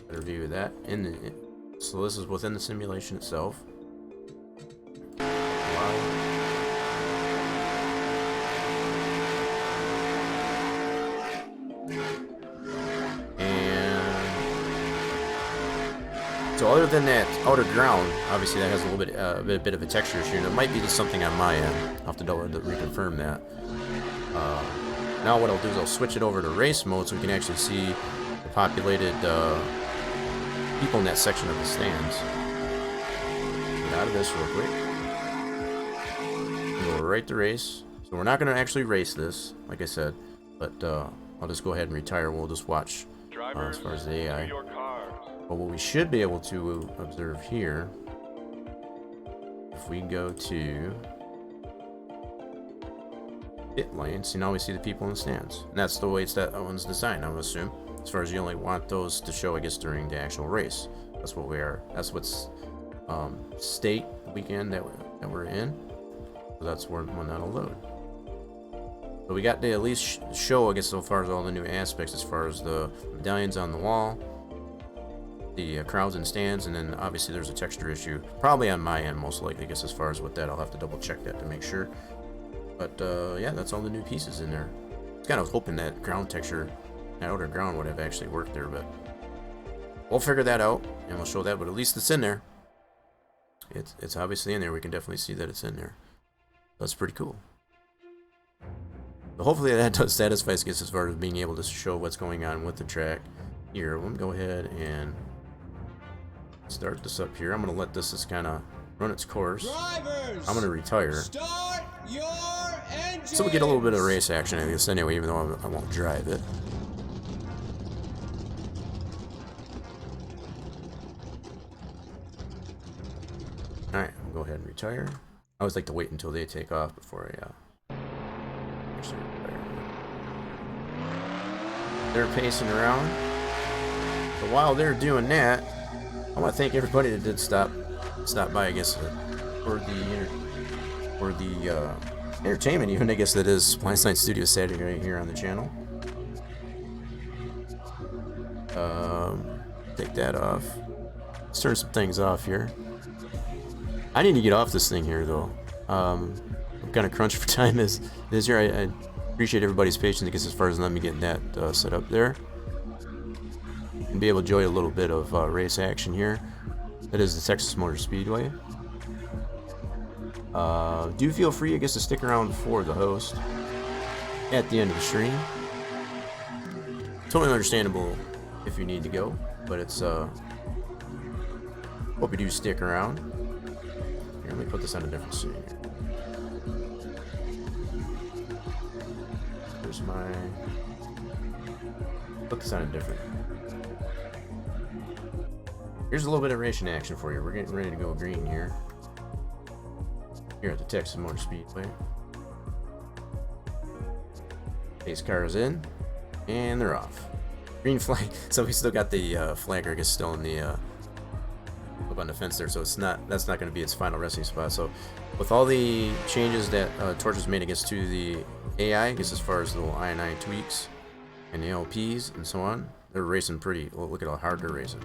Better view of that. So this is within the simulation itself. So other than that outer ground, obviously that has a little bit of a texture issue, and it might be just something on my end. I'll have to reconfirm that. Now what I'll do is I'll switch it over to race mode so we can actually see the populated people in that section of the stands. Get out of this real quick. Go right to race. So we're not going to actually race this, like I said, but I'll just go ahead and retire. We'll just watch as far as the AI. But what we should be able to observe here, if we go to pit lane, see now we see the people in the stands. And that's the way that one's designed, I would assume. As far as you only want those to show, I guess, during the actual race. That's what we are. That's what's state weekend that we're in. So that's when that'll load. So we got to at least show, I guess, so far as all the new aspects, as far as the medallions on the wall, the crowds and stands, and then obviously there's a texture issue, probably on my end most likely. I guess as far as with that, I'll have to double check that to make sure. But yeah, that's all the new pieces in there. I was kind of hoping that ground texture, that outer ground, would have actually worked there, but we'll figure that out and we'll show that. But at least it's in there. It's obviously in there. We can definitely see that it's in there. That's pretty cool. So hopefully that does satisfy us, as far as being able to show what's going on with the track. Here, let me go ahead and start this up here. I'm going to let this just kind of run its course. Drivers, I'm going to retire. Start your engines. So we get a little bit of race action, I guess, anyway, even though I won't drive it. Alright, I'll go ahead and retire. I always like to wait until they take off before I actually retire. They're pacing around. So while they're doing that, I want to thank everybody that did stop by, I guess, for the entertainment, even, I guess, that is Spline Design Studios Saturday right here on the channel. Take that off. Let's turn some things off here. I need to get off this thing here, though. I'm kind of crunched for time as here. I appreciate everybody's patience, I guess, as far as letting me get that set up there. And be able to enjoy a little bit of race action here. That is the Texas Motor Speedway. Do feel free, I guess, to stick around for the host at the end of the stream. Totally understandable if you need to go, but it's hope you do stick around. Here, let me put this on a different scene here. There's my... Put this on a different... Here's a little bit of racing action for you. We're getting ready to go green here. Here at the Texas Motor Speedway. Pace car is in, and they're off. Green flag. So we still got the flagger, I guess, still in the up on the fence there. So it's not. That's not going to be its final resting spot. So with all the changes that Torch has made, I guess, to the AI, I guess, as far as the little I&I tweaks and the LPs and so on, they're racing pretty. Well, look at how hard they're racing.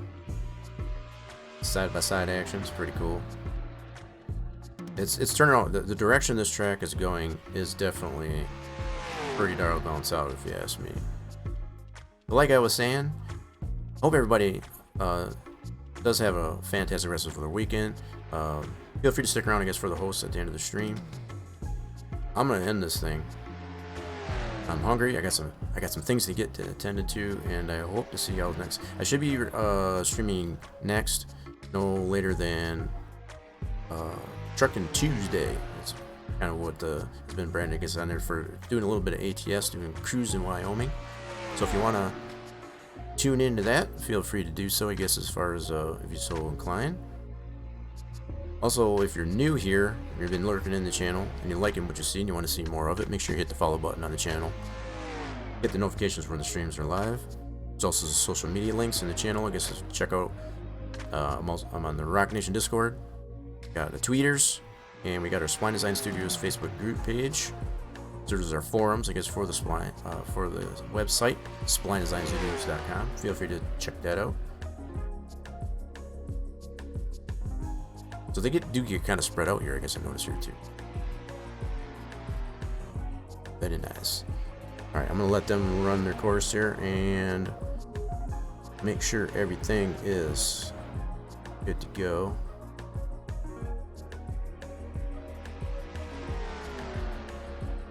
Side-by-side action is pretty cool. It's turning out. The direction this track is going is definitely pretty darn down south, if you ask me. But like I was saying, hope everybody does have a fantastic rest of the weekend. Feel free to stick around, I guess, for the host at the end of the stream. I'm gonna end this thing. I'm hungry. I got some things to get attended to, and I hope to see y'all next. I should be streaming next, no later than Truckin' Tuesday. That's kind of what has been branded, I guess, on there for doing a little bit of ATS, doing cruise in Wyoming. So if you want to tune into that, feel free to do so, I guess, as far as if you're so inclined. Also, if you're new here, you've been lurking in the channel, and you're liking what you see and you want to see more of it, make sure you hit the follow button on the channel. Get the notifications when the streams are live. There's also social media links in the channel. I guess check out. I'm on the Rock Nation Discord. Got the tweeters, and we got our Spline Design Studios Facebook group page. So there's our forums, I guess, for the Spline, for the website, SplineDesignStudios.com. Feel free to check that out. So they do get kind of spread out here, I guess I noticed here too. Very nice. Alright, I'm going to let them run their course here and make sure everything is good to go.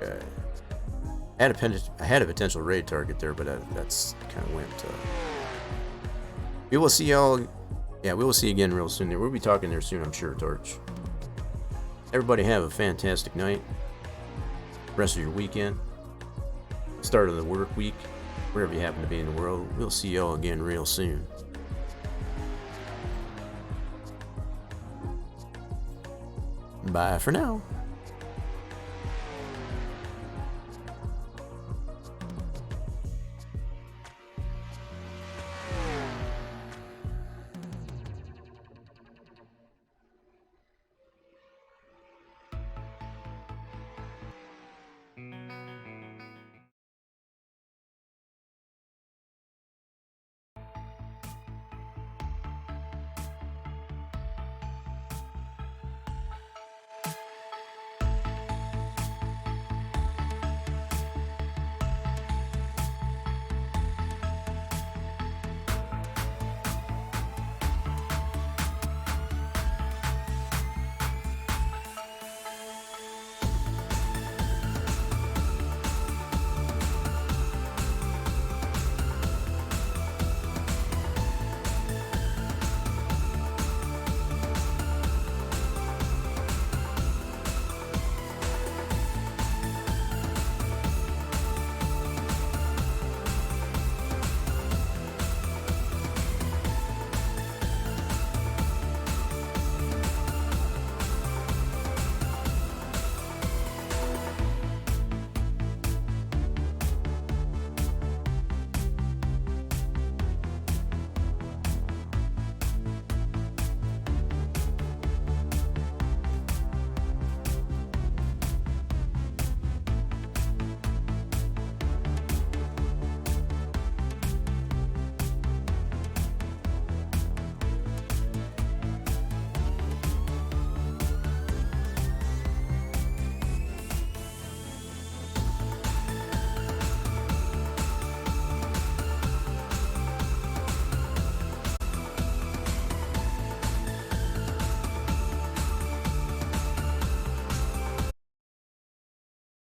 Okay. I had a potential raid target there, but that's kind of went. We will see y'all. Yeah, we will see you again real soon. We'll be talking there soon, I'm sure, Torch. Everybody have a fantastic night. Rest of your weekend. Start of the work week. Wherever you happen to be in the world. We'll see y'all again real soon. Bye for now.